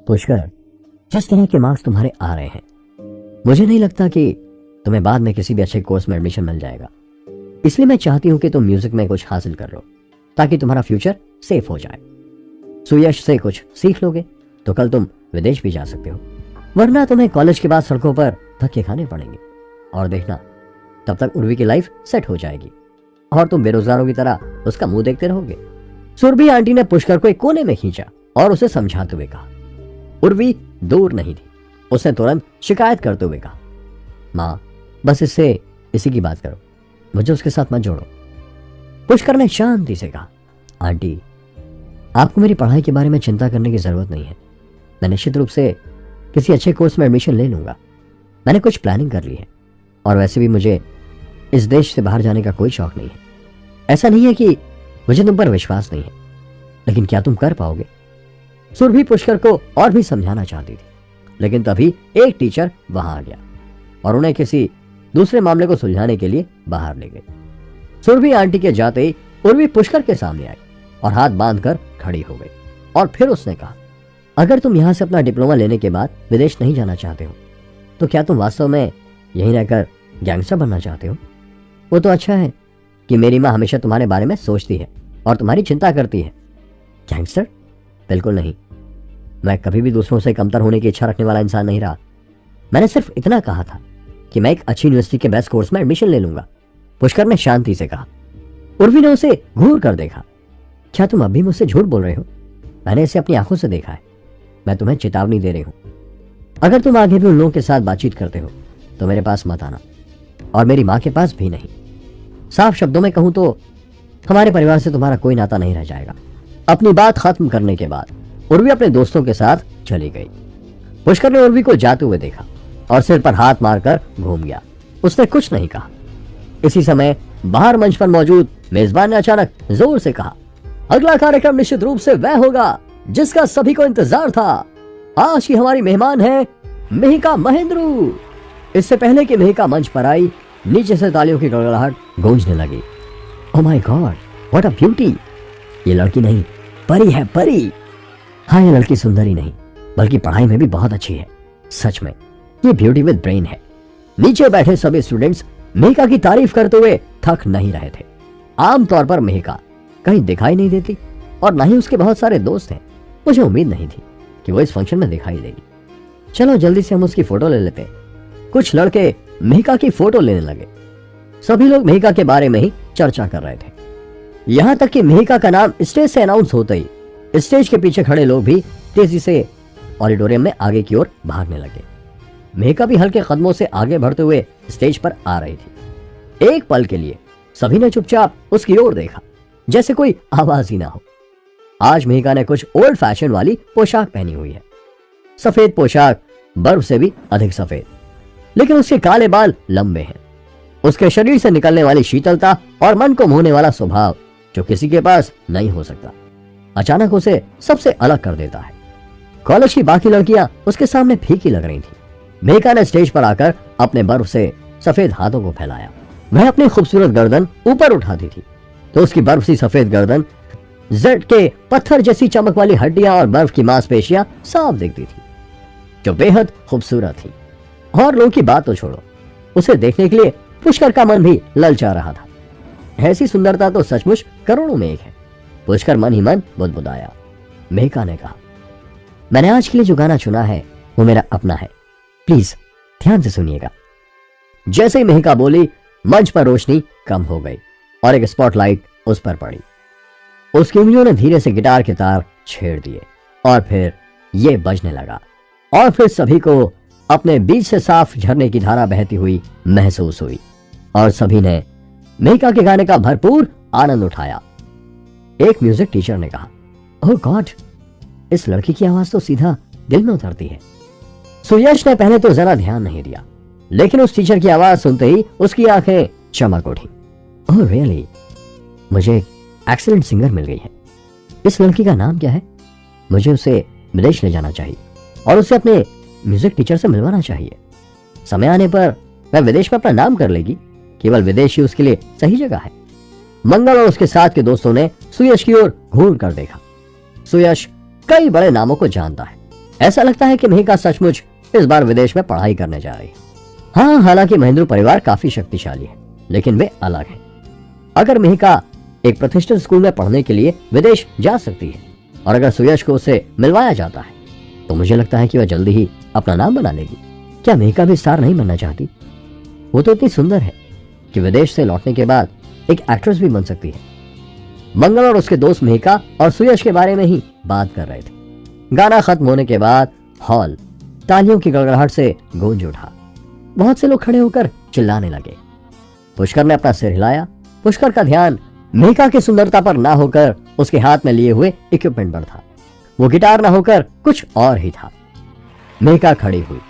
पुष्कर, जिस तरह के मार्क्स तुम्हारे आ रहे हैं, मुझे नहीं लगता कि तुम्हें बाद में किसी भी अच्छे कोर्स में एडमिशन मिल जाएगा। इसलिए मैं चाहती हूं कि तुम म्यूजिक में कुछ हासिल कर लो ताकि तुम्हारा फ्यूचर सेफ हो जाए। सुयश से कुछ सीख लोगे तो कल तुम विदेश भी जा सकते हो, वरना तुम्हें कॉलेज के बाद सड़कों पर धक्के खाने पड़ेंगे। और देखना, तब तक उर्वी की लाइफ सेट हो जाएगी और तुम बेरोजगारों की तरह उसका मुंह देखते रहोगे। सुरभि आंटी ने पुष्कर को एक कोने में खींचा और उसे समझाते हुए कहा। उर्वी दूर नहीं थी। उसने तुरंत शिकायत करते हुए कहा, माँ बस इससे इसी की बात करो, मुझे उसके साथ मत जोड़ो। पुष्कर ने शांति से कहा, आंटी आपको मेरी पढ़ाई के बारे में चिंता करने की जरूरत नहीं है। मैं निश्चित रूप से किसी अच्छे कोर्स में एडमिशन ले लूंगा। मैंने कुछ प्लानिंग कर ली है और वैसे भी मुझे इस देश से बाहर जाने का कोई शौक नहीं है। ऐसा नहीं है कि मुझे तुम पर विश्वास नहीं है, लेकिन क्या तुम कर पाओगे? सुरभि पुष्कर को और भी समझाना चाहती थी, लेकिन तभी एक टीचर वहां आ गया और उन्हें किसी दूसरे मामले को सुलझाने के लिए बाहर ले गए। सुरभि आंटी के जाते ही उर्वी पुष्कर के सामने आई और हाथ बांधकर खड़ी हो गई और फिर उसने कहा, अगर तुम यहां से अपना डिप्लोमा लेने के बाद विदेश नहीं जाना चाहते हो तो क्या तुम वास्तव में यहीं रहकर गैंगस्टर बनना चाहते हो? वो तो अच्छा है कि मेरी माँ हमेशा तुम्हारे बारे में सोचती है और तुम्हारी चिंता करती है। गैंगस्टर? बिल्कुल नहीं। मैं कभी भी दूसरों से कमतर होने की इच्छा रखने वाला इंसान नहीं रहा। मैंने सिर्फ इतना कहा था कि मैं एक अच्छी यूनिवर्सिटी के बेस्ट कोर्स में एडमिशन ले लूंगा। पुष्कर ने शांति से कहा। उर्वी ने उसे घूर कर देखा। क्या तुम अभी मुझसे झूठ बोल रहे हो? मैंने इसे अपनी आंखों से देखा है। मैं तुम्हें चेतावनी दे रही हूं, अगर तुम आगे भी उन लोगों के साथ बातचीत करते हो तो मेरे पास मत आना और मेरी माँ के पास भी नहीं। साफ शब्दों में कहूं तो हमारे परिवार से तुम्हारा कोई नाता नहीं रह जाएगा। अपनी बात खत्म करने के बाद उर्वी अपने दोस्तों के साथ चली गई। पुष्कर ने उर्वी को जाते हुए देखा और सिर पर हाथ मारकर घूम गया। उसने कुछ नहीं कहा। इसी समय बाहर मंच पर मौजूद मेजबान ने अचानक जोर से कहा, अगला कार्यक्रम निश्चित रूप से वह होगा जिसका सभी को इंतजार था। आज की हमारी मेहमान है मिहिका महेंद्रू। इससे पहले कि मिहिका मंच पर आई, नीचे से तालियों की गड़गड़ाहट गूंजने लगी। Oh my God, what a beauty! ये लड़की नहीं, परी है, परी। हाँ, ये लड़की सुंदरी नहीं बल्कि पढ़ाई में भी बहुत अच्छी है। सच में ये ब्यूटी विद ब्रेन है। नीचे बैठे सभी स्टूडेंट्स मिहिका की तारीफ करते हुए थक नहीं रहे थे। आमतौर पर मिहिका कहीं दिखाई नहीं देती और ना ही उसके बहुत सारे दोस्त हैं। मुझे उम्मीद नहीं थी कि वो इस फंक्शन में दिखाई देगी। चलो जल्दी से हम उसकी फोटो ले लेते हैं। कुछ लड़के मिहिका की फोटो लेने लगे। सभी लोग मिहिका के बारे में ही चर्चा कर रहे थे। यहां तक कि मिहिका का नाम स्टेज से अनाउंस होते ही स्टेज के पीछे खड़े लोग भी तेजी से ऑडिटोरियम में आगे की ओर भागने लगे। मिहिका भी हल्के कदमों से आगे बढ़ते हुए स्टेज पर आ रही थी। एक पल के लिए सभी ने चुपचाप उसकी ओर देखा, जैसे कोई आवाज ही ना हो। आज मिहिका ने कुछ ओल्ड फैशन वाली पोशाक पहनी हुई है। सफेद पोशाक, बर्फ से भी अधिक सफेद, लेकिन उसके काले बाल लंबे हैं। उसके शरीर से निकलने वाली शीतलता और मन को मोहने वाला स्वभाव जो किसी के पास नहीं हो सकता, अचानक उसे सबसे अलग कर देता है। कॉलेज की बाकी लड़कियां उसके सामने फीकी लग रही थी। मिहिका ने स्टेज पर आकर अपने बर्फ से सफेद हाथों को फैलाया। वह अपनी खूबसूरत गर्दन ऊपर उठाती थी तो उसकी बर्फ सी सफेद गर्दन, जट के पत्थर जैसी चमक वाली हड्डियां और बर्फ की मांसपेशियां साफ दिखती थी, जो बेहद खूबसूरत थी। और लोगों की बात तो छोड़ो, उसे देखने के लिए पुष्कर का मन भी ललचा रहा था। ऐसी सुंदरता तो सचमुच करोड़ों में एक है। पुष्कर मन ही मन बुदबुदाया। मिहिका ने कहा, मैंने आज के लिए जो गाना चुना है वो मेरा अपना है, प्लीज ध्यान से सुनिएगा। जैसे ही मिहिका बोली, मंच पर रोशनी कम हो गई और एक स्पॉटलाइट उस पर पड़ी। उसकी उंगलियों ने धीरे से गिटार के तार छेड़ दिए और फिर ये बजने लगा और फिर सभी को अपने बीच से साफ झरने की धारा बहती हुई महसूस हुई और सभी ने मिहिका के गाने का भरपूर आनंद उठाया। एक म्यूजिक टीचर ने कहा, ओह गॉड, इस लड़की की आवाज तो सीधा दिल में उतरती है। सुयश ने पहले तो जरा ध्यान नहीं दिया, लेकिन उस टीचर की आवाज सुनते ही उसकी आंखें चमक उठी। ओह रियली, मुझे एक एक्सीलेंट सिंगर मिल गई है। इस लड़की का नाम क्या है? मुझे उसे विदेश ले जाना चाहिए और उसे अपने म्यूजिक टीचर से मिलवाना चाहिए। समय आने पर वह विदेश में अपना नाम कर लेगी। केवल विदेश ही उसके लिए सही जगह है। मंगल और उसके साथ के दोस्तों ने सुयश की ओर घूर कर देखा। सुयश कई बड़े नामों को जानता है, ऐसा लगता है कि मेहका सचमुच इस बार विदेश में पढ़ाई करने जा रही है। हाँ, हालांकि महेंद्र परिवार काफी शक्तिशाली है, लेकिन वे अलग हैं। अगर मेहका एक प्रतिष्ठित स्कूल में पढ़ने के लिए विदेश जा सकती है और अगर सुयश को उसे मिलवाया जाता है तो मुझे लगता है कि वह जल्दी ही अपना नाम बना लेगी। क्या मेहका भी स्टार नहीं बनना चाहती? वो तो इतनी सुंदर है कि विदेश से लौटने के बाद एक एक्ट्रेस भी बन सकती है। मंगल और उसके दोस्त मेहका और सुयश के बारे में ही बात कर रहे थे। गाना खत्म होने के बाद हॉल तालियों की गड़गड़ाहट से गूंज उठा। बहुत से लोग खड़े होकर चिल्लाने लगे। पुष्कर ने अपना सिर हिलाया। पुष्कर का ध्यान मेहका की सुंदरता पर ना होकर उसके हाथ में लिए हुए इक्विपमेंट पर था। वो गिटार ना होकर कुछ और ही था। मेहका खड़ी हुई,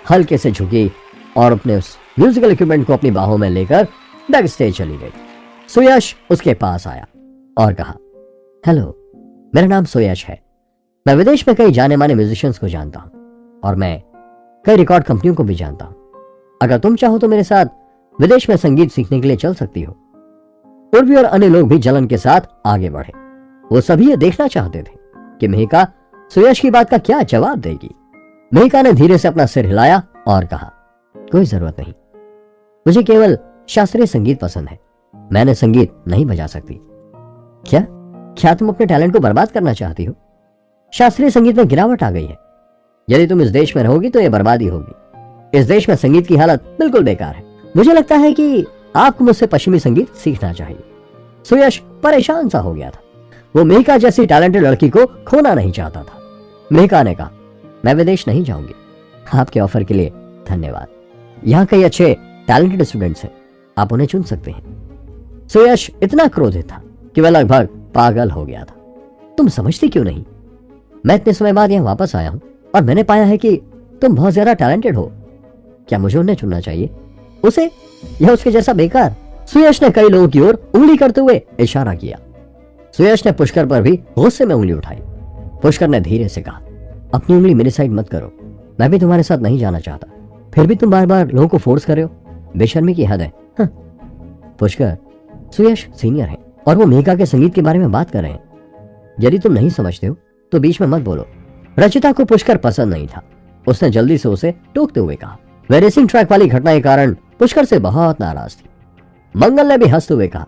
हल्के से झुकी और अपने उस म्यूजिकल इक्विपमेंट को अपनी बाहों में लेकर बैक स्टेज चली गई। सुयश उसके पास आया और कहा, हेलो, मेरा नाम सुयश है। मैं विदेश में कई जाने माने म्यूजिशियंस को जानता हूं और मैं कई रिकॉर्ड कंपनियों को भी जानता हूं। अगर तुम चाहो तो मेरे साथ विदेश में संगीत सीखने के लिए चल सकती हो। उर्वी और अन्य लोग भी जलन के साथ आगे बढ़े। वो सभी ये देखना चाहते थे कि मेहका सुयश की बात का क्या जवाब देगी। मेहका ने धीरे से अपना सिर हिलाया और कहा, कोई जरूरत नहीं, मुझे केवल शास्त्रीय संगीत पसंद है। मैंने संगीत नहीं बजा सकती। क्या तुम अपने टैलेंट को बर्बाद करना चाहती हो? शास्त्रीय संगीत में गिरावट आ गई है। यदि तुम इस देश में रहोगी तो यह बर्बादी होगी। इस देश में संगीत की हालत बिल्कुल बेकार है। मुझे लगता है कि आपको मुझसे पश्चिमी संगीत सीखना चाहिए। सुयश परेशान सा हो गया था। वो मेहका जैसी टैलेंटेड लड़की को खोना नहीं चाहता था। मेहका ने कहा, मैं विदेश नहीं जाऊंगी। आपके ऑफर के लिए धन्यवाद। यहाँ कई अच्छे टैलेंटेड स्टूडेंट्स हैं, आप उन्हें चुन सकते हैं। सुयश इतना क्रोधित था कि वह लगभग पागल हो गया था। तुम समझती क्यों नहीं? मैं इतने समय बाद यहाँ वापस आया हूं और मैंने पाया है कि तुम बहुत ज्यादा टैलेंटेड हो। क्या मुझे उन्हें चुनना चाहिए, उसे या उसके जैसा बेकार? सुयश ने कई लोगों की ओर उंगली करते हुए इशारा किया। सुयश ने पुष्कर पर भी गुस्से में उंगली उठाई। पुष्कर ने धीरे से कहा, अपनी उंगली मेरी साइड मत करो। मैं भी तुम्हारे साथ नहीं जाना चाहता, फिर भी तुम बार बार लोगों को फोर्स कर रहे हो। बेशर्मी की हद है। हाँ। पुष्कर, सुयश सीनियर है और वो मेहका के संगीत के बारे में बात कर रहे हैं। यदि तुम नहीं समझते हो तो बीच में मत बोलो। रचिता को पुष्कर पसंद नहीं था। उसने जल्दी से उसे टोकते हुए कहा। वह रेसिंग ट्रैक वाली घटना के कारण पुष्कर से बहुत नाराज थी। मंगल ने भी हंसते हुए कहा,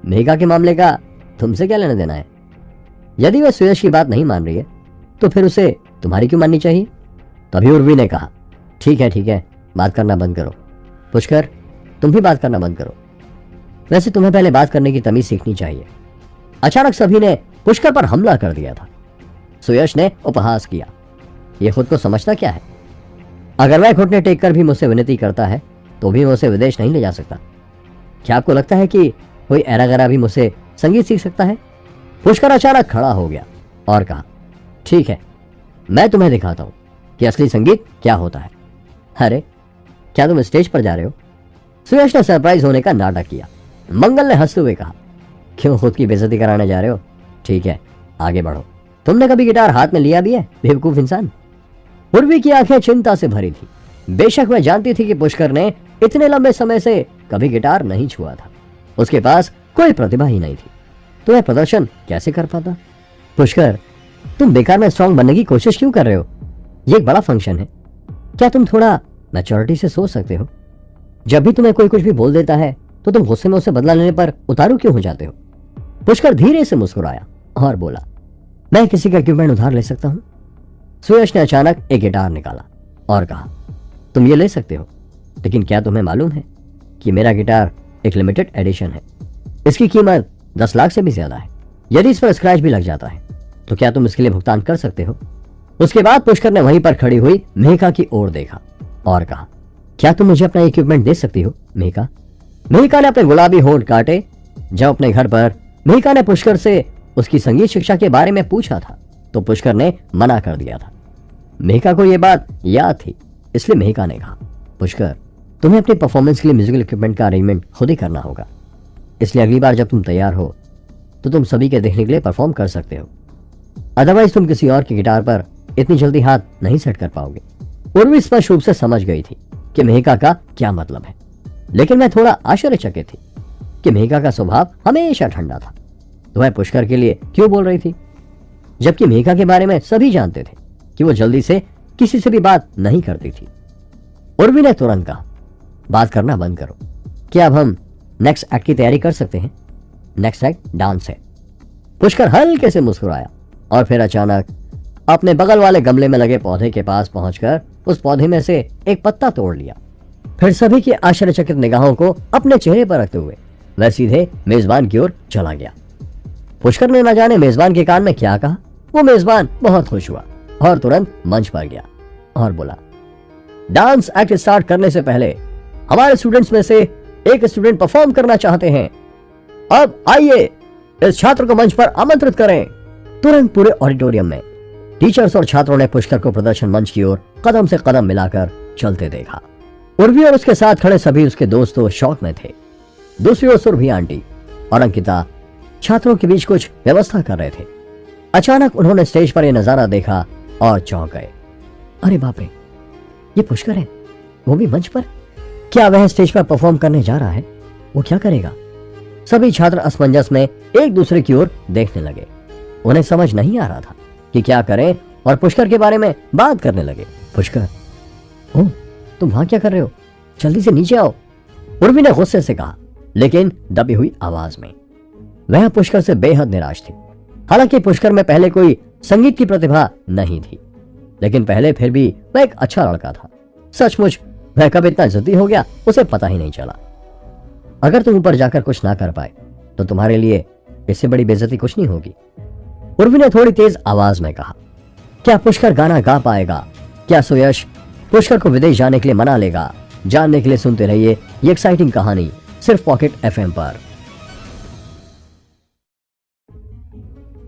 मेघा के मामले का तुमसे क्या लेना देना है? यदि वह सुयश की बात नहीं मान रही है तो फिर उसे तुम्हारी क्यों माननी चाहिए? तभी उर्वी ने कहा, ठीक है, बात करना बंद करो। पुष्कर, तुम भी बात करना बंद करो। वैसे तुम्हें पहले बात करने की तमीज सीखनी चाहिए। अचानक सभी ने पुष्कर पर हमला कर दिया था। सुयश ने उपहास किया, यह खुद को समझता क्या है? अगर वह घुटने टेक कर भी मुझसे विनती करता है तो भी मैं उसे विदेश नहीं ले जा सकता। क्या आपको लगता है कि कोई ऐरा गैरा भी मुझसे संगीत सीख सकता है? पुष्कर अचानक खड़ा हो गया और कहा, ठीक है, मैं तुम्हें दिखाता हूं कि असली संगीत क्या होता है। अरे, क्या तुम स्टेज पर जा रहे हो? सुयश ने सरप्राइज होने का नाटक किया। मंगल ने हंसते हुए कहा, क्यों खुद की बेइज्जती कराने जा रहे हो? ठीक है, आगे बढ़ो। तुमने कभी गिटार हाथ में लिया भी है, बेवकूफ इंसान? उर्वी की आंखें चिंता से भरी थी। बेशक वह जानती थी कि पुष्कर ने इतने लंबे समय से कभी गिटार नहीं छुआ था। उसके पास कोई प्रतिभा ही नहीं थी, तो वह प्रदर्शन कैसे कर पाता? पुष्कर, तुम बेकार में स्ट्रांग बनने की कोशिश क्यों कर रहे हो? ये एक बड़ा फंक्शन है। क्या तुम थोड़ा मैच्योरिटी से सोच सकते हो? जब भी तुम्हें कोई कुछ भी बोल देता है तो तुम गुस्से में उससे बदला लेने पर उतारू क्यों हो जाते हो? पुष्कर धीरे से मुस्कुराया और बोला, मैं किसी का इक्विपमेंट उधार ले सकता हूं? सुयश ने अचानक एक गिटार निकाला और कहा, तुम ये ले सकते हो, लेकिन क्या तुम्हें मालूम है कि मेरा गिटार एक लिमिटेड एडिशन है। इसकी कीमत 10 लाख से भी ज्यादा है। यदि इस पर स्क्रैच भी लग जाता है तो क्या तुम इसके लिए भुगतान कर सकते हो? उसके बाद पुष्कर ने वहीं पर खड़ी हुई मेहका की ओर देखा और कहा, क्या तुम मुझे अपना इक्विपमेंट दे सकती हो मेहका? मेहका ने अपने गुलाबी होंठ काटे। जब अपने घर पर मेहका ने पुष्कर से उसकी संगीत शिक्षा के बारे में पूछा था तो पुष्कर ने मना कर दिया था। मेहका को यह बात याद थी, इसलिए मेहका ने कहा, पुष्कर, तुम्हें अपनी परफॉर्मेंस के लिए म्यूजिकल इक्विपमेंट का अरेंजमेंट खुद ही करना होगा। इसलिए अगली बार जब तुम तैयार हो तो तुम सभी के देखने के लिए परफॉर्म कर सकते हो। अदरवाइज तुम किसी और की गिटार पर इतनी जल्दी हाथ नहीं सेट कर पाओगे। उर्वी स्पष्ट रूप से समझ गई थी कि मेहका का क्या मतलब है, लेकिन मैं थोड़ा आश्चर्यचकित थी कि मेहका का स्वभाव हमेशा ठंडा था। तो वह पुष्कर के लिए क्यों बोल रही थी, जबकि मेहका के बारे में सभी जानते थे कि वो जल्दी से किसी से भी बात नहीं करती थी। उर्वी ने तुरंत कहा, बात करना बंद करो, क्या अब हम नेक्स्ट एक्ट की तैयारी कर सकते हैं? नेक्स्ट एक्ट डांस है। पुष्कर हल्के से मुस्कुराया और फिर अचानक अपने बगल वाले गमले में लगे पौधे के पास पहुंचकर उस पौधे में से एक पत्ता तोड़ लिया। फिर सभी की आश्चर्यचकित निगाहों को अपने चेहरे पर रखते हुए वह सीधे मेजबान की ओर चला गया। पुष्कर ने न जाने मेजबान के कान में क्या कहा। वो मेजबान बहुत खुश हुआ और तुरंत मंच पर गया और बोला, डांस एक्ट स्टार्ट करने से पहले हमारे स्टूडेंट्स में से एक स्टूडेंट परफॉर्म करना चाहते हैं। अब आइए इस छात्र को मंच पर आमंत्रित करें। तुरंत पूरे ऑडिटोरियम में टीचर्स और छात्रों ने पुष्कर को प्रदर्शन मंच की ओर कदम से कदम मिलाकर चलते देखा। उर्वी और उसके साथ खड़े सभी उसके दोस्त तो शौक में थे। दूसरी ओर सुरभि आंटी और अंकिता छात्रों के बीच कुछ व्यवस्था कर रहे थे। अचानक उन्होंने स्टेज पर यह नजारा देखा और चौंक गए। अरे बाप रे, ये पुष्कर है, वो भी मंच पर। क्या वह स्टेज पर परफॉर्म करने जा रहा है? वो क्या करेगा? सभी छात्र असमंजस में एक दूसरे की ओर देखने लगे। उन्हें समझ नहीं आ रहा था कि क्या करें और पुष्कर के बारे में बात करने लगे। पुष्कर, ओह तुम वहां क्या कर रहे हो? जल्दी से नीचे आओ, उर्वी ने गुस्से से कहा, लेकिन दबी हुई आवाज में। वह पुष्कर से बेहद निराश थी। हालांकि पुष्कर में पहले कोई संगीत की प्रतिभा नहीं थी, लेकिन पहले फिर भी वह एक अच्छा लड़का था। सचमुच वह कब इतना जिद्दी हो गया उसे पता ही नहीं चला। अगर तुम ऊपर जाकर कुछ ना कर पाए तो तुम्हारे लिए इससे बड़ी बेइज्जती कुछ नहीं होगी, उर्वी ने थोड़ी तेज आवाज में कहा। क्या पुष्कर गाना गा पाएगा? क्या सुयश पुष्कर को विदेश जाने के लिए मना लेगा? जानने के लिए सुनते रहिए ये एक्साइटिंग कहानी सिर्फ पॉकेट एफएम पर।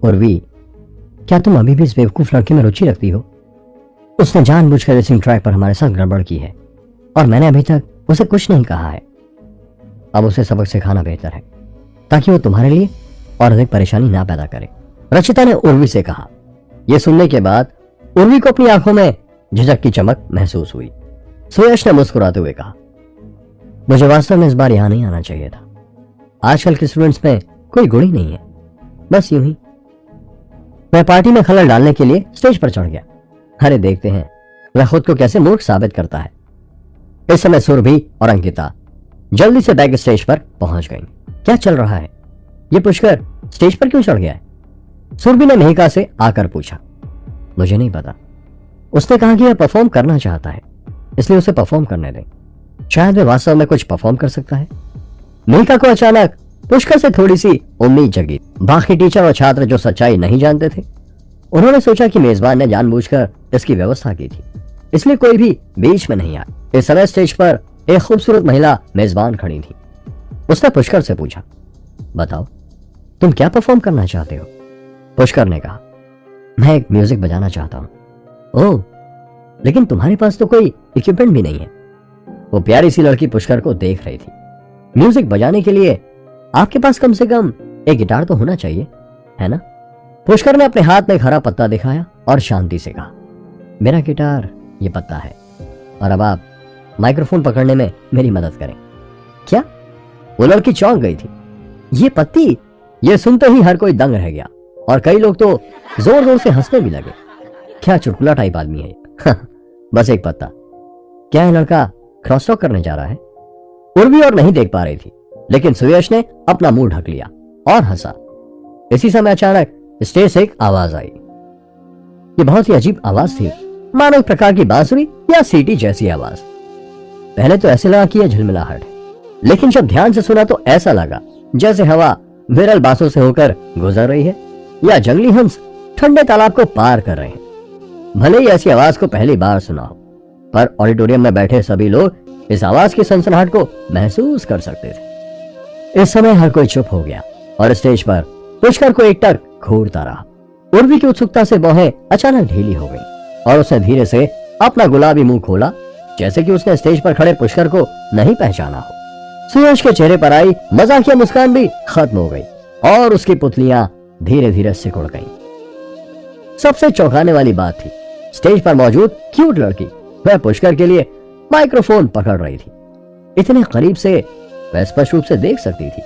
उर्वी, क्या तुम अभी भी इस बेवकूफ लड़के में रुचि रखती हो? उसने जानबूझकर रेसिंग ट्रैक पर हमारे साथ गड़बड़ की है और मैंने अभी तक उसे कुछ नहीं कहा है। अब उसे सबक सिखाना बेहतर है ताकि वो तुम्हारे लिए और अधिक परेशानी ना पैदा करे, रचिता ने उर्वी से कहा। यह सुनने के बाद उर्वी को अपनी आंखों में झिझक की चमक महसूस हुई। सुयश ने मुस्कुराते हुए कहा, मुझे वास्तव में इस बार यहां नहीं आना चाहिए था। आजकल के स्टूडेंट्स में कोई गुण ही नहीं है, बस यूं ही। वह पार्टी में खलल डालने के लिए स्टेज पर चढ़ गया। अरे देखते हैं वह खुद को कैसे मूर्ख साबित करता है। इस समय सुरभि और अंकिता जल्दी से बैक स्टेज पर पहुंच गईं। क्या चल रहा है? ये पुष्कर स्टेज पर क्यों चढ़ गया है? सुरभि ने मेहिका से आकर पूछा। मुझे नहीं पता, उसने कहा कि वह परफॉर्म करना चाहता है, इसलिए उसे परफॉर्म करने दें। शायद वह वास्तव में कुछ परफॉर्म कर सकता है। मेहिका को अचानक पुष्कर से थोड़ी सी उम्मीद जगी। बाकी टीचर और छात्र जो सच्चाई नहीं जानते थे, उन्होंने सोचा कि मेजबान ने जानबूझकर इसकी व्यवस्था की थी, इसलिए कोई भी बीच में नहीं आया। इस समय स्टेज पर एक खूबसूरत महिला मेजबान खड़ी थी। उसने पुष्कर से पूछा, बताओ तुम क्या परफॉर्म करना चाहते हो? पुष्कर ने कहा, मैं एक म्यूजिक बजाना चाहता हूं। ओह, लेकिन तुम्हारे पास तो कोई इक्विपमेंट भी नहीं है। वो प्यारी सी लड़की पुष्कर को देख रही थी। म्यूजिक बजाने के लिए आपके पास कम से कम एक गिटार तो होना चाहिए, है ना? पुष्कर ने अपने हाथ में एक हरा पत्ता दिखाया और शांति से कहा, मेरा गिटार ये पत्ता है और अब आप माइक्रोफोन पकड़ने में मेरी मदद करें। क्या? वो लड़की चौंक गई थी। ये पत्ती? ये सुनते ही हर कोई दंग रह गया और कई लोग तो जोर जोर से हंसने भी लगे। क्या चुटकुला टाइप आदमी है? बस एक पत्ता। क्या है लड़का क्रॉस टॉक करने जा रहा है? उर्वी और नहीं देख पा रही थी, लेकिन सुयश ने अपना मुंह ढक लिया और हंसा। इसी समय अचानक स्टेज से एक आवाज आई। ये बहुत ही अजीब आवाज थी, मानो एक प्रकार की बांसुरी या सीटी जैसी आवाज। पहले तो ऐसे लगा कि यह झिलमिलाहट है, लेकिन जब ध्यान से सुना तो ऐसा लगा जैसे हवा विरल बांसों से होकर गुजर रही है या जंगली हंस ठंडे तालाब को पार कर रहे हैं। भले ही ऐसी आवाज को पहली बार सुना हो, पर ऑडिटोरियम में बैठे सभी लोग इस आवाज की सनसनाहट को महसूस कर सकते थे। इस समय हर कोई चुप हो गया और स्टेज पर पुष्कर को एकटक घूरता रहा। उर्वी की उत्सुकता से बाहें अचानक ढीली हो गई और उसने धीरे से अपना गुलाबी मुंह खोला, जैसे कि उसने स्टेज पर खड़े पुष्कर को नहीं पहचाना हो। सुयश के चेहरे पर आई मजाकिया मुस्कान भी खत्म हो गई और उसकी पुतलियां धीरे धीरे सिकुड़ गईं। सबसे चौंकाने वाली बात थी, स्टेज पर मौजूद क्यूट लड़की वह पुष्कर के लिए माइक्रोफोन पकड़ रही थी। इतने करीब से वह स्पष्ट रूप से देख सकती थी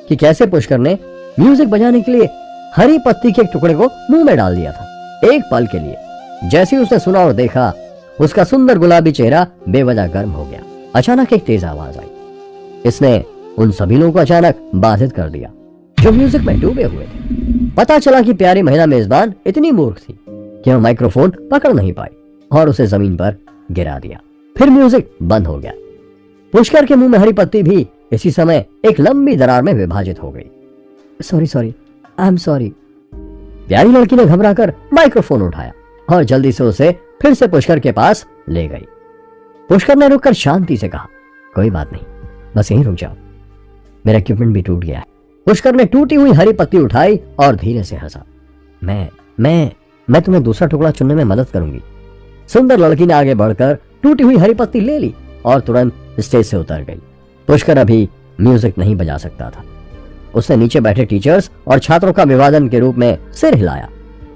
कि कैसे पुष्कर ने म्यूजिक बजाने के लिए हरी पत्ती के एक टुकड़े को मुंह में डाल दिया था। एक पल के लिए जैसे ही उसने सुना और देखा, उसका सुंदर गुलाबी चेहरा बेवजह गर्म हो गया। अचानक एक तेज आवाज आई। इसने उन सभी लोगों को अचानक बाधित कर दिया जो म्यूजिक में डूबे हुए थे। पता चला कि प्यारी महिला मेजबान इतनी मूर्ख थी कि वह माइक्रोफोन पकड़ नहीं पाई और उसे जमीन पर गिरा दिया। फिर म्यूजिक बंद हो गया। पुष्कर के मुंह में हरी पत्ती भी इसी समय एक लंबी दरार में विभाजित हो गई। Sorry, I am sorry. प्यारी लड़की ने घबराकर माइक्रोफोन उठाया और जल्दी से उसे फिर से पुष्कर के पास ले गई। पुष्कर ने रुककर शांति से कहा, कोई बात नहीं, बस यहीं रुक जाओ, मेरा इक्विपमेंट भी टूट गया है। पुष्कर ने टूटी हुई हरी पत्ती उठाई और धीरे से हंसा। मैं तुम्हें दूसरा टुकड़ा चुनने में मदद करूंगी। सुंदर लड़की ने आगे बढ़कर टूटी हुई हरी पत्ती ले ली और तुरंत स्टेज से उतर गई। पुष्कर अभी म्यूजिक नहीं बजा सकता था। उसने नीचे बैठे टीचर्स और छात्रों का अभिवादन के रूप में सिर हिलाया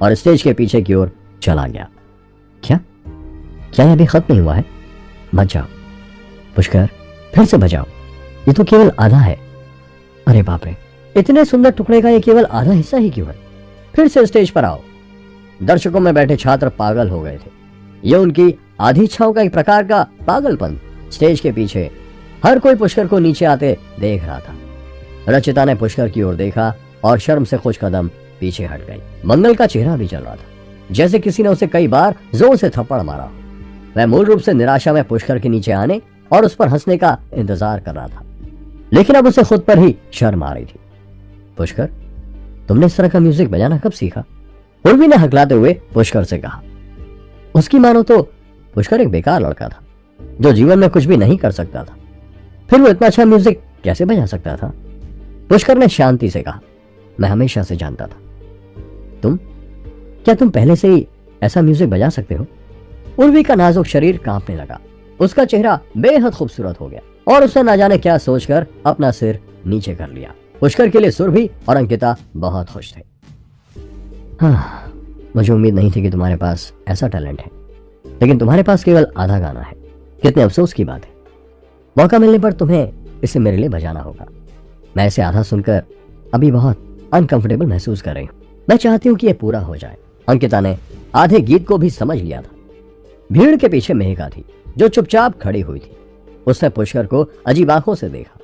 और स्टेज के पीछे की ओर चला गया। क्या यह अभी खत्म नहीं हुआ है? मत जाओ पुष्कर, फिर से बजाओ, ये तो केवल आधा है। अरे बाप रे, इतने सुंदर टुकड़े का ये केवल आधा हिस्सा ही क्यों है? फिर से स्टेज पर आओ। दर्शकों में बैठे छात्र पागल हो गए थे। यह उनकी आधी इच्छाओं का एक प्रकार का पागलपन। स्टेज के पीछे हर कोई पुष्कर को नीचे आते देख रहा था। रचिता ने पुष्कर की ओर देखा और शर्म से कुछ कदम पीछे हट गई। मंगल का चेहरा भी चल रहा था, जैसे किसी ने उसे कई बार जोर से थप्पड़ मारा। वह मूल रूप से निराशा में पुष्कर के नीचे आने और उस पर हंसने का इंतजार कर रहा था, लेकिन अब उसे खुद पर ही शर्म आ रही थी। पुष्कर, तुमने इस तरह का म्यूजिक बजाना कब सीखा? उर्वी ने हकलाते हुए पुष्कर से कहा। उसकी मानो तो पुष्कर एक बेकार लड़का था जो जीवन में कुछ भी नहीं कर सकता था, फिर वो इतना अच्छा म्यूजिक कैसे बजा सकता था? पुष्कर ने शांति से कहा, मैं हमेशा से जानता था। क्या तुम पहले से ही ऐसा म्यूजिक बजा सकते हो? उर्वी का नाजुक शरीर कांपने लगा। उसका चेहरा बेहद खूबसूरत हो गया और उसने ना जाने क्या सोचकर अपना सिर नीचे कर लिया। पुष्कर के लिए सुरभि और अंकिता बहुत खुश थे। हाँ, मुझे उम्मीद नहीं थी कि तुम्हारे पास ऐसा टैलेंट है, लेकिन तुम्हारे पास केवल आधा गाना है। कितने अफसोस की बात है। मौका मिलने पर तुम्हें इसे मेरे लिए बजाना होगा। मैं इसे आधा सुनकर अभी बहुत अनकंफर्टेबल महसूस कर रही हूँ। मैं चाहती हूँ कि यह पूरा हो जाए। अंकिता ने आधे गीत को भी समझ लिया था। भीड़ के पीछे मेहका थी जो चुपचाप खड़ी हुई थी। उसने पुष्कर को अजीब आंखों से देखा।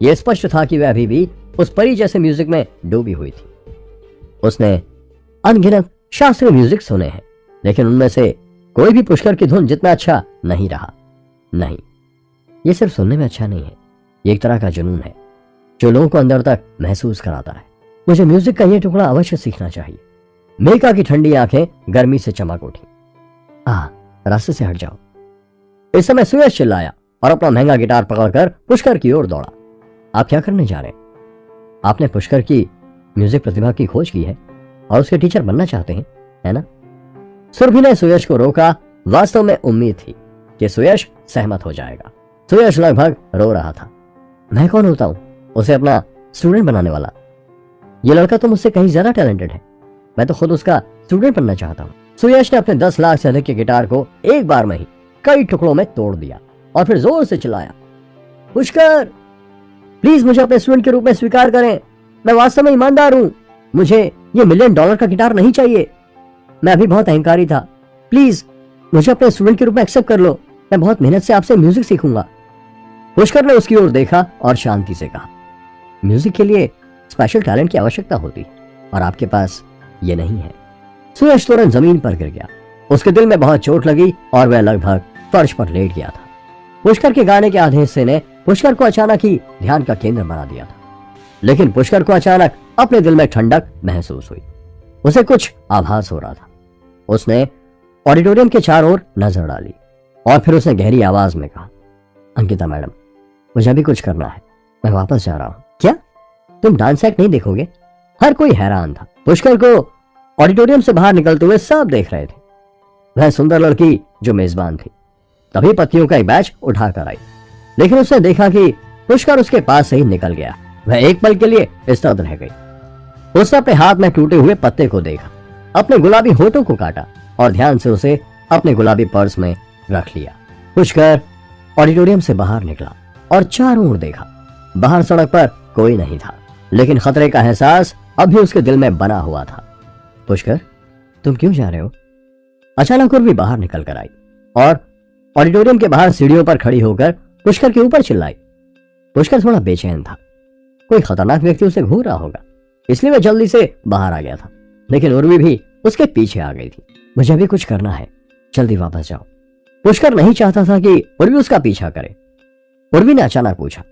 यह स्पष्ट था कि वह अभी भी उस परी जैसे म्यूजिक में डूबी हुई थी। उसने अनगिनत शास्त्रीय म्यूजिक सुने हैं, लेकिन उनमें से कोई भी पुष्कर की धुन जितना अच्छा नहीं रहा। नहीं, यह सिर्फ सुनने में अच्छा नहीं है, ये एक तरह का जुनून है जो लोगों को अंदर तक महसूस कराता है। मुझे म्यूजिक का यह टुकड़ा अवश्य सीखना चाहिए। मेघा की ठंडी आंखें गर्मी से चमक उठी। रास्ते से हट जाओ। इस समय सुयश चिल्लाया और अपना महंगा गिटार पकड़कर पुष्कर की ओर दौड़ा। आप क्या करने जा रहे हैं? आपने पुष्कर की म्यूजिक प्रतिभा की खोज की है और उसके टीचर बनना चाहते हैं, है ना? सुरभि ने सुयश को रोका। वास्तव में उम्मीद थी कि सुयश सहमत हो जाएगा। सुयश लगभग रो रहा था। मैं कौन होता हूं उसे अपना स्टूडेंट बनाने वाला? ये लड़का तो मुझसे कहीं ज्यादा टैलेंटेड है। मैं तो खुद उसका स्टूडेंट बनना चाहता हूं। सुयश ने अपने 10 लाख से अधिक के गिटार को एक बार में ही कई टुकड़ों में तोड़ दिया और फिर जोर से चिल्लाया, पुष्कर, प्लीज मुझे अपने स्टूडेंट के रूप में स्वीकार करें। मैं वास्तव में ईमानदार हूं। मुझे ये $1 मिलियन का गिटार नहीं चाहिए। मैं अभी बहुत अहंकारी था। प्लीज मुझे अपने स्टूडेंट के रूप में एक्सेप्ट कर लो। मैं बहुत मेहनत से आपसे म्यूजिक सीखूंगा। पुष्कर ने उसकी ओर देखा और शांति से कहा, म्यूजिक के लिए स्पेशल टैलेंट की आवश्यकता होती और आपके पास ये नहीं है। सुयश तुरंत जमीन पर गिर गया। उसके दिल में बहुत चोट लगी और वह लगभग फर्श पर लेट गया था। पुष्कर के गाने के आधे हिस्से ने पुष्कर को अचानक ही ध्यान का केंद्र बना दिया था, लेकिन पुष्कर को अचानक अपने दिल में ठंडक महसूस हुई। उसे कुछ आभास हो रहा था। उसने ऑडिटोरियम के चारों ओर नजर डाली और फिर उसने गहरी आवाज में कहा, अंकिता मैडम, मुझे अभी कुछ करना है, मैं वापस जा रहा हूं। क्या तुम डांस एक्ट नहीं देखोगे? हर कोई हैरान था। पुष्कर को ऑडिटोरियम से बाहर निकलते हुए सब देख रहे थे। वह सुंदर लड़की जो मेजबान थी तभी पत्तियों का एक बैच उठाकर आई, लेकिन उसने देखा कि पुष्कर उसके पास से ही निकल गया। वह एक पल के लिए स्तब्ध रह गई। उसने अपने हाथ में टूटे हुए पत्ते को देखा, अपने गुलाबी होठों को काटा और ध्यान से उसे अपने गुलाबी पर्स में रख लिया। पुष्कर ऑडिटोरियम से बाहर निकला और चारों ओर देखा। बाहर सड़क पर कोई नहीं था, लेकिन खतरे का एहसास अब भी उसके दिल में बना हुआ था। पुष्कर, तुम क्यों जा रहे हो? अचानक उर्वी बाहर निकल कर आई और ऑडिटोरियम के बाहर सीढ़ियों पर खड़ी होकर पुष्कर के ऊपर चिल्लाई। पुष्कर थोड़ा बेचैन था, कोई खतरनाक व्यक्ति उसे घूर रहा होगा, इसलिए वह जल्दी से बाहर आ गया था। लेकिन उर्वी भी उसके पीछे आ गई थी। मुझे अभी कुछ करना है, जल्दी वापस जाओ। पुष्कर नहीं चाहता था कि उर्वी उसका पीछा करे। उर्वी ने अचानक पूछा,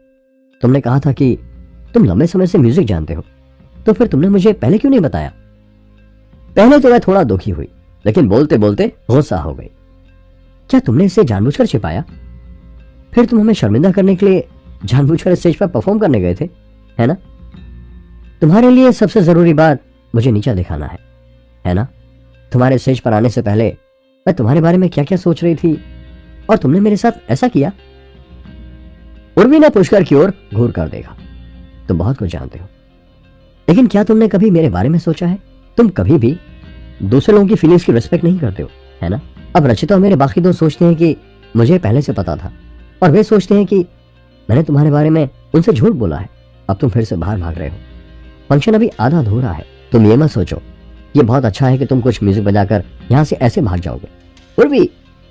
तुमने कहा था कि तुम लंबे समय से म्यूजिक जानते हो, तो फिर तुमने मुझे पहले क्यों नहीं बताया? पहले तो मैं थोड़ा दुखी हुई, लेकिन बोलते बोलते गुस्सा हो गई। क्या तुमने इसे जानबूझकर छिपाया? फिर तुम हमें शर्मिंदा करने के लिए जानबूझकर स्टेज पर परफॉर्म करने गए थे, है ना? तुम्हारे लिए सबसे जरूरी बात मुझे नीचा दिखाना है ना? तुम्हारे स्टेज पर आने से पहले मैं तुम्हारे बारे में क्या क्या सोच रही थी और तुमने मेरे साथ ऐसा किया। उर्वी ने पुष्कर की ओर घूर कर देखा। तुम बहुत कुछ जानते हो, लेकिन क्या तुमने कभी मेरे बारे में सोचा है? तुम कभी भी दूसरे लोगों की फीलिंग्स की रिस्पेक्ट नहीं करते हो, है ना? अब रचिता और मेरे बाकी दोस्त सोचते हैं कि मुझे पहले से पता था, और वे सोचते हैं कि मैंने तुम्हारे बारे में उनसे झूठ बोला है। अब तुम फिर से बाहर भाग रहे हो। फंक्शन अभी आधा अधूरा है। तुम ये मत सोचो ये बहुत अच्छा है कि तुम कुछ म्यूजिक बजाकर यहां से ऐसे भाग जाओगे। उर्वी,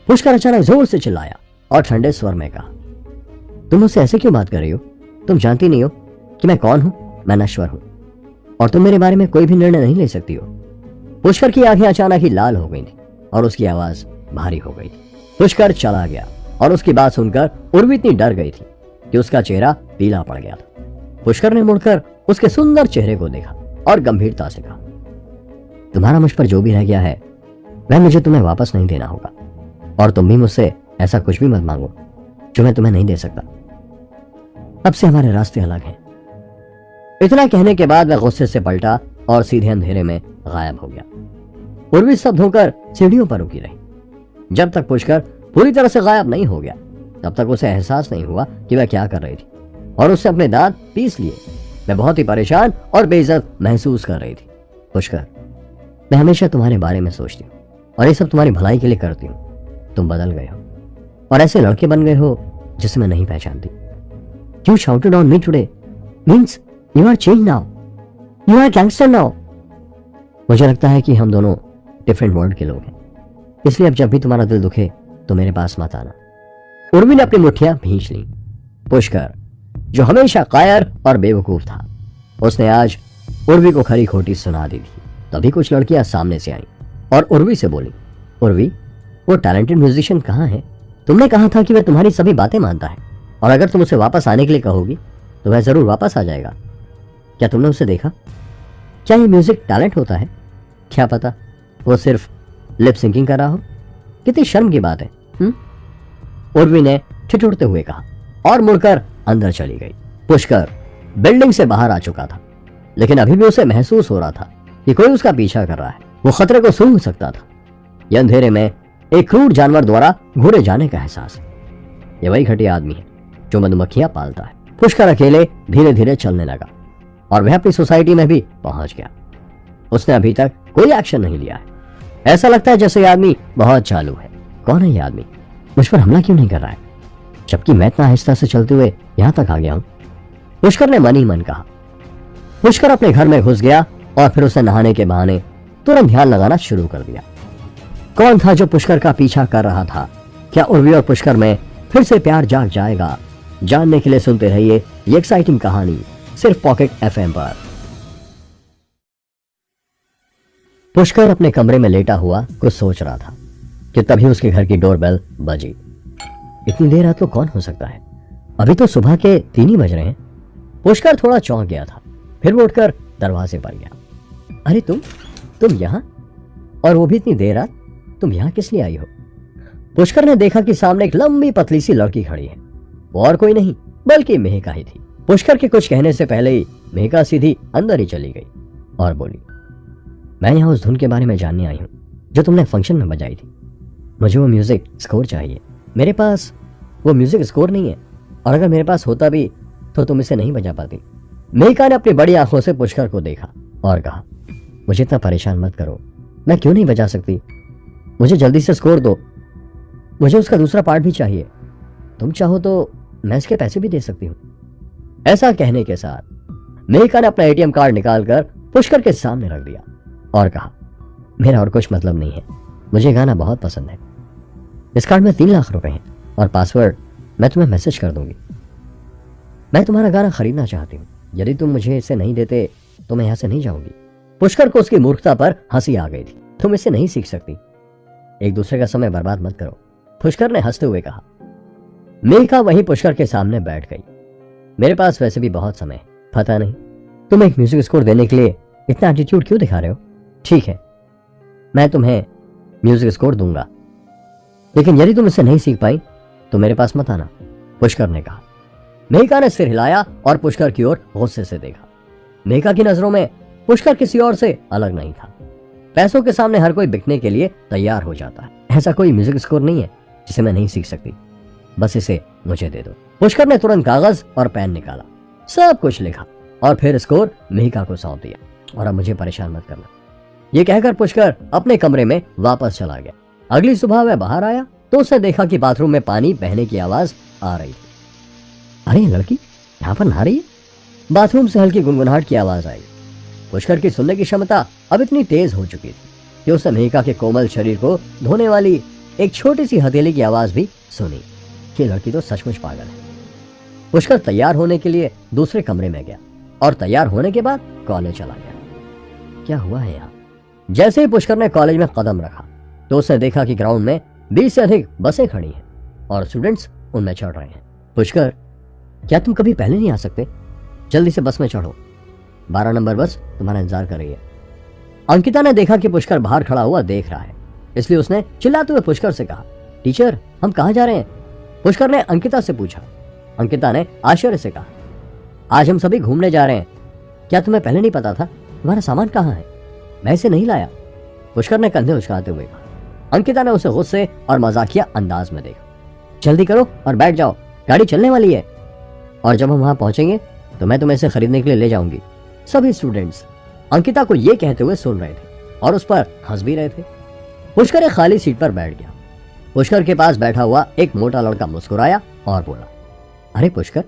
पुष्कर अचानक जोर से चिल्लाया और ठंडे स्वर में कहा, तुम मुझसे ऐसे क्यों बात कर रही हो? तुम जानती नहीं हो कि मैं कौन हूं? मैं नश्वर हूं और तुम मेरे बारे में कोई भी निर्णय नहीं ले सकती हो। पुष्कर की आंखें अचानक ही लाल हो गई थी और उसकी आवाज भारी हो गई थी। पुष्कर चला गया और उसकी बात सुनकर उर्वी इतनी डर गई थी कि उसका चेहरा पीला पड़ गया था। पुष्कर ने मुड़कर उसके सुंदर चेहरे को देखा और गंभीरता से कहा, तुम्हारा मुझ पर जो भी रह गया है वह मुझे तुम्हें वापस नहीं देना होगा, और तुम भी मुझसे ऐसा कुछ भी मत मांगो जो मैं तुम्हें नहीं दे सकता। अब से हमारे रास्ते अलग हैं। इतना कहने के बाद वह गुस्से से पलटा और सीधे अंधेरे में गायब हो गया। उर्वी स्तब्ध होकर सीढ़ियों पर रुकी रही। जब तक पुष्कर पूरी तरह से गायब नहीं हो गया तब तक उसे एहसास नहीं हुआ कि वह क्या कर रही थी, और उससे अपने दांत पीस लिए। मैं बहुत ही परेशान और बेइज्जत महसूस कर रही थी। पुष्कर, मैं हमेशा तुम्हारे बारे में सोचती हूँ और ये सब तुम्हारी भलाई के लिए करती हूँ। तुम बदल गए हो और ऐसे लड़के बन गए हो जिसे मैं नहीं पहचानती। You shouted on me today means you are changed now. You are gangster now. मुझे लगता है कि हम दोनों डिफरेंट वर्ल्ड के लोग हैं, इसलिए अब जब भी तुम्हारा दिल दुखे तो मेरे पास मत आना। उर्वी ने अपनी मुट्ठियां भींच ली। पुष्कर, जो हमेशा कायर और बेवकूफ था, उसने आज उर्वी को खरी खोटी सुना दी थी। तभी कुछ लड़कियां सामने से आईं और उर्वी से बोली, उर्वी, वो टैलेंटेड म्यूजिशियन कहाँ है? तुमने कहा था कि वह तुम्हारी सभी बातें मानता है और अगर तुम उसे वापस आने के लिए कहोगी तो वह जरूर वापस आ जाएगा। क्या तुमने उसे देखा? क्या ये म्यूजिक टैलेंट होता है? क्या पता वो सिर्फ लिप सिंकिंग कर रहा हो। कितनी शर्म की बात है। उर्वी ने ठिठुरते हुए कहा और मुड़कर अंदर चली गई। पुष्कर बिल्डिंग से बाहर आ चुका था, लेकिन अभी भी उसे महसूस हो रहा था कि कोई उसका पीछा कर रहा है। वो खतरे को सूंघ सकता था। यह अंधेरे में एक क्रूर जानवर द्वारा घूरे जाने का एहसास है। ये वही घटिया आदमी है जो मधुमक्खियां पालता है। पुष्कर अकेले धीरे धीरे चलने लगा और वह अपनी सोसाइटी में भी पहुंच गया। उसने अभी तक कोई एक्शन नहीं लिया है। ऐसा लगता है जैसे यह आदमी बहुत चालू है। कौन है यह आदमी? मुझ पर हमला क्यों नहीं कर रहा है, जबकि मैं इतना आहिस्ता से चलते हुए यहां तक आ गया हूं? पुष्कर ने मन ही मन कहा। पुष्कर अपने घर में घुस गया और फिर उसने नहाने के बहाने तुरंत ध्यान लगाना शुरू कर दिया। कौन था जो पुष्कर का पीछा कर रहा था? क्या उर्वी और पुष्कर में फिर से प्यार जाग जाएगा? जानने के लिए सुनते रहिए ये एक्साइटिंग कहानी सिर्फ पॉकेट एफएम पर। पुष्कर अपने कमरे में लेटा हुआ कुछ सोच रहा था कि तभी उसके घर की डोरबेल बजी। इतनी देर रात को कौन हो सकता है? अभी तो सुबह के 3 ही बज रहे हैं। पुष्कर थोड़ा चौंक गया था। फिर वो उठकर दरवाजे पर गया। अरे तुम यहाँ, और वो भी इतनी देर रात? तुम यहाँ किस लिए आई हो? पुष्कर ने देखा कि सामने एक लंबी पतली सी लड़की खड़ी है। वो और कोई नहीं बल्कि मेहका ही थी। पुष्कर के कुछ कहने से पहले ही मेहका सीधी अंदर ही चली गई और बोली, मैं यहाँ उस धुन के बारे में जानने आई हूँ जो तुमने फंक्शन में बजाई थी। मुझे वो म्यूजिक स्कोर चाहिए। मेरे पास वो म्यूजिक स्कोर नहीं है, और अगर मेरे पास होता भी तो तुम इसे नहीं बजा पाती। मेहका ने अपनी बड़ी आंखों से पुष्कर को देखा और कहा, मुझे इतना परेशान मत करो, मैं क्यों नहीं बजा सकती? मुझे जल्दी से स्कोर दो, मुझे उसका दूसरा पार्ट भी चाहिए। तुम चाहो तो मैं इसके पैसे भी दे सकती हूँ। ऐसा कहने के साथ मेहका ने अपना एटीएम कार्ड निकालकर पुष्कर के सामने रख दिया और कहा, मेरा और कुछ मतलब नहीं है, मुझे गाना बहुत पसंद है। इस कार्ड में 3 लाख रुपए हैं और पासवर्ड मैं तुम्हें मैसेज कर दूंगी। मैं तुम्हारा गाना खरीदना चाहती हूँ। यदि तुम मुझे इसे नहीं देते तो मैं यहाँ से नहीं जाऊंगी। पुष्कर को उसकी मूर्खता पर हंसी आ गई थी। तुम इसे नहीं सीख सकती। एक दूसरे का समय बर्बाद मत करो, पुष्कर ने हंसते हुए कहा। मेघा वहीं पुष्कर के सामने बैठ गई। मेरे पास वैसे भी बहुत समय है, पता नहीं तुम एक म्यूजिक स्कोर देने के लिए इतना एटीट्यूड क्यों दिखा रहे हो। ठीक है, मैं तुम्हें म्यूजिक स्कोर दूंगा, लेकिन यदि तुम इसे नहीं सीख पाई तो मेरे पास मत आना, पुष्कर ने कहा। मेघा ने सिर हिलाया और पुष्कर की ओर गुस्से से देखा। मेघा की नजरों में पुष्कर किसी और से अलग नहीं था। पैसों के सामने हर कोई बिकने के लिए तैयार हो जाता है। ऐसा कोई म्यूजिक स्कोर नहीं है जिसे मैं नहीं सीख सकती, बस इसे मुझे दे दो। पुष्कर ने तुरंत कागज और पेन निकाला, सब कुछ लिखा और फिर स्कोर मेघा को सौंप दिया। और अब मुझे परेशान मत करना, ये कहकर पुष्कर अपने कमरे में वापस चला गया। अगली सुबह वह बाहर आया तो उसने देखा कि बाथरूम में पानी बहने की आवाज आ रही थी। अरे लड़की यहाँ पर नहा रही है। बाथरूम से हल्की गुनगुनाहट की आवाज आई। पुष्कर की सुनने की क्षमता अब इतनी तेज हो चुकी थी कि उसने मेघा के कोमल शरीर को धोने वाली एक छोटी सी हथेली की आवाज भी सुनी। ये लड़की तो सचमुच पागल है। पुष्कर तैयार होने के लिए दूसरे कमरे में गया और तैयार होने के बाद कॉलेज चला गया। क्या हुआ है यहाँ? जैसे ही पुष्कर ने कॉलेज में कदम रखा तो उसने देखा कि ग्राउंड में 20 से अधिक बसें खड़ी हैं और स्टूडेंट्स उनमें चढ़ रहे हैं। पुष्कर, क्या तुम कभी पहले नहीं आ सकते? जल्दी से बस में चढ़ो, 12 नंबर बस तुम्हारा इंतजार कर रही है। अंकिता ने देखा कि पुष्कर बाहर खड़ा हुआ देख रहा है, इसलिए उसने चिल्लाते हुए पुष्कर से कहा, टीचर हम कहाँ जा रहे हैं? पुष्कर ने अंकिता से पूछा। अंकिता ने आश्चर्य से कहा, आज हम सभी घूमने जा रहे हैं। क्या तुम्हें पहले नहीं पता था? तुम्हारा सामान कहाँ है? मैं इसे नहीं लाया, पुष्कर ने कंधे उचकाते हुए कहा। अंकिता ने उसे गुस्से और मजाकिया अंदाज में देखा। जल्दी करो और बैठ जाओ, गाड़ी चलने वाली है, और जब हम वहां पहुंचेंगे तो मैं तुम्हें इसे खरीदने के लिए ले जाऊंगी। सभी स्टूडेंट्स अंकिता को यह कहते हुए सुन रहे थे और उस पर हंस भी रहे थे। पुष्कर एक खाली सीट पर बैठ गया। पुष्कर के पास बैठा हुआ एक मोटा लड़का मुस्कुराया और बोला, अरे पुष्कर,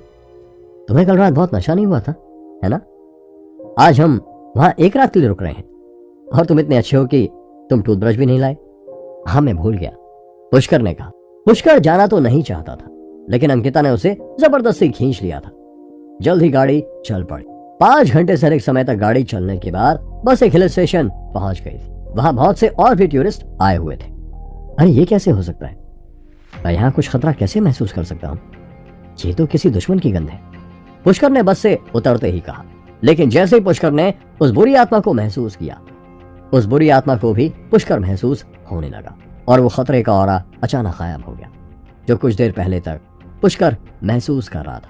तुम्हें कल रात बहुत नशा नहीं हुआ था, है ना? आज हम वहां एक रात के लिए रुक रहे हैं और तुम इतने अच्छे हो कि तुम टूथब्रश भी नहीं लाए। हाँ मैं भूल गया, पुष्कर ने कहा। पुष्कर जाना तो नहीं चाहता था, लेकिन अंकिता ने उसे जबरदस्ती खींच लिया था। जल्द ही गाड़ी चल पड़ी। 5 घंटे से अधिक समय तक गाड़ी चलने के बाद बस एक हिल स्टेशन पहुंच गई थी। वहां बहुत से और भी टूरिस्ट आए हुए थे। अरे ये कैसे हो सकता है? मैं यहाँ कुछ खतरा कैसे महसूस कर सकता हूँ? ये तो किसी दुश्मन की गंध है, पुष्कर ने बस से उतरते ही कहा। लेकिन जैसे ही पुष्कर ने उस बुरी आत्मा को महसूस किया, उस बुरी आत्मा को भी पुष्कर महसूस होने लगा और वो खतरे का ऑरा अचानक गायब हो गया जो कुछ देर पहले तक पुष्कर महसूस कर रहा था।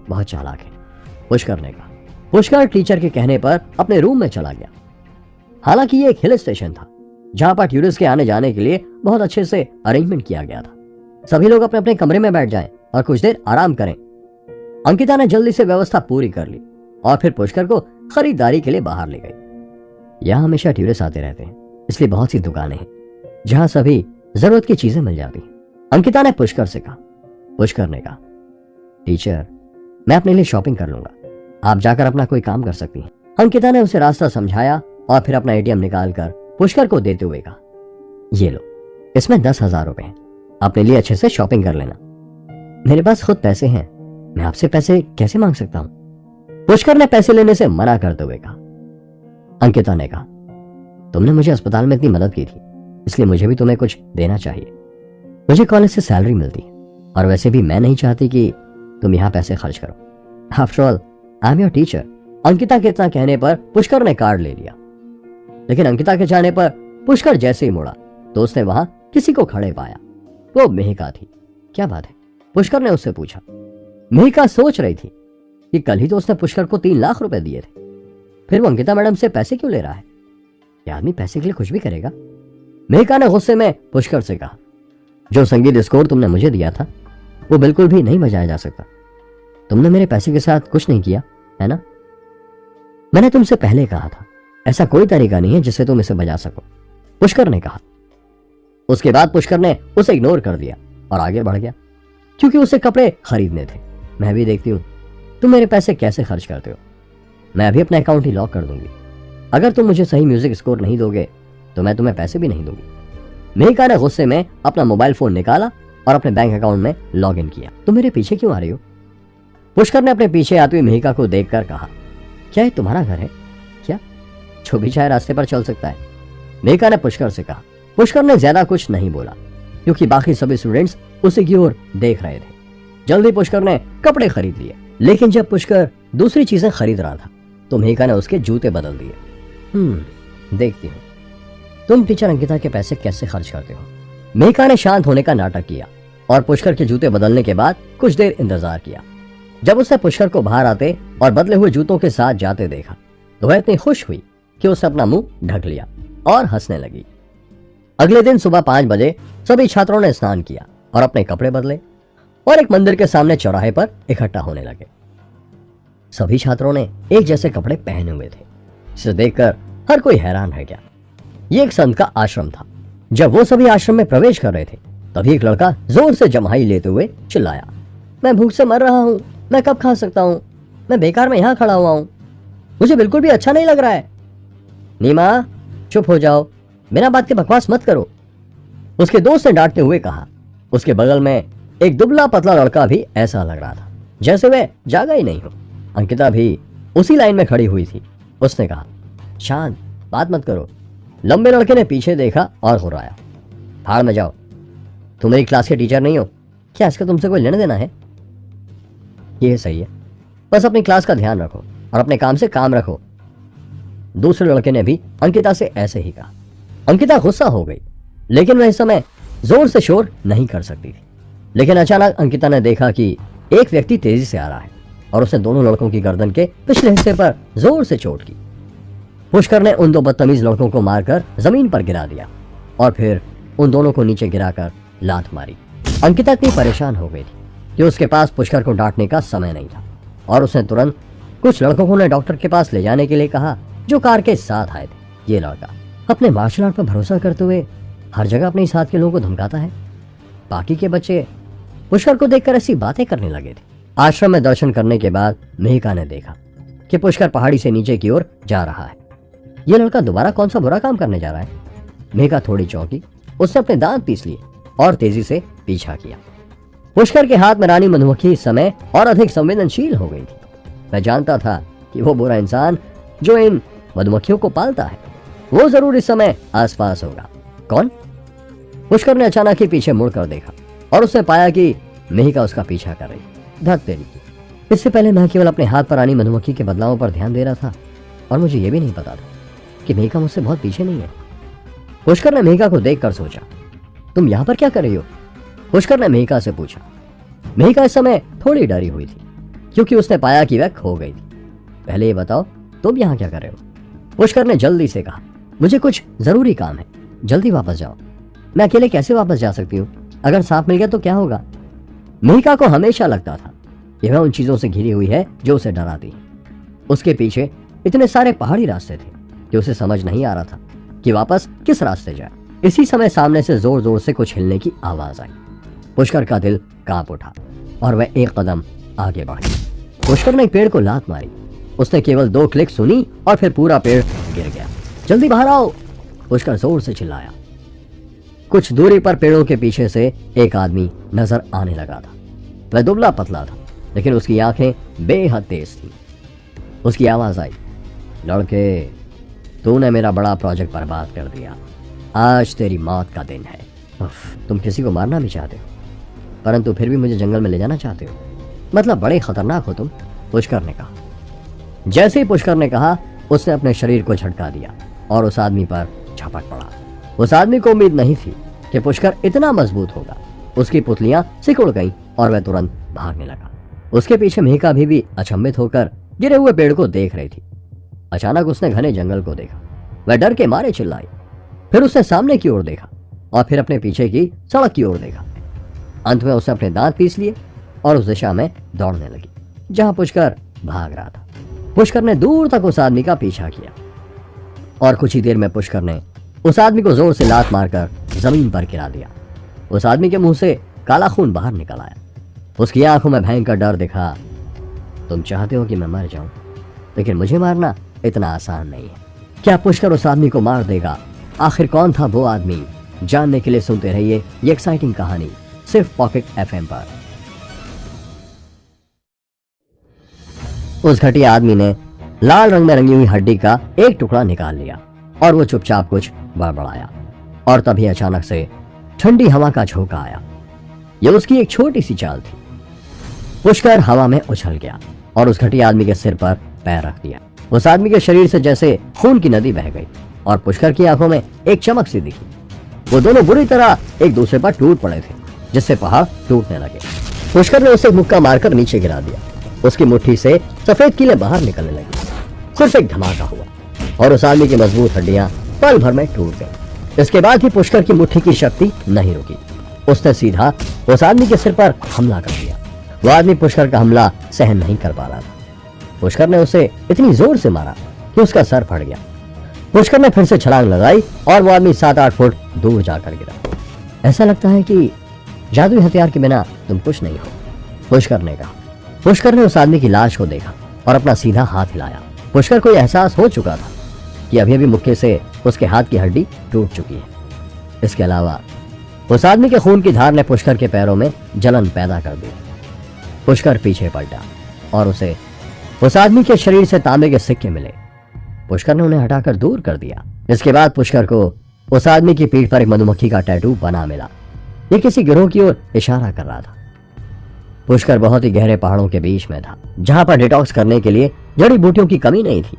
बहुत चालाक है, पुष्कर ने कहा। पुष्कर टीचर के कहने पर अपने रूम में चला गया। हालांकि ये एक हिल स्टेशन था जहां पर टूरिस्ट के आने जाने के लिए बहुत अच्छे से अरेंजमेंट किया गया था। सभी लोग अपने अपने कमरे में बैठ जाएं और कुछ देर आराम करें। अंकिता ने जल्दी से व्यवस्था पूरी कर ली और फिर पुष्कर को खरीदारी के लिए बाहर ले गई। यहाँ हमेशा टूरिस्ट आते रहते हैं, इसलिए बहुत सी दुकानें हैं जहां सभी जरूरत की चीजें मिल जाती हैं, अंकिता ने पुष्कर से कहा। पुष्कर ने कहा, टीचर मैं अपने लिए शॉपिंग कर लूंगा, आप जाकर अपना कोई काम कर सकती हैं। अंकिता ने उसे रास्ता समझाया और फिर अपना एटीएम निकालकर पुष्कर को देते हुए कहा, ये लो, इसमें 10,000 रुपए हैं, अपने लिए अच्छे से शॉपिंग कर लेना। मेरे पास खुद पैसे हैं, मैं आपसे पैसे कैसे मांग सकता हूं? पुष्कर ने पैसे लेने से मना करते हुए कहा। अंकिता ने कहा, तुमने मुझे अस्पताल में इतनी मदद की थी, इसलिए मुझे भी तुम्हें कुछ देना चाहिए। मुझे कॉलेज से सैलरी मिलती है और वैसे भी मैं नहीं चाहती कि तुम यहाँ पैसे खर्च करो। After all I am your teacher. Ankita के इतना कहने पर पुष्कर ने कार्ड ले लिया, लेकिन अंकिता के जाने पर पुष्कर जैसे ही मुड़ा तो उसने वहां किसी को खड़े पाया। वो मेहिका थी। क्या बात है? पुष्कर ने उससे पूछा। मेहिका सोच रही थी कि कल ही तो उसने पुष्कर को 3 लाख रुपए दिए थे, फिर वो अंकिता मैडम से पैसे क्यों ले रहा है? ये आदमी पैसे के लिए कुछ भी करेगा। मेहिका ने गुस्से में पुष्कर से कहा, जो संगीत स्कोर तुमने मुझे दिया था वो बिल्कुल भी नहीं बजाया जा सकता। तुमने मेरे पैसे के साथ कुछ नहीं किया, है ना? मैंने तुमसे पहले कहा था, ऐसा कोई तरीका नहीं है जिससे तुम इसे बजा सको, पुष्कर ने कहा। उसके बाद पुष्कर ने उसे इग्नोर कर दिया और आगे बढ़ गया, क्योंकि उसे कपड़े खरीदने थे। मैं भी देखती हूँ तुम मेरे पैसे कैसे खर्च करते हो। मैं अभी अपना अकाउंट ही लॉक कर दूंगी। अगर तुम मुझे सही म्यूजिक स्कोर नहीं दोगे तो मैं तुम्हें पैसे भी नहीं दूंगी। मेहिका ने गुस्से में अपना मोबाइल फोन निकाला और अपने बैंक अकाउंट में लॉग इन किया। तुम मेरे पीछे क्यों आ रही हो? पुष्कर ने अपने पीछे आती हुई मेहिका को देखकर कहा, क्या ये तुम्हारा घर है क्या? जो भी चाहे रास्ते पर चल सकता है, मेहिका ने पुष्कर से कहा। पुष्कर ने ज्यादा कुछ नहीं बोला क्योंकि बाकी सभी स्टूडेंट्स उसी की ओर देख रहे थे। जल्दी पुष्कर ने कपड़े खरीद लिए, लेकिन जब पुष्कर दूसरी चीजें खरीद रहा था तो मेहिका ने उसके जूते बदल दिए। देखती हूँ तुम टीचर अंकिता के पैसे कैसे खर्च करते हो। मेहिका ने शांत होने का नाटक किया और पुष्कर के जूते बदलने के बाद कुछ देर इंतजार किया। जब उसने पुष्कर को बाहर आते और बदले हुए जूतों के साथ जाते देखा तो वह इतनी खुश हुई कि उसने अपना मुंह ढक लिया और हंसने लगी। अगले दिन सुबह 5 बजे सभी छात्रों ने स्नान किया और अपने कपड़े बदले और एक मंदिर के सामने चौराहे पर इकट्ठा होने लगे। सभी छात्रों ने एक जैसे कपड़े पहने हुए थे, जिसे देखकर हर कोई हैरान रह गया। ये एक संत का आश्रम था। जब वो सभी आश्रम में प्रवेश कर रहे थे तभी एक लड़का जोर से जम्हाई लेते हुए चिल्लाया, मैं भूख से मर रहा हूं, मैं कब खा सकता हूं? मैं बेकार में यहां खड़ा हुआ हूं, मुझे बिल्कुल भी अच्छा नहीं लग रहा है। नीमा चुप हो जाओ, बिना बात के बकवास मत करो, उसके दोस्त ने डांटते हुए कहा। उसके बगल में एक दुबला पतला लड़का भी ऐसा लग रहा था जैसे वह जागा ही नहीं हो। अंकिता भी उसी लाइन में खड़ी हुई थी। उसने कहा, शांत, बात मत करो। लंबे लड़के ने पीछे देखा और घुराया, भाड़ में जाओ, तुम मेरी क्लास के टीचर नहीं हो क्या? इसका तुमसे कोई लेना देना है? ये सही है, बस अपनी क्लास का ध्यान रखो और अपने काम से काम रखो। दूसरे लड़के ने भी अंकिता से ऐसे ही कहा। अंकिता गुस्सा हो गई, लेकिन वह इस समय जोर से शोर नहीं कर सकती थी। लेकिन अचानक अंकिता ने देखा कि एक व्यक्ति तेजी से आ रहा है और उसने दोनों लड़कों की गर्दन के पिछले हिस्से पर जोर से चोट की। पुष्कर ने उन 2 बदतमीज लड़कों को मारकर जमीन पर गिरा दिया और फिर उन दोनों को नीचे गिराकर लात मारी। अंकिता इतनी परेशान हो गई थी कि उसके पास पुष्कर को डांटने का समय नहीं था और उसने तुरंत कुछ लड़कों को डॉक्टर के पास ले जाने के लिए कहा जो कार के साथ आए थे। ये लड़का अपने मार्शल आर्ट पर भरोसा करते हुए हर जगह अपने साथ के लोगों को धमकाता है। बाकी के बच्चे पुष्कर को देखकर ऐसी बातें करने लगे थे। आश्रम में दर्शन करने के बाद मेहिका ने देखा कि पुष्कर पहाड़ी से नीचे की ओर जा रहा है। यह लड़का दोबारा कौन सा बुरा काम करने जा रहा है? मेहिका थोड़ी चौंकी, उसने अपने दांत पीस लिए और तेजी से पीछा किया। पुष्कर के हाथ में रानी मधुमक्खी इस समय और अधिक संवेदनशील हो गई थी। मैं जानता था कि वो बुरा इंसान जो इन मधुमक्खियों को पालता है वो जरूर इस समय आसपास होगा। कौन? पुष्कर ने अचानक ही पीछे मुड़कर देखा और उसने पाया कि मेहिका उसका पीछा कर रही। धत तेरी, इससे पहले मैं केवल अपने हाथ पर रानी मधुमक्खी के बदलावों पर ध्यान दे रहा था और मुझे यह भी नहीं पता था कि मेहिका मुझसे बहुत पीछे नहीं है। पुष्कर ने मेहिका को देखकर सोचा, तुम यहां पर क्या कर रही हो? पुष्कर ने मेहिका से पूछा। मेहिका इस समय थोड़ी डरी हुई थी क्योंकि उसने पाया कि वह खो गई थी। पहले ये बताओ तुम यहाँ क्या कर रहे हो? पुष्कर ने जल्दी से कहा, मुझे कुछ जरूरी काम है, जल्दी वापस जाओ। मैं अकेले कैसे वापस जा सकती हूँ? अगर सांप मिल गया तो क्या होगा? मेहिका को हमेशा लगता था कि वह उन चीजों से घिरी हुई है जो उसे डराती है। उसके पीछे इतने सारे पहाड़ी रास्ते थे कि उसे समझ नहीं आ रहा था कि वापस किस रास्ते जाए। इसी समय सामने से जोर जोर से कुछ हिलने की आवाज आई। पुष्कर का दिल कांप उठा और वह एक कदम आगे बढ़ गया। पुष्कर ने एक पेड़ को लात मारी। उसने केवल 2 क्लिक सुनी और फिर पूरा पेड़ गिर गया। जल्दी बाहर आओ, पुष्कर जोर से चिल्लाया। कुछ दूरी पर पेड़ों के पीछे से एक आदमी नजर आने लगा था। वह दुबला पतला था लेकिन उसकी आंखें बेहद तेज थी। उसकी आवाज आई, लड़के, तूने मेरा बड़ा प्रोजेक्ट बर्बाद कर दिया। आज तेरी मौत का दिन है। तुम किसी को मारना भी चाहते हो परंतु फिर भी मुझे जंगल में ले जाना चाहते हो, मतलब बड़े खतरनाक हो तुम, पुष्कर ने कहा। जैसे ही पुष्कर ने कहा उसने अपने शरीर को झटका दिया और उस आदमी पर झपट पड़ा। उस आदमी को उम्मीद नहीं थी कि पुष्कर इतना मजबूत होगा। उसकी पुतलियां सिकुड़ गईं और वह तुरंत भागने लगा। उसके पीछे मेहिका भी अचंभित होकर गिरे हुए पेड़ को देख रही थी। अचानक उसने घने जंगल को देखा। वह डर के मारे चिल्लाई। फिर उसने सामने की ओर देखा और फिर अपने पीछे की सड़क की ओर देखा। अंत में उसने अपने दांत पीस लिए और उस दिशा में दौड़ने लगी जहां पुष्कर भाग रहा था। पुष्कर ने दूर तक उस आदमी का पीछा किया और कुछ ही देर में पुष्कर ने उस आदमी को जोर से लात मारकर जमीन पर गिरा दिया। उस आदमी के मुंह से काला खून बाहर निकल आया। उसकी आंखों में भयंकर डर दिखा। तुम चाहते हो कि मैं मर जाऊं, लेकिन मुझे मारना इतना आसान नहीं है। क्या पुष्कर उस आदमी को मार देगा आखिर कौन था वो आदमी, जानने के लिए सुनते रहिए ये एक्साइटिंग कहानी सिर्फ पॉकेट एफएम पर। उस घटिया आदमी ने लाल रंग में रंगी हुई हड्डी का एक टुकड़ा निकाल लिया और वो चुपचाप कुछ बड़बड़ाया और तभी अचानक से ठंडी हवा का झोंका आया। यह उसकी एक छोटी सी चाल थी। पुष्कर हवा में उछल गया और उस घटिया आदमी के सिर पर पैर रख दिया। उस आदमी के शरीर से जैसे खून की नदी बह गई और पुष्कर की आंखों में एक चमक सी दिखी। वो दोनों बुरी तरह एक दूसरे पर टूट पड़े थे, जिससे पहाड़ टूटने लगे। पुष्कर ने उसे मुक्का मारकर नीचे गिरा दिया। उसकी मुट्ठी से सफेद कीलें बाहर निकलने लगी। सिर्फ एक धमाका हुआ और उस आदमी की मजबूत हड्डियां पल भर में टूट गईं। इसके बाद ही पुष्कर की मुट्ठी की शक्ति नहीं रुकी। उसने सीधा उस आदमी के सिर पर हमला कर दिया। वो आदमी पुष्कर का हमला सहन नहीं कर पा रहा था। पुष्कर ने उसे इतनी जोर से मारा कि उसका सर फट गया। पुष्कर ने फिर से छलांग लगाई और वो आदमी 7-8 फुट दूर जाकर गिरा। ऐसा लगता है कि जादुई हथियार के बिना तुम कुछ नहीं हो, पुष्कर ने कहा। पुष्कर ने उस आदमी की लाश को देखा और अपना सीधा हाथ हिलाया। पुष्कर को यह एहसास हो चुका था कि अभी अभी मुक्के से उसके हाथ की हड्डी टूट चुकी है। इसके अलावा उस आदमी के खून की धार ने पुष्कर के पैरों में जलन पैदा कर दी। पुष्कर पीछे पलटा और उसे उस आदमी के शरीर से तांबे के सिक्के मिले। पुष्कर ने उन्हें हटाकर दूर कर दिया। इसके बाद पुष्कर को उस आदमी की पीठ पर एक मधुमक्खी का टैटू बना मिला। यह किसी गिरोह की ओर इशारा कर रहा था। पुष्कर बहुत ही गहरे पहाड़ों के बीच में था, जहां पर डिटॉक्स करने के लिए जड़ी बूटियों की कमी नहीं थी।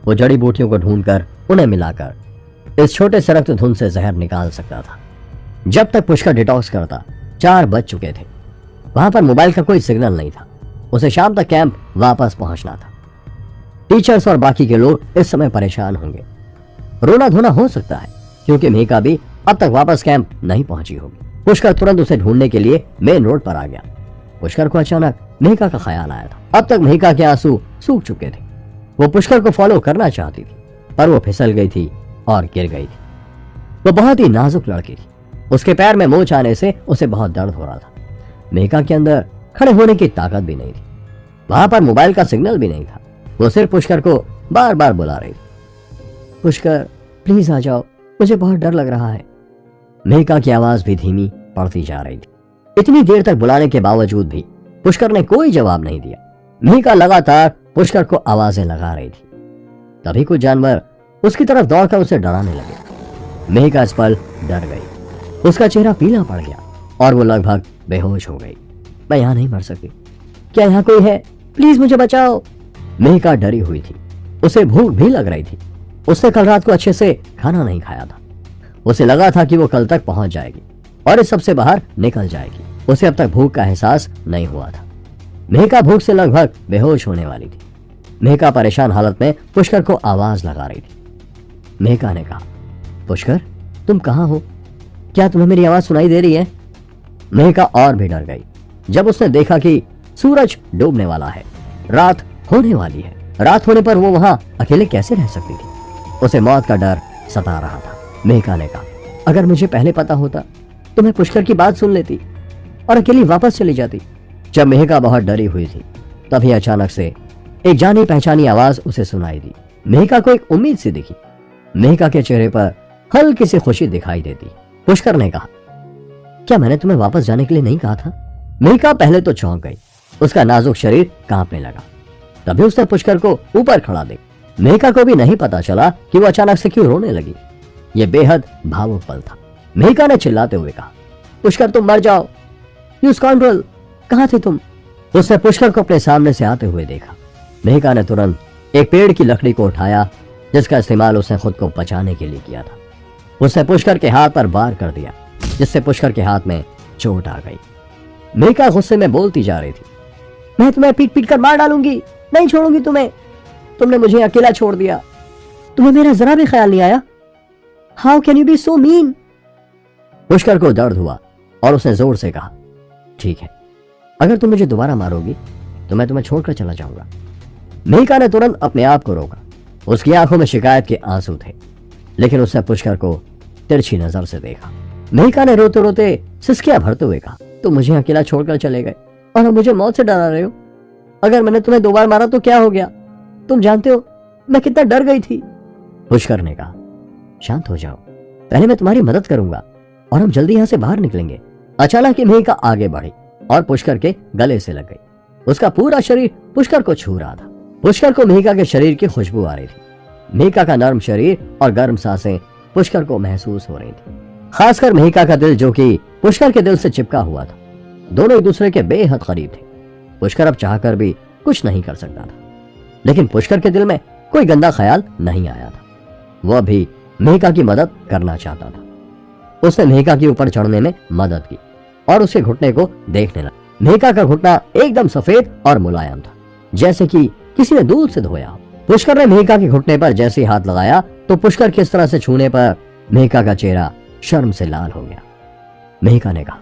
वो जड़ी बूटियों को ढूंढकर उन्हें मिलाकर इस छोटे से रक्त धुंध से जहर निकाल सकता था। जब तक पुष्कर डिटॉक्स करता 4 बज चुके थे। वहां पर मोबाइल का कोई सिग्नल नहीं था। उसे शाम तक कैंप वापस पहुंचना था। टीचर्स और बाकी के लोग इस समय परेशान होंगे। रोना धोना हो सकता है क्योंकि मेहका भी अब तक वापस कैंप नहीं पहुंची होगी। पुष्कर तुरंत उसे ढूंढने के लिए मेन रोड पर आ गया। पुष्कर को अचानक मेहका का ख्याल आया था। अब तक मेहका के आंसू सूख चुके थे। वो पुष्कर को फॉलो करना चाहती थी, पर वो फिसल गई थी और गिर गई थी। वो बहुत ही नाजुक लड़की थी। उसके पैर में मोच आने से उसे बहुत दर्द हो रहा था। मेहका के अंदर खड़े होने की ताकत भी नहीं थी। वहां पर मोबाइल का सिग्नल भी नहीं था। वो सिर्फ पुष्कर को बार बार बुला रही थी। पुष्कर प्लीज आ जाओ, मुझे बहुत डर लग रहा है। मेहका की आवाज भी धीमी पड़ती जा रही थी। इतनी देर तक बुलाने के बावजूद भी पुष्कर ने कोई जवाब नहीं दिया। मेहका लगातार पुष्कर को आवाजें लगा रही थी। तभी कुछ जानवर उसकी तरफ दौड़कर उसे डराने लगे। मेहका इस पल डर गई। उसका चेहरा पीला पड़ गया और वो लगभग बेहोश हो गई। मैं यहाँ नहीं मर सकती, क्या यहाँ कोई है? प्लीज मुझे बचाओ। मेहका डरी हुई थी। उसे भूख भी लग रही थी। उसने कल रात को अच्छे से खाना नहीं खाया था। उसे लगा था कि वो कल तक पहुंच जाएगी और इस सबसे बाहर निकल जाएगी। उसे अब तक भूख का एहसास नहीं हुआ था। मेहका भूख से लगभग बेहोश होने वाली थी। मेहका परेशान हालत में पुष्कर को आवाज लगा रही थी। मेहका ने कहा, पुष्कर तुम कहाँ हो? क्या तुम्हें मेरी आवाज सुनाई दे रही है? मेहका और भी डर गई जब उसने देखा कि सूरज डूबने वाला है, रात होने वाली है। रात होने पर वो वहां अकेले कैसे रह सकती थी? उसे मौत का डर सता रहा था। मेहका ने कहा, अगर मुझे पहले पता होता तो मैं पुष्कर की बात सुन लेती और अकेली वापस चली जाती। जब मेहका बहुत डरी हुई थी तभी अचानक से एक जानी पहचानी आवाज उसे सुनाई दी। मेहका को एक उम्मीद सी दिखी। मेहका के चेहरे पर हल्की सी खुशी दिखाई देती। पुष्कर ने कहा, क्या मैंने तुम्हें वापस जाने के लिए नहीं कहा था? मेहका पहले तो चौंक गई। उसका नाजुक शरीर कांपने लगा। तभी उसने पुष्कर को ऊपर खड़ा देखा। मेहका को भी नहीं पता चला कि वो अचानक से क्यों रोने लगी। यह बेहद भावुक पल था। मेहका ने चिल्लाते हुए कहा, पुष्कर तुम मर जाओ, यू स्काउंड्रल, कहां थे तुम? उसने पुष्कर को अपने सामने से आते हुए देखा। मेहका ने तुरंत एक पेड़ की लकड़ी को उठाया जिसका इस्तेमाल उसने खुद को बचाने के लिए किया था। उसने पुष्कर के हाथ पर वार कर दिया जिससे पुष्कर के हाथ में चोट आ गई। मेहका गुस्से में बोलती जा रही थी, मैं तुम्हें पीट पीट कर मार डालूंगी, नहीं छोड़ूंगी तुम्हें। तुमने मुझे अकेला छोड़ दिया, तुम्हें मेरा जरा भी ख्याल नहीं आया। How can you be so mean? Pushkar को दर्द हुआ और उसने जोर से कहा, ठीक है, अगर तुम मुझे दोबारा मारोगी तो मैं तुम्हें छोड़कर चला जाऊंगा। मेहका ने तुरंत अपने आप को रोका। उसकी आंखों में शिकायत के आंसू थे, लेकिन उसने पुष्कर को तिरछी नजर से देखा। मेहका ने रोते रोते सिसकियां भरते हुए कहा, तुम मुझे अकेला छोड़कर चले गए और अब मुझे मौत से डरा रहे हो। अगर मैंने तुम्हें 2 बार मारा तो क्या हो गया? तुम जानते हो मैं कितना डर गई थी। पुष्कर ने कहा, शांत हो जाओ, पहले मैं तुम्हारी मदद करूंगा और हम जल्दी यहां से बाहर निकलेंगे। अचानक ही मेहिका आगे बढ़ी और पुष्कर के गले से लग गई। उसका पूरा शरीर पुष्कर को छू रहा था। पुष्कर को मेहिका के शरीर की खुशबू आ रही थी। मेहिका का नरम शरीर और गर्म सांसें पुष्कर को महसूस हो रही थी। खासकर मेहिका का दिल, जो कि पुष्कर के दिल से चिपका हुआ था। दोनों एक दूसरे के बेहद करीब थे। पुष्कर अब चाहकर भी कुछ नहीं कर सकता था, लेकिन पुष्कर के दिल में कोई गंदा ख्याल नहीं आया था। वह भी मेहिका की मदद करना चाहता था। उसने मेहिका के ऊपर चढ़ने में मदद की और उसके घुटने को देखने लगा। मेहिका का घुटना एकदम सफेद और मुलायम था, जैसे कि किसी ने दूध से धोया हो। पुष्कर ने मेहिका के घुटने पर जैसे ही हाथ लगाया तो पुष्कर की इस तरह से छूने पर मेहिका का चेहरा शर्म से लाल हो गया। मेहिका ने कहा,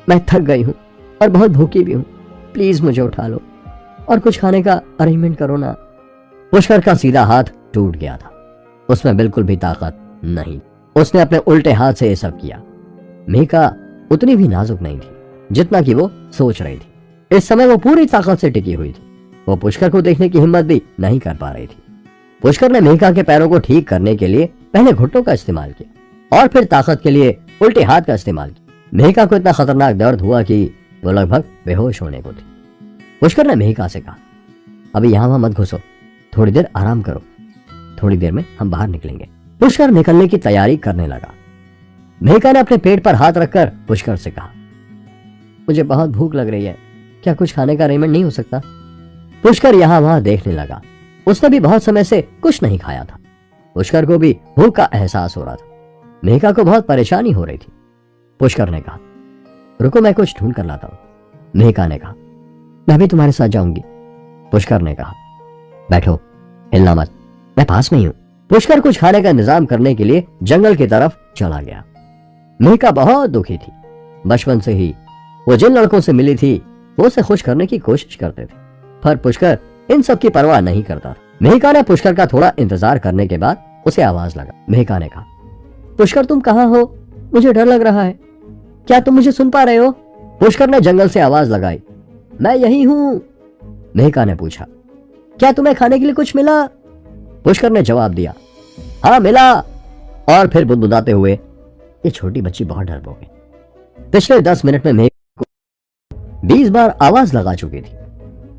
मैं थक गई हूं और बहुत भूखी भी हूं, प्लीज मुझे उठा लो और कुछ खाने का अरेंजमेंट करो ना। पुष्कर का सीधा हाथ टूट गया था, उसमें बिल्कुल भी ताकत नहीं। उसने अपने उल्टे हाथ से ये सब किया। मेहिका उतनी भी नाजुक नहीं थी जितना कि वो सोच रही थी। इस समय वो पूरी ताकत से टिकी हुई थी। वो पुष्कर को देखने की हिम्मत भी नहीं कर पा रही थी। पुष्कर ने मेहिका के पैरों को ठीक करने के लिए पहले घुटनों का इस्तेमाल किया और फिर ताकत के लिए उल्टे हाथ का इस्तेमाल किया। मेहिका को इतना खतरनाक दर्द हुआ कि वो लगभग बेहोश होने को थी। पुष्कर ने मेहिका से कहा, अभी यहां वहां मत घुसो, थोड़ी देर आराम करो, थोड़ी देर में हम बाहर निकलेंगे। पुष्कर निकलने की तैयारी करने लगा। मेहिका ने अपने पेट पर हाथ रखकर पुष्कर से कहा, मुझे बहुत भूख लग रही है, क्या कुछ खाने का अरेंजमेंट नहीं हो सकता? पुष्कर यहां वहां देखने लगा। उसने भी बहुत समय से कुछ नहीं खाया था। पुष्कर को भी भूख का एहसास हो रहा था। मेहिका को बहुत परेशानी हो रही थी। पुष्कर ने कहा, रुको मैं कुछ ढूंढ कर लाता हूं। मेहिका ने कहा, मैं भी तुम्हारे साथ जाऊंगी। पुष्कर ने कहा, बैठो, हिलना मत, मैं पास में ही हूं। पुष्कर कुछ खाने का इंतजाम करने के लिए जंगल की तरफ चला गया। मेहिका बहुत दुखी थी। बचपन से ही वो जिन लड़कों से मिली थी वो उसे खुश करने की कोशिश करते थे, पर पुष्कर इन सब की परवाह नहीं करता था। मेहिका ने पुष्कर का थोड़ा इंतजार करने के बाद उसे आवाज लगा। मेहिका ने कहा, पुष्कर तुम कहाँ हो? मुझे डर लग रहा है, क्या तुम मुझे सुन पा रहे हो? पुष्कर ने जंगल से आवाज लगाई, मैं यही हूं। मेहिका ने पूछा, क्या तुम्हें खाने के लिए कुछ मिला? पुष्कर ने जवाब दिया, हाँ मिला। और फिर बुदबुदाते हुए, ये छोटी बच्ची बहुत डरपोक है, पिछले 10 मिनट में मेहिका को 20 बार आवाज लगा चुकी थी।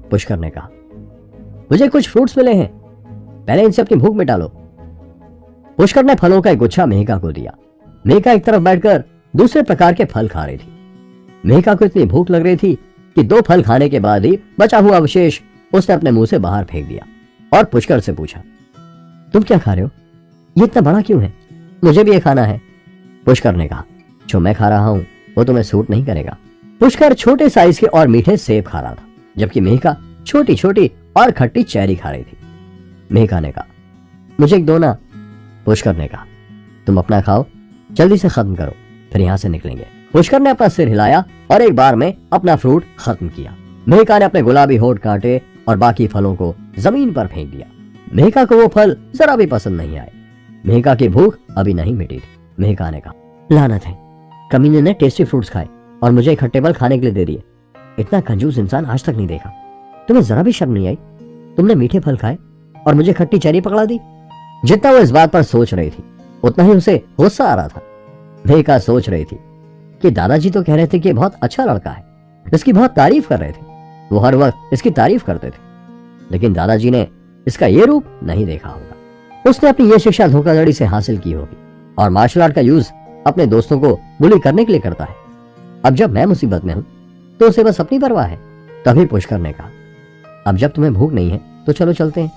पुष्कर ने कहा, मुझे कुछ फ्रूट्स मिले हैं, पहले इनसे अपनी भूख मिटा लो। पुष्कर ने फलों का एक गुच्छा मेहिका को दिया। मेहिका एक तरफ बैठकर दूसरे प्रकार के फल खा रही थी। मेहिका को इतनी भूख लग रही थी कि 2 फल खाने के बाद ही बचा हुआ अवशेष उसने अपने मुंह से बाहर फेंक दिया और पुष्कर से पूछा, तुम क्या खा रहे हो? ये इतना बड़ा क्यों है? मुझे भी ये खाना है। पुष्कर ने कहा, जो मैं खा रहा हूं वो तुम्हें सूट नहीं करेगा। पुष्कर छोटे साइज के और मीठे सेब खा रहा था, जबकि मेहिका छोटी छोटी और खट्टी चेरी खा रही थी। मेहिका ने कहा, मुझे एक दो ना। पुष्कर ने कहा, तुम अपना खाओ, जल्दी से खत्म करो, फिर यहां से निकलेंगे। पुष्कर ने अपना सिर हिलाया और एक बार में अपना फ्रूट खत्म किया। मेहिका ने अपने गुलाबी होठ काटे और बाकी फलों को जमीन पर फेंक दिया। मेहिका को वो फल जरा भी पसंद नहीं आए। मेहिका की भूख अभी नहीं मिटी थी। मेहिका ने कहा, लानत है, कमीने ने टेस्टी फ्रूट्स खाए और मुझे खट्टे फल खाने के लिए दे दिए। इतना कंजूस इंसान आज तक नहीं देखा। तुम्हें जरा भी शर्म नहीं आई? तुमने मीठे फल खाए और मुझे खट्टी चेरी पकड़ा दी। जितना वो इस बात पर सोच रही थी उतना ही उसे गुस्सा आ रहा था। मेहिका सोच रही थी कि दादाजी तो कह रहे थे कि बहुत अच्छा लड़का है, इसकी बहुत तारीफ कर रहे थे, वो हर वक्त इसकी तारीफ करते थे, लेकिन दादाजी ने इसका ये रूप नहीं देखा होगा। उसने अपनी ये शिक्षा धोखाधड़ी से हासिल की होगी और मार्शल आर्ट का यूज अपने दोस्तों को बुली करने के लिए करता है। अब जब मैं मुसीबत में हूं तो उसे बस अपनी परवाह है। तभी पुष्कर ने कहा, अब जब तुम्हें भूख नहीं है तो चलो चलते हैं।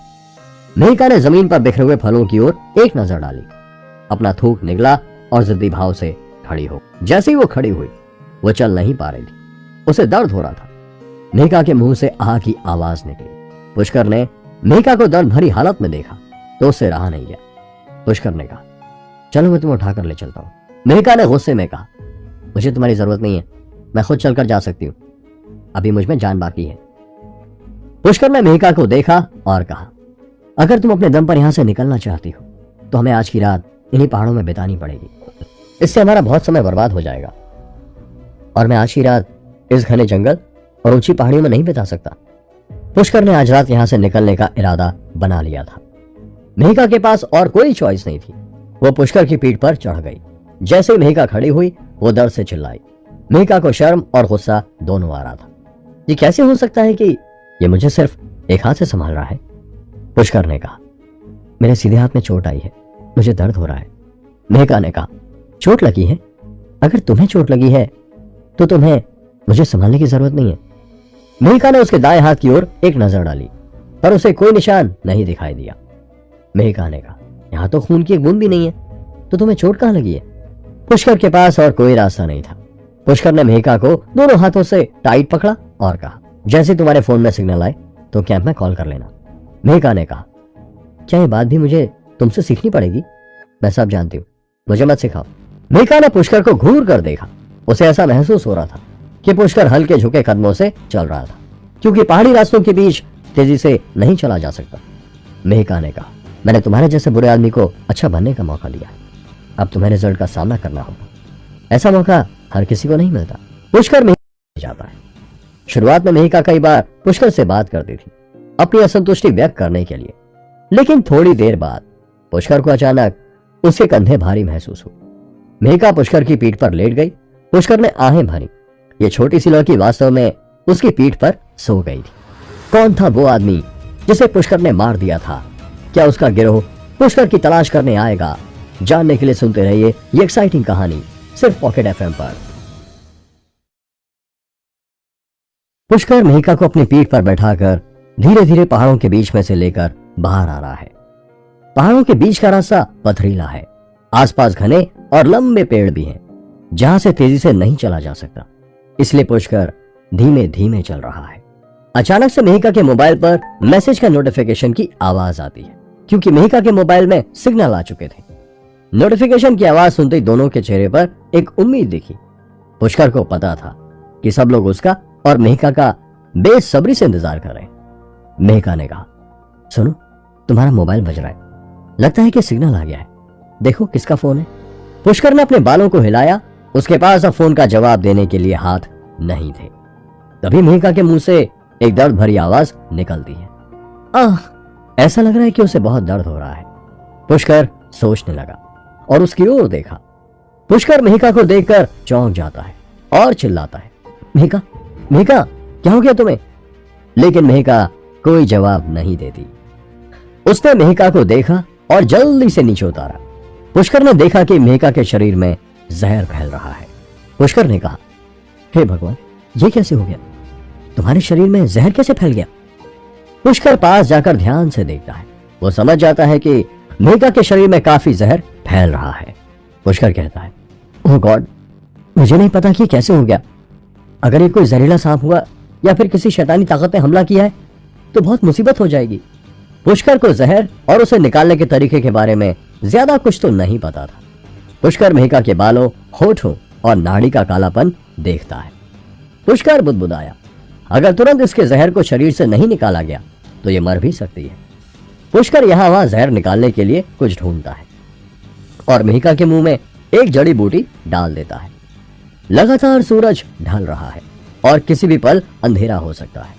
मेहिका ने जमीन पर बिखरे हुए फलों की ओर एक नजर डाली, अपना थूक निगला और जिद्दी भाव से खड़ी हो। जैसे ही वो खड़ी हुई वो चल नहीं पा रही थी, उसे दर्द हो रहा था। मेहिका के मुंह से आह की आवाज निकली। पुष्कर ने मेहिका को दर्द भरी हालत में देखा तो उससे रहा नहीं गया। पुष्कर ने कहा, चलो मैं तुम्हें उठाकर ले चलता हूं। मेहिका ने गुस्से में कहा, मुझे तुम्हारी जरूरत नहीं है, मैं खुद चलकर जा सकती हूँ, अभी मुझ में जान बाकी है। पुष्कर ने मेहिका को देखा और कहा, अगर तुम अपने दम पर यहां से निकलना चाहती हो तो हमें आज की रात इन्हीं पहाड़ों में बितानी पड़ेगी, इससे हमारा बहुत समय बर्बाद हो जाएगा और मैं आज की रात इस घने जंगल और ऊंची पहाड़ियों में नहीं बिता सकता। पुष्कर ने आज रात यहां से निकलने का इरादा बना लिया था। मेहिका के पास और कोई चॉइस नहीं थी। वो पुष्कर की पीठ पर चढ़ गई जैसे ही मेहिका खड़ी हुई वो दर्द से चिल्लाई। मेहिका को शर्म और गुस्सा दोनों आ रहा था। ये कैसे हो सकता है कि ये मुझे सिर्फ एक हाथ से संभाल रहा है? पुष्कर ने कहा, मेरे सीधे हाथ में चोट आई है, मुझे दर्द हो रहा है। मेहिका ने कहा, चोट लगी है? अगर तुम्हें चोट लगी है तो तुम्हें मुझे संभालने की जरूरत नहीं है। मेहिका ने उसके दाएं हाथ की ओर एक नजर डाली पर उसे कोई निशान नहीं दिखाई दिया। मेहिका ने कहा, यहां तो खून की एक बूंद भी नहीं है, तो तुम्हें चोट कहां लगी है? पुष्कर के पास और कोई रास्ता नहीं था। पुष्कर ने मेहिका को दोनों हाथों से टाइट पकड़ा और कहा, जैसे तुम्हारे फोन में सिग्नल आए तो कैंप में कॉल कर लेना। मेहिका ने कहा, क्या ये बात भी मुझे तुमसे सीखनी पड़ेगी? मैं सब जानती हूँ, मुझे मत सिखाओ। मेहिका ने पुष्कर को घूर कर देखा। उसे ऐसा महसूस हो रहा था कि पुष्कर हल्के झुके कदमों से चल रहा था, क्योंकि पहाड़ी रास्तों के बीच तेजी से नहीं चला जा सकता। मेहिका ने कहा, मैंने तुम्हारे जैसे बुरे आदमी को अच्छा बनने का मौका दिया, अब तुम्हें रिजल्ट का सामना करना होगा। ऐसा मौका हर किसी को नहीं मिलता। पुष्कर मेहिका जाता है। शुरुआत में मेहिका कई बार पुष्कर से बात करती थी अपनी असंतुष्टि व्यक्त करने के लिए, लेकिन थोड़ी देर बाद पुष्कर को अचानक उसके कंधे भारी महसूस हुए। मेहिका पुष्कर की पीठ पर लेट गई। पुष्कर ने आहें भरी। ये छोटी सी लड़की वास्तव में उसकी पीठ पर सो गई थी। कौन था वो आदमी जिसे पुष्कर ने मार दिया था? क्या उसका गिरोह पुष्कर की तलाश करने आएगा? जानने के लिए सुनते रहिए ये एक्साइटिंग कहानी सिर्फ पॉकेट एफएम पर। पुष्कर मेहिका को अपनी पीठ पर बैठाकर धीरे धीरे पहाड़ों के बीच में से लेकर बाहर आ रहा है। पहाड़ों के बीच का रास्ता पथरीला है। आसपास घने और लंबे पेड़ भी हैं, जहां से तेजी से नहीं चला जा सकता, इसलिए पुष्कर धीमे धीमे चल रहा है। अचानक से मेहिका के मोबाइल पर मैसेज का नोटिफिकेशन की आवाज आती है, क्योंकि मेहिका के मोबाइल में सिग्नल आ चुके थे। नोटिफिकेशन की आवाज सुनते ही दोनों के चेहरे पर एक उम्मीद दिखी। पुष्कर को पता था कि सब लोग उसका और मेहिका का बेसब्री से इंतजार कर रहे हैं। मेहिका ने कहा, सुनो, तुम्हारा मोबाइल बज रहा है, लगता है कि सिग्नल आ गया है, देखो किसका फोन है। पुष्कर ने अपने बालों को हिलाया। उसके पास अब फोन का जवाब देने के लिए हाथ नहीं थे। तभी मेहिका के मुंह से एक दर्द भरी आवाज निकलती है, आह! ऐसा लग रहा है कि उसे बहुत दर्द हो रहा है। पुष्कर सोचने लगा और उसकी ओर देखा। पुष्कर मेहिका को देखकर चौंक जाता है और चिल्लाता है, मेहिका, मेहिका, क्या हो गया तुम्हें? लेकिन मेहिका कोई जवाब नहीं देती। उसने मेहिका को देखा और जल्दी से नीचे उतारा। पुष्कर ने देखा कि मेहिका के शरीर में जहर फैल रहा है। पुष्कर ने कहा, हे भगवान, ये कैसे हो गया? तुम्हारे शरीर में जहर कैसे फैल गया? पुष्कर पास जाकर ध्यान से देखता है। वो समझ जाता है कि मेहिका के शरीर में काफी जहर फैल रहा है। पुष्कर कहता है, ओह गॉड, मुझे नहीं पता कि कैसे हो गया। अगर ये कोई जहरीला सांप हुआ या फिर किसी शैतानी ताकत ने हमला किया है तो बहुत मुसीबत हो जाएगी। पुष्कर को जहर और उसे निकालने के तरीके के बारे में ज्यादा कुछ तो नहीं पता था। पुष्कर मेहिका के बालों, होठों और नाड़ी का कालापन देखता है। पुष्कर बुदबुदाया, अगर तुरंत इसके जहर को शरीर से नहीं निकाला गया तो ये मर भी सकती है। पुष्कर यहां वहां जहर निकालने के लिए कुछ ढूंढता है और मेहिका के मुंह में एक जड़ी बूटी डाल देता है। लगातार सूरज ढल रहा है और किसी भी पल अंधेरा हो सकता है।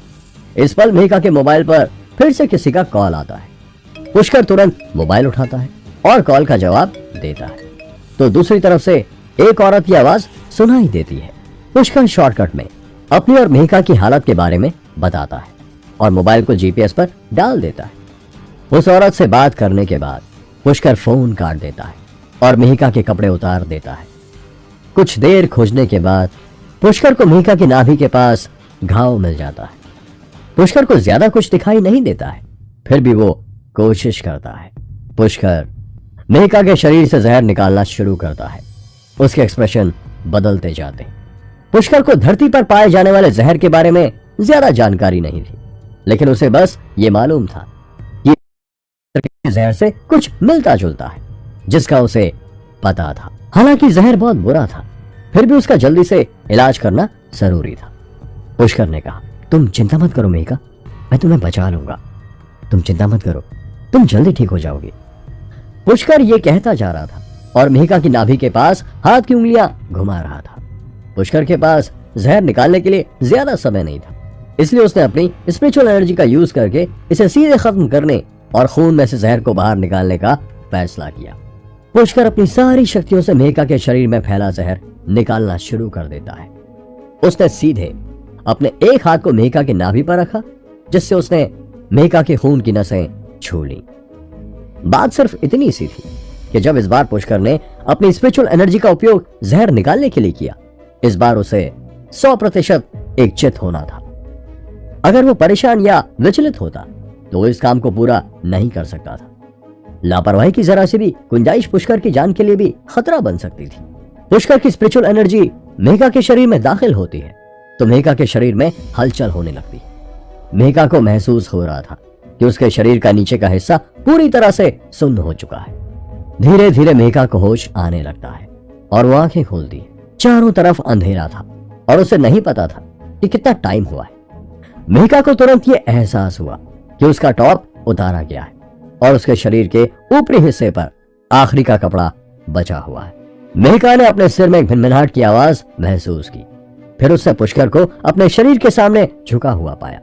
इस पल मेहिका के मोबाइल पर फिर से किसी का कॉल आता है। पुष्कर तुरंत मोबाइल उठाता है और कॉल का जवाब देता है, तो दूसरी तरफ से एक औरत की आवाज सुनाई देती है। पुष्कर शॉर्टकट में अपनी और मेहिका की हालत के बारे में बताता है और मोबाइल को जीपीएस पर डाल देता है। उस औरत से बात करने के बाद पुष्कर फोन काट देता है और मेहिका के कपड़े उतार देता है। कुछ देर खोजने के बाद पुष्कर को मेहिका की नाभि के पास घाव मिल जाता है। पुष्कर को ज्यादा कुछ दिखाई नहीं देता है, फिर भी वो कोशिश करता है। पुष्कर मेहिका के शरीर से जहर निकालना शुरू करता है। उसके एक्सप्रेशन बदलते जाते हैं। पुष्कर को धरती पर पाए जाने वाले जहर के बारे में ज्यादा जानकारी नहीं थी, लेकिन उसे बस ये मालूम था कि जहर से कुछ मिलता जुलता है, जिसका उसे पता था। हालांकि जहर बहुत बुरा था, फिर भी उसका जल्दी से इलाज करना जरूरी था। पुष्कर ने कहा, तुम चिंता मत करो मेहिका, मैं तुम्हें बचा लूंगा। तुम चिंता मत करो, तुम जल्दी ठीक हो जाओगे। पुष्कर ये कहता जा रहा था और मेहिका की नाभि के पास हाथ की उंगलियां घुमा रहा था। पुष्कर के पास जहर निकालने के लिए ज्यादा समय नहीं था, इसलिए उसने अपनी स्पिरिचुअल एनर्जी का यूज करके इसे सीधे खत्म करने और खून में से जहर को बाहर निकालने का फैसला किया। पुष्कर अपनी सारी शक्तियों से मेघा के शरीर में फैला जहर निकालना शुरू कर देता है। उसने सीधे अपने एक हाथ को मेघा के नाभि पर रखा, जिससे उसने मेघा के खून की नसें छू ली। बात सिर्फ इतनी सी थी कि जब इस बार पुष्कर ने अपनी स्पिरिचुअल एनर्जी का उपयोग जहर निकालने के लिए किया, इस बार उसे 100% एकचित होना था। अगर वो परेशान या विचलित होता तो वो इस काम को पूरा नहीं कर सकता था। लापरवाही की जरा सी भी गुंजाइश पुष्कर की जान के लिए भी खतरा बन सकती थी। पुष्कर की स्पिरिचुअल एनर्जी मेघा के शरीर में दाखिल होती है तो मेघा के शरीर में हलचल होने लगती है। मेघा को महसूस हो रहा था कि उसके शरीर का नीचे का हिस्सा पूरी तरह से सुन्न हो चुका है। धीरे धीरे मेघा को होश आने लगता है और वो आंखें खोलती है। चारों तरफ अंधेरा था और उसे नहीं पता था कि कितना टाइम हुआ है। मेघा को तुरंत ये एहसास हुआ कि उसका टॉप उतारा गया है और उसके शरीर के ऊपरी हिस्से पर आखिरी का कपड़ा बचा हुआ है। मेघा ने अपने सिर में एक भिनभिनाहट की आवाज महसूस की। फिर उसने पुष्कर को अपने शरीर के सामने झुका हुआ पाया।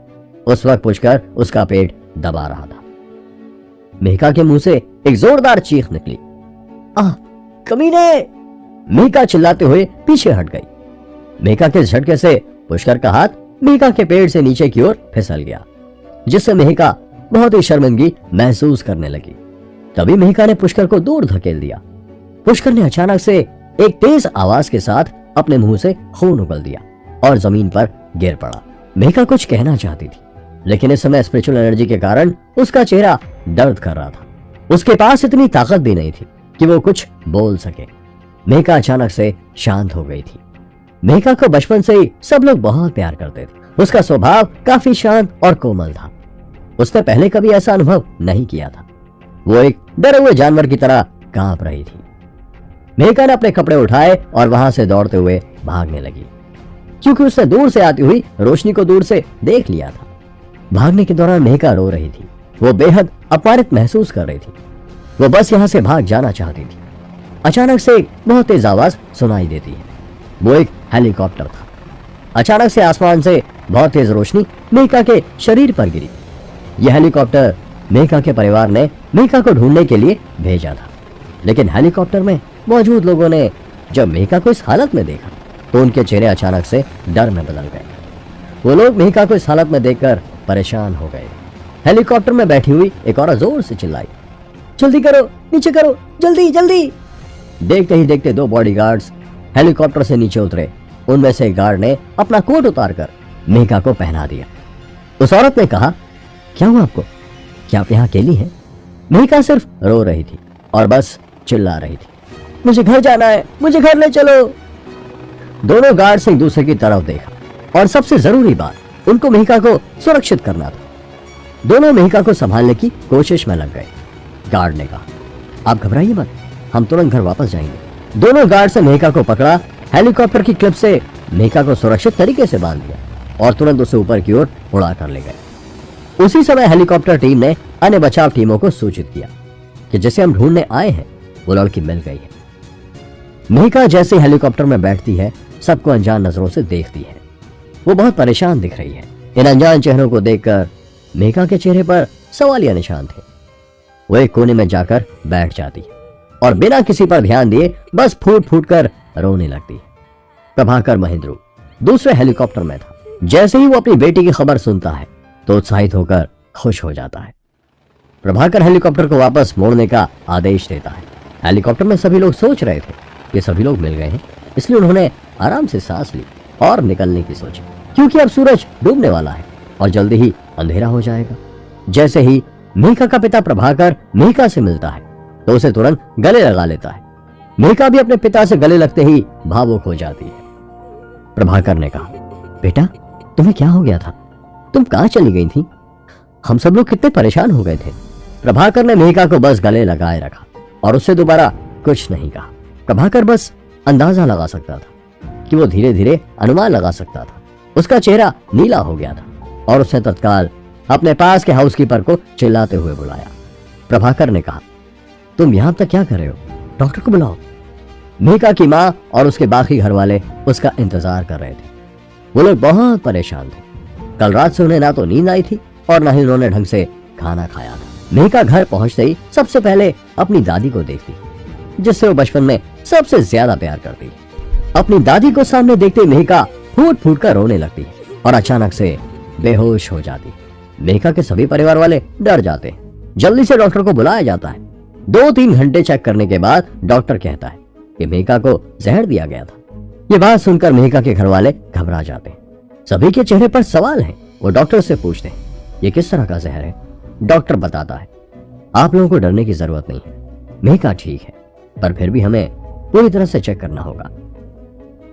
उस वक्त पुष्कर उसका पेट दबा रहा था। मेघा के मुंह से एक जोरदार चीख निकली। आह, कमीने! मेघा चिल्लाते हुए पीछे हट गई। मेघा के झटके से पुष्कर का हाथ मेघा के पेट से नीचे की ओर फिसल गया, जिससे मेघा बहुत ही शर्मिंदगी महसूस करने लगी। तभी मेघा ने पुष्कर को दूर धकेल दिया। पुष्कर ने अचानक से एक तेज आवाज के साथ अपने मुंह से खून उगल दिया और जमीन पर गिर पड़ा। मेघा कुछ कहना चाहती थी, लेकिन इस समय स्पिरिचुअल एनर्जी के कारण उसका चेहरा दर्द कर रहा था। उसके पास इतनी ताकत भी नहीं थी कि वो कुछ बोल सके। मेघा अचानक से शांत हो गई थी। मेघा को बचपन से ही सब लोग बहुत प्यार करते थे। उसका स्वभाव काफी शांत और कोमल था। उसने पहले कभी ऐसा अनुभव नहीं किया था। वो एक डरे हुए जानवर की तरह कांप रही थी। मेघा ने अपने कपड़े उठाए और वहां से दौड़ते हुए भागने लगी, क्योंकि उसने दूर से आती हुई रोशनी को दूर से देख लिया था। भागने के दौरान मेघा रो रही थी। वो बेहद अपमानित महसूस कर रही थी। वो बस यहां से भाग जाना चाहती थी। अचानक से एक बहुत तेज आवाज सुनाई देती है। वो एक हेलीकॉप्टर था। अचानक से आसमान से बहुत तेज रोशनी मेघा के शरीर पर गिरी। यह हेलीकॉप्टर मेघा के परिवार ने मेघा को ढूंढने के लिए भेजा था, लेकिन हेलीकॉप्टर में मौजूद लोगों ने जब मेघा को इस हालत में देखा तो उनके चेहरे अचानक से डर में बदल गए। वो लोग मेघा को इस हालत में देखकर परेशान हो गए। हेलीकॉप्टर में बैठी हुई एक औरत जोर से चिल्लाई, जल्दी करो, नीचे करो, जल्दी जल्दी। देखते ही देखते दो बॉडीगार्ड्स हेलीकॉप्टर से नीचे उतरे। उनमें से एक गार्ड ने अपना कोट उतारकर मेघा को पहना दिया। उस औरत ने कहा, क्या हुआ आपको? क्या आप यहाँ अकेली हैं? मेघा सिर्फ रो रही थी और बस चिल्ला रही थी, मुझे घर जाना है, मुझे घर ले चलो। दोनों गार्ड्स एक दूसरे की तरफ देखा और सबसे जरूरी बात, उनको मेघा को सुरक्षित करना था। दोनों मेघा को संभालने की कोशिश में लग गए। गार्ड ने कहा, आप घबराइए मत, हम तुरंत घर वापस जाएंगे। दोनों गार्ड से मेघा को पकड़ा, हेलीकॉप्टर की क्लिप से मेघा को सुरक्षित तरीके से बांध दिया और तुरंत उसे ऊपर की ओर उड़ा कर ले गए। उसी समय हेलीकॉप्टर टीम ने अन्य बचाव टीमों को सूचित किया कि जिसे हम ढूंढने आए हैं वो लड़की मिल गई है। मेघा जैसे हेलीकॉप्टर में बैठती है, सबको अनजान नजरों से देखती है। वो बहुत परेशान दिख रही है। इन अनजान चेहरों को देखकर मेघा के चेहरे पर सवालिया निशान थे। वो एक कोने में जाकर बैठ जाती है और बिना किसी पर ध्यान दिए बस फूट फूट कर रोने लगती है। प्रभाकर महेंद्रू दूसरे हेलीकॉप्टर में था। जैसे ही वो अपनी बेटी की खबर सुनता है तो उत्साहित होकर खुश हो जाता है। प्रभाकर हेलीकॉप्टर को वापस मोड़ने का आदेश देता है। हेलीकॉप्टर में सभी लोग सोच रहे थे कि सभी लोग मिल गए हैं, इसलिए उन्होंने आराम से सांस ली और निकलने की सोची, क्योंकि अब सूरज डूबने वाला है और जल्दी ही अंधेरा हो जाएगा। जैसे ही मेघा का पिता प्रभाकर मेघा से मिलता है तो उसे तुरंत गले लगा लेता है। मेघा भी अपने पिता से गले लगते ही भावुक हो जाती है। प्रभाकर ने कहा, बेटा तुम्हें क्या हो गया था? तुम कहां चली गई थी? हम सब लोग कितने परेशान हो गए थे। प्रभाकर ने मेघा को बस गले लगाए रखा और उससे दोबारा कुछ नहीं कहा। प्रभाकर बस अंदाजा लगा सकता था कि वो धीरे धीरे अनुमान लगा सकता था। उसका चेहरा नीला हो गया था और उसने तत्काल अपने पास के हाउसकीपर को चिल्लाते हुए बुलाया। प्रभाकर ने कहा, तुम यहां तक क्या कर रहे हो? डॉक्टर को बुलाओ। मेघा की माँ और उसके बाकी घर वाले उसका इंतजार कर रहे थे। वो लोग बहुत परेशान थे। कल रात से उन्हें ना तो नींद आई थी और ना ही उन्होंने ढंग से खाना खाया था। मेघा घर पहुंचते ही सबसे पहले अपनी दादी को देखती। जिससे वो बचपन में सबसे ज्यादा प्यार करती है। अपनी दादी को सामने देखते मेहिका फूट फूट कर रोने लगती है और अचानक से बेहोश हो जाती है। मेहिका के सभी परिवार वाले डर जाते हैं। जल्दी से डॉक्टर को बुलाया जाता है। 2-3 घंटे चेक करने के बाद डॉक्टर कहता है कि मेहिका को जहर दिया गया था। ये बात सुनकर मेहिका के घर वाले घबरा जाते हैं। सभी के चेहरे पर सवाल है। वो डॉक्टर से पूछते हैं ये किस तरह का जहर है। डॉक्टर बताता है आप लोगों को डरने की जरूरत नहीं है, मेहिका ठीक है, पर फिर भी हमें पूरी तरह से चेक करना होगा।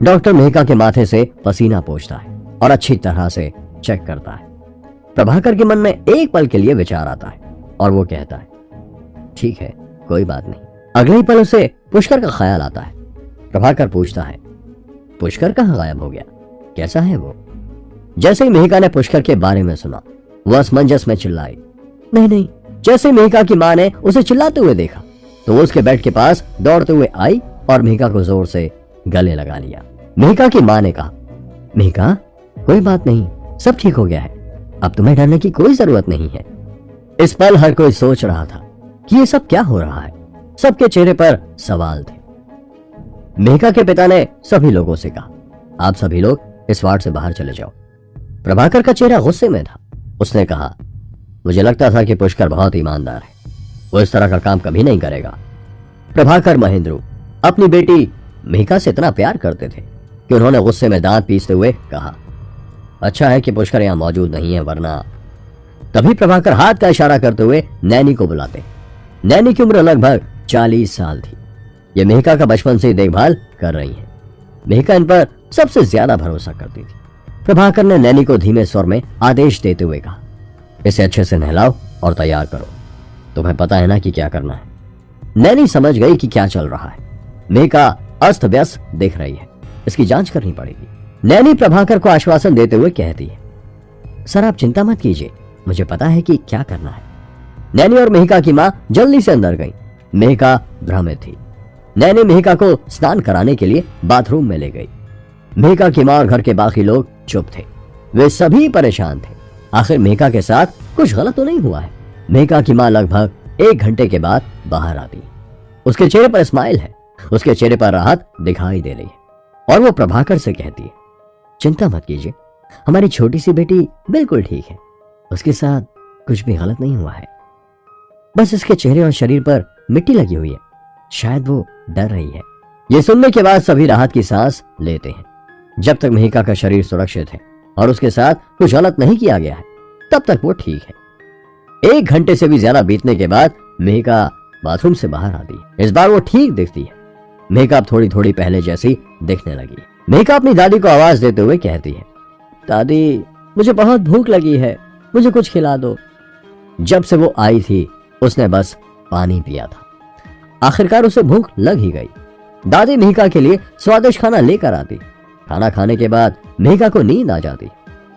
डॉक्टर मेहिका के माथे से पसीना पोंछता है और अच्छी तरह से चेक करता है। प्रभाकर के मन में एक पल के लिए विचार आता है और वो कहता है ठीक है, कोई बात नहीं। अगले ही पल उसे पुष्कर का ख्याल आता है। प्रभाकर पूछता है पुष्कर कहाँ गायब हो गया, कैसा है वो? जैसे ही मेहिका ने पुष्कर के बारे में सुना वह असमंजस में चिल्लाई नहीं। जैसे मेहिका की मां ने उसे चिल्लाते हुए देखा तो वो उसके बेड के पास दौड़ते हुए आई और मेहिका को जोर से गले लगा लिया। मेहिका की मां ने कहा मेहिका कोई बात नहीं, सब ठीक हो गया है, अब तुम्हें डरने की कोई जरूरत नहीं है। इस पल हर कोई सोच रहा था कि ये सब क्या हो रहा है। सबके चेहरे पर सवाल थे। मेहिका के पिता ने सभी लोगों से कहा आप सभी लोग इस वार्ड से बाहर चले जाओ। प्रभाकर का चेहरा गुस्से में था। उसने कहा मुझे लगता था कि पुष्कर बहुत ईमानदार है, वो इस तरह का काम कभी नहीं करेगा। प्रभाकर महेंद्रू अपनी बेटी मेहिका से इतना प्यार करते थे कि उन्होंने गुस्से में दांत पीसते हुए कहा अच्छा है कि पुष्कर यहां मौजूद नहीं है, वरना। तभी प्रभाकर हाथ का इशारा करते हुए नैनी को बुलाते। नैनी की उम्र लगभग 40 साल थी। ये मेहिका का बचपन से देखभाल कर रही है। मेहिका इन पर सबसे ज्यादा भरोसा करती थी। प्रभाकर ने नैनी को धीमे स्वर में आदेश देते हुए कहा इसे अच्छे से नहलाओ और तैयार करो, तुम्हें पता है ना कि क्या करना है। नैनी समझ गई कि क्या चल रहा है। मेहिका अस्त व्यस्त दिख रही है, इसकी जांच करनी पड़ेगी। नैनी प्रभाकर को आश्वासन देते हुए कहती है सर आप चिंता मत कीजिए, मुझे पता है कि क्या करना है। नैनी और मेहिका की मां जल्दी से अंदर गई। मेहिका भ्रमित थी। नैनी मेहिका को स्नान कराने के लिए बाथरूम में ले गई। मेहिका की मां और घर के बाकी लोग चुप थे। वे सभी परेशान थे। आखिर मेहिका के साथ कुछ गलत तो नहीं हुआ है। मेहिका की मां लगभग 1 घंटे के बाद बाहर आती। उसके चेहरे पर स्माइल है, उसके चेहरे पर राहत दिखाई दे रही है और वो प्रभाकर से कहती है चिंता मत कीजिए, हमारी छोटी सी बेटी बिल्कुल ठीक है, उसके साथ कुछ भी गलत नहीं हुआ है, बस इसके चेहरे और शरीर पर मिट्टी लगी हुई है, शायद वो डर रही है। ये सुनने के बाद सभी राहत की सांस लेते हैं। जब तक मेहिका का शरीर सुरक्षित है और उसके साथ कुछ गलत नहीं किया गया है तब तक वो ठीक है। 1 घंटे से भी ज्यादा बीतने के बाद मेहिका बाथरूम से बाहर आती है। इस बार वो ठीक दिखती है। मेहिका थोड़ी थोड़ी पहले जैसी दिखने लगी। मेहिका अपनी दादी को आवाज देते हुए कहती है दादी मुझे बहुत भूख लगी है, मुझे कुछ खिला दो। जब से वो आई थी उसने बस पानी पिया था। आखिरकार उसे भूख लग ही गई। दादी मेहिका के लिए स्वादिष्ट खाना लेकर आती। खाना खाने के बाद मेहिका को नींद आ जाती।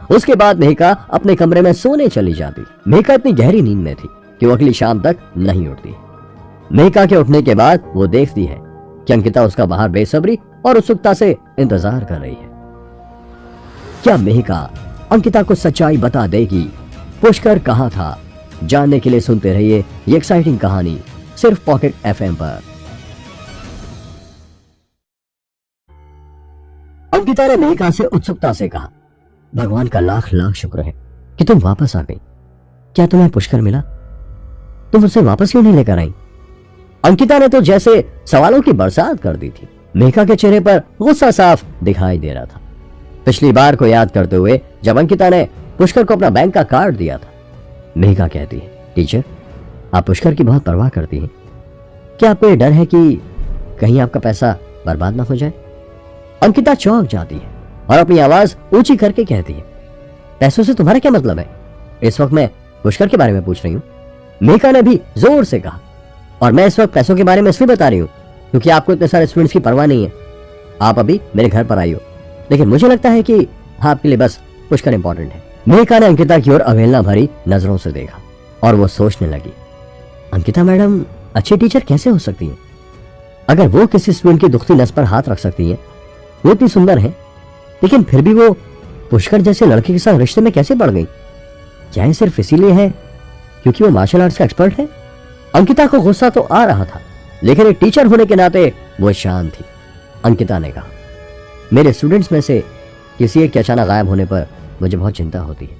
उसके बाद मेहिका अपने कमरे में सोने चली जाती। मेहिका इतनी गहरी नींद में थी कि वो अगली शाम तक नहीं उठती। मेहिका के उठने के बाद वो देखती है कि अंकिता उसका बाहर बेसब्री और उत्सुकता से इंतजार कर रही है। क्या मेहिका अंकिता को सच्चाई बता देगी? पुष्कर कहाँ था? जानने के लिए सुनते रहिए ये एक्साइटिंग कहानी सिर्फ पॉकेट FM पर। अंकिता ने मेहिका से उत्सुकता से कहा भगवान का लाख लाख शुक्र है कि तुम वापस आ गई। क्या तुम्हें पुष्कर मिला? तुम उसे वापस क्यों नहीं लेकर आई? अंकिता ने तो जैसे सवालों की बरसात कर दी थी। मेहिका के चेहरे पर गुस्सा साफ दिखाई दे रहा था। पिछली बार को याद करते हुए जब अंकिता ने पुष्कर को अपना बैंक का कार्ड दिया था, मेहिका कहती है टीचर आप पुष्कर की बहुत परवाह करती हैं, क्या आपको ये डर है कि कहीं आपका पैसा बर्बाद ना हो जाए? अंकिता चौंक जाती है और अपनी आवाज ऊंची करके कहती है पैसों से तुम्हारा क्या मतलब है? इस वक्त मैं पुष्कर के बारे में पूछ रही हूँ। मेहिका ने भी जोर से कहा और मैं इस वक्त पैसों के बारे में इसलिए बता रही हूँ क्योंकि आपको इतने सारे स्टूडेंट्स की परवाह नहीं है। आप अभी मेरे घर पर आई हो, लेकिन मुझे लगता है कि आपके लिए बस पुष्कर इंपॉर्टेंट है। मेहिका ने अंकिता की ओर अवहेलना भरी नजरों से देखा और वो सोचने लगी अंकिता मैडम अच्छी टीचर कैसे हो सकती हैं? अगर वो किसी स्टूडेंट की दुखती नस पर हाथ रख सकती हैं, वो इतनी सुंदर है, लेकिन फिर भी वो पुष्कर जैसे लड़के के साथ रिश्ते में कैसे पड़ गई? क्या ये सिर्फ इसीलिए है क्योंकि वो मार्शल आर्ट्स का एक्सपर्ट है? अंकिता को गुस्सा तो आ रहा था, लेकिन एक टीचर होने के नाते वो शांत थी। अंकिता ने कहा, मेरे स्टूडेंट्स में से किसी एक के अचानक गायब होने पर मुझे बहुत चिंता होती है।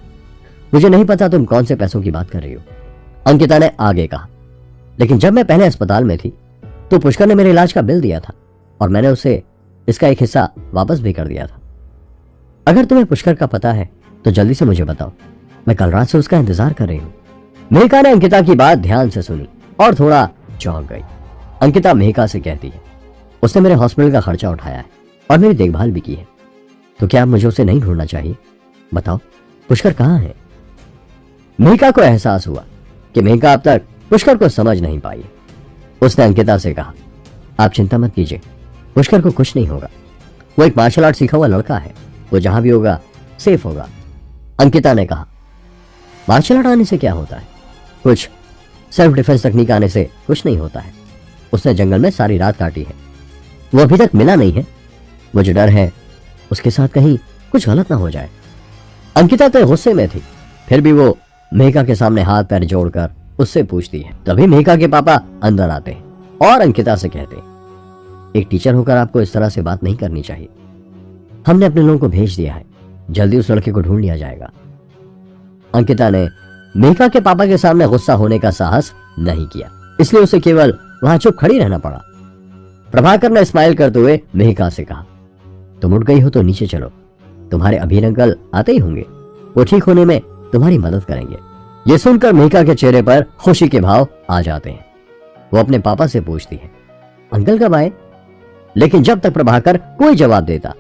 मुझे नहीं पता तुम कौन से पैसों की बात कर रही हो। अंकिता ने आगे कहा, लेकिन जब मैं पहले अस्पताल में थी तो पुष्कर ने मेरे इलाज का बिल दिया था और मैंने उसे इसका एक हिस्सा वापस भी कर दिया था। अगर तुम्हें पुष्कर का पता है तो जल्दी से मुझे बताओ, मैं कल रात से उसका इंतजार कर रही हूं। मेहका ने अंकिता की बात ध्यान से सुनी और थोड़ा चौंक गई। अंकिता मेहका से कहती है, उसने मेरे हॉस्पिटल का खर्चा उठाया है और मेरी देखभाल भी की है, तो क्या अब मुझे उसे नहीं ढूंढना चाहिए? बताओ पुष्कर कहाँ है? मेहका को एहसास हुआ कि मेहका अब तक पुष्कर को समझ नहीं पाई। उसने अंकिता से कहा, आप चिंता मत कीजिए, पुष्कर को कुछ नहीं होगा। वो एक मार्शल आर्ट सीखा हुआ लड़का है, वो जहां भी होगा सेफ होगा। अंकिता ने कहा, मार्शल आर्ट आने से क्या होता है? कुछ सेल्फ डिफेंस तकनीक आने से कुछ नहीं होता है। उसने जंगल में सारी रात काटी है, वो अभी तक मिला नहीं है। मुझे डर है उसके साथ कहीं कुछ गलत ना हो जाए। अंकिता तो गुस्से में थी, फिर भी वो मेहका के सामने हाथ पैर जोड़कर उससे पूछती है। तभी मेहका के पापा अंदर आते हैं और अंकिता से कहते हैं, एक टीचर होकर आपको इस तरह से बात नहीं करनी चाहिए। हमने अपने लोगों को भेज दिया है, जल्दी उस लड़के को ढूंढ लिया जाएगा। अंकिता ने मेहका के पापा के सामने गुस्सा होने का साहस नहीं किया, इसलिए उसे केवल वहां चुप खड़ी रहना पड़ा। प्रभाकर ने स्माइल करते हुए मेहका से कहा, तुम उठ गई हो तो नीचे चलो, तुम्हारे अभीर अंकल आते ही होंगे, वो ठीक होने में तुम्हारी मदद करेंगे। ये सुनकर मेहका के चेहरे पर खुशी के भाव आ जाते हैं। वो अपने पापा से पूछती है, अंकल कब आए? लेकिन जब तक प्रभाकर कोई जवाब देता,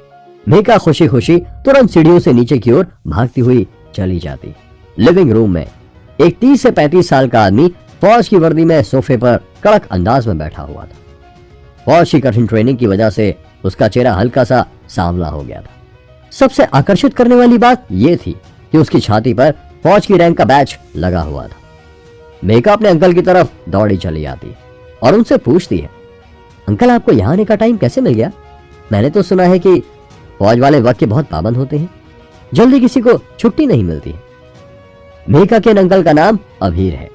मेहका खुशी खुशी तुरंत सीढ़ियों से नीचे की ओर भागती हुई चली जाती। लिविंग रूम में एक 30 से 35 साल का आदमी फौज की वर्दी में सोफे पर कड़क अंदाज में बैठा हुआ था। फौज की कठिन ट्रेनिंग की वजह से उसका चेहरा हल्का सा सांवला हो गया था। सबसे आकर्षित करने वाली बात यह थी कि उसकी छाती पर फौज की रैंक का बैच लगा हुआ था। मेहका अपने अंकल की तरफ दौड़ी चली आती है और उनसे पूछती है, अंकल आपको यहाँ आने का टाइम कैसे मिल गया? मैंने तो सुना है कि फौज वाले वक्त के बहुत पाबंद होते हैं, जल्दी किसी को छुट्टी नहीं मिलती है। मेहका के अंकल का नाम अभीर है,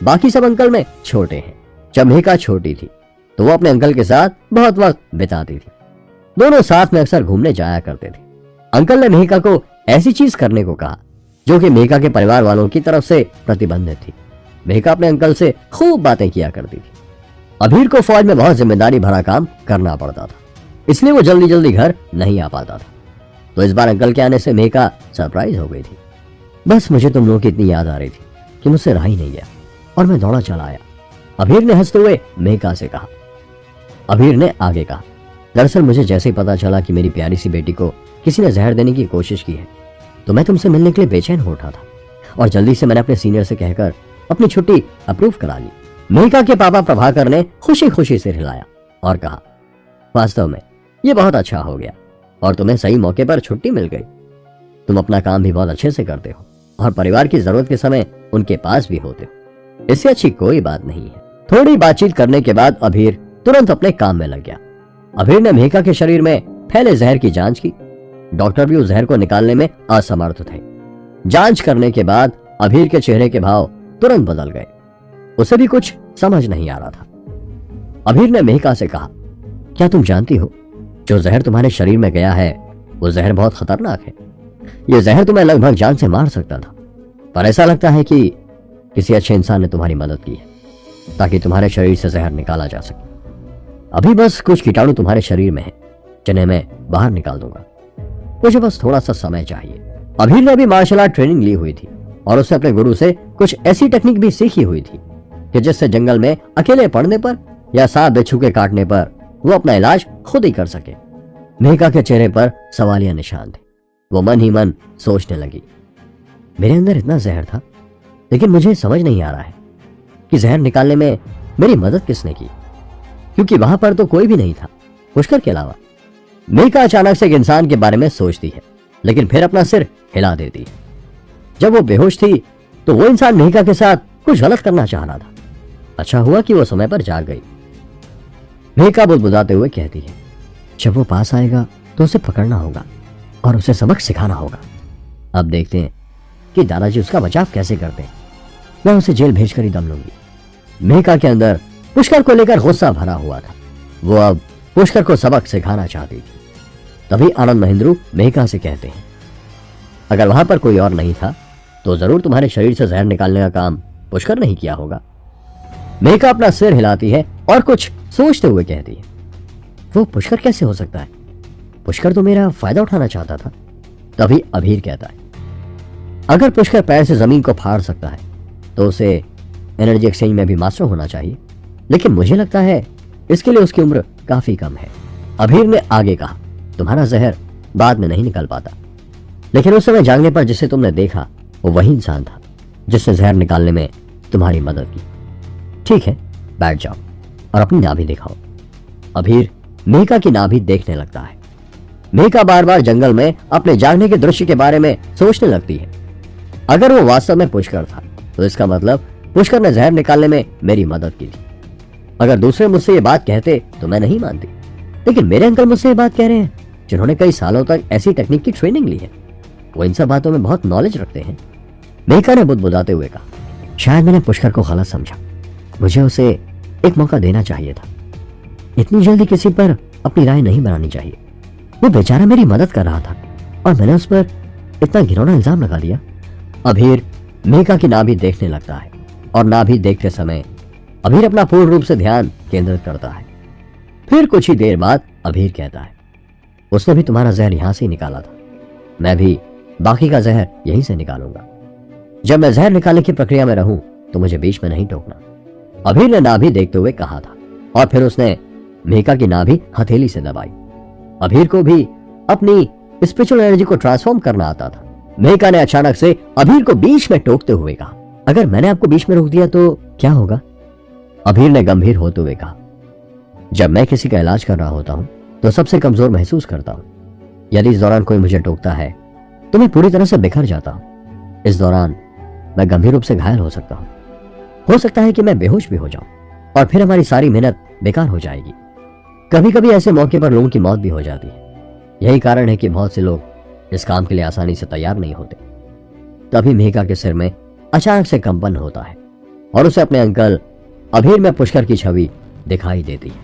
बाकी सब अंकल में छोटे हैं। जब मेहका छोटी थी तो वो अपने अंकल के साथ बहुत वक्त बिताती थी। दोनों साथ में अक्सर घूमने जाया करते थे। अंकल ने मेहका को ऐसी चीज करने को कहा जो कि मेहका के परिवार वालों की तरफ से प्रतिबंधित थी। मेहका अपने अंकल से खूब बातें किया करती थी। अभीर को फौज में बहुत जिम्मेदारी भरा काम करना पड़ता था, इसलिए वो जल्दी जल्दी घर नहीं आ पाता था। तो इस बार अंकल के आने से मेहका सरप्राइज हो गई थी। बस मुझे तुम लोगों की इतनी याद आ रही थी कि मुझसे रहा ही नहीं गया और मैं दौड़ा चला आया। अभीर ने हंसते हुए मेहका से कहा। अभीर ने आगे कहा, दरअसल मुझे जैसे ही पता चला कि मेरी प्यारी सी बेटी को किसी ने जहर देने की कोशिश की है तो मैं तुमसे मिलने के लिए बेचैन हो उठा था और जल्दी से मैंने अपने सीनियर से कहकर अपनी छुट्टी अप्रूव करा ली। मेहका के पापा प्रभाकर ने खुशी खुशी सिर हिलाया और कहा, वास्तव में ये बहुत अच्छा हो गया और तुम्हें सही मौके पर छुट्टी मिल गई। तुम अपना काम भी बहुत अच्छे से करते हो और परिवार की जरूरत के समय उनके पास भी होते हो, इससे अच्छी कोई बात नहीं है। थोड़ी बातचीत करने के बाद अभीर तुरंत अपने काम में लग गया। अभीर ने मेहका के शरीर में फैले जहर की जांच की। डॉक्टर भी उस जहर को निकालने में असमर्थ थे। जांच करने के बाद अभीर के चेहरे के भाव तुरंत बदल गए। उसे भी कुछ समझ नहीं आ रहा था। अभीर ने मेहका से कहा, क्या तुम जानती हो जो जहर तुम्हारे शरीर में गया है वो जहर बहुत खतरनाक है। यह जहर तुम्हें लगभग जान से मार सकता था, पर ऐसा लगता है कि किसी अच्छे इंसान ने तुम्हारी मदद की है ताकि तुम्हारे शरीर से जहर निकाला जा सके। अभी बस कुछ कीटाणु तुम्हारे शरीर में है जिन्हें मैं बाहर निकाल दूंगा, मुझे बस थोड़ा सा समय चाहिए। अभीर ने भी मार्शल आर्ट ट्रेनिंग ली हुई थी और उसने अपने गुरु से कुछ ऐसी टेक्निक भी सीखी हुई थी कि जिससे जंगल में अकेले पड़ने पर या सांप बिच्छू के काटने पर वो अपना इलाज खुद ही कर सके। मेहका के चेहरे पर सवालिया निशान थे। वो मन ही मन सोचने लगी, मेरे अंदर इतना जहर था लेकिन मुझे समझ नहीं आ रहा है कि जहर निकालने में मेरी मदद किसने की, क्योंकि वहां पर तो कोई भी नहीं था पुष्कर के अलावा। मेहका अचानक से एक इंसान के बारे में सोचती है लेकिन फिर अपना सिर हिला देती है। जब वो बेहोश थी तो वो इंसान मेहका के साथ कुछ गलत करना चाह रहा था। अच्छा हुआ कि वो समय पर जाग गई। मेहका बुदबुदाते हुए कहती है, जब वो पास आएगा तो उसे पकड़ना होगा और उसे सबक सिखाना होगा। अब देखते हैं कि दादाजी उसका बचाव कैसे करते हैं। मैं उसे जेल भेजकर ही दम लूंगी। मेहका के अंदर पुष्कर को लेकर गुस्सा भरा हुआ था। वो अब पुष्कर को सबक सिखाना चाहती थी। तभी आनंद महेंद्रू मेहका से कहते हैं, अगर वहां पर कोई और नहीं था तो जरूर तुम्हारे शरीर से जहर निकालने का काम पुष्कर नहीं किया होगा। मेहका अपना सिर हिलाती है और कुछ सोचते हुए कहती है, वो पुष्कर कैसे हो सकता है? पुष्कर तो मेरा फायदा उठाना चाहता था। तभी अभीर कहता है, अगर पुष्कर पैर से जमीन को फाड़ सकता है तो उसे एनर्जी एक्सचेंज में भी मास्टर होना चाहिए, लेकिन मुझे लगता है इसके लिए उसकी उम्र काफी कम है। अभीर ने आगे कहा, तुम्हारा जहर बाद में नहीं निकल पाता, लेकिन उस समय जागने पर जिसे तुमने देखा वो वही इंसान था जिसने जहर निकालने में तुम्हारी मदद की। ठीक है, बैठ जाओ और अपनी नाभि दिखाओ। अभीर मेहका की नाभि देखने लगता है। मेहका बार बार जंगल में अपने जागने के दृश्य के बारे में सोचने लगती है। अगर वो वास्तव में पुष्कर था तो इसका मतलब पुष्कर ने जहर निकालने में मेरी मदद की थी। अगर दूसरे मुझसे ये बात कहते तो मैं नहीं मानती, लेकिन मेरे अंकल मुझसे ये बात कह रहे हैं जिन्होंने कई सालों तक ऐसी टेक्निक की ट्रेनिंग ली है। वो इन सब बातों में बहुत नॉलेज रखते हैं। मेहका ने बुदबुदाते हुए कहा, शायद मैंने पुष्कर को गलत समझा। मुझे उसे एक मौका देना चाहिए था। इतनी जल्दी किसी पर अपनी राय नहीं बनानी चाहिए। वो बेचारा मेरी मदद कर रहा था और मैंने उस पर इतना घिनौना इल्जाम लगा दिया। अभीर मेहका की नाभि देखने लगता है और नाभि देखते समय अभीर अपना पूर्ण रूप से ध्यान केंद्रित करता है। फिर कुछ ही देर बाद अभीर कहता है, उसने भी तुम्हारा जहर यहां से ही निकाला था, मैं भी बाकी का जहर यहीं से निकालूंगा। जब मैं जहर निकालने की प्रक्रिया में रहूं तो मुझे बीच में नहीं टोकना। अभीर ने नाभि देखते हुए कहा था और फिर उसने मेहका की नाभि हथेली से दबाई। अभीर को भी अपनी स्पिरिचुअल एनर्जी को ट्रांसफॉर्म करना आता था। मेहका ने अचानक से अभीर को बीच में टोकते हुए कहा, अगर मैंने आपको बीच में रोक दिया तो क्या होगा? अभीर ने गंभीर होते हुए कहा, जब मैं किसी का इलाज कर रहा होता हूं तो सबसे कमजोर महसूस करता हूं। यदि इस दौरान कोई मुझे टोकता है तो मैं पूरी तरह से बिखर जाता हूं। इस दौरान मैं गंभीर रूप से घायल हो सकता हूं। हो सकता है कि मैं बेहोश भी हो जाऊं और फिर हमारी सारी मेहनत बेकार हो जाएगी। कभी कभी ऐसे मौके पर लोगों की मौत भी हो जाती है। यही कारण है कि बहुत से लोग इस काम के लिए आसानी से तैयार नहीं होते। तभी मेहका के सिर में अचानक से कंपन होता है और उसे अपने अंकल अभीर में पुष्कर की छवि दिखाई देती है,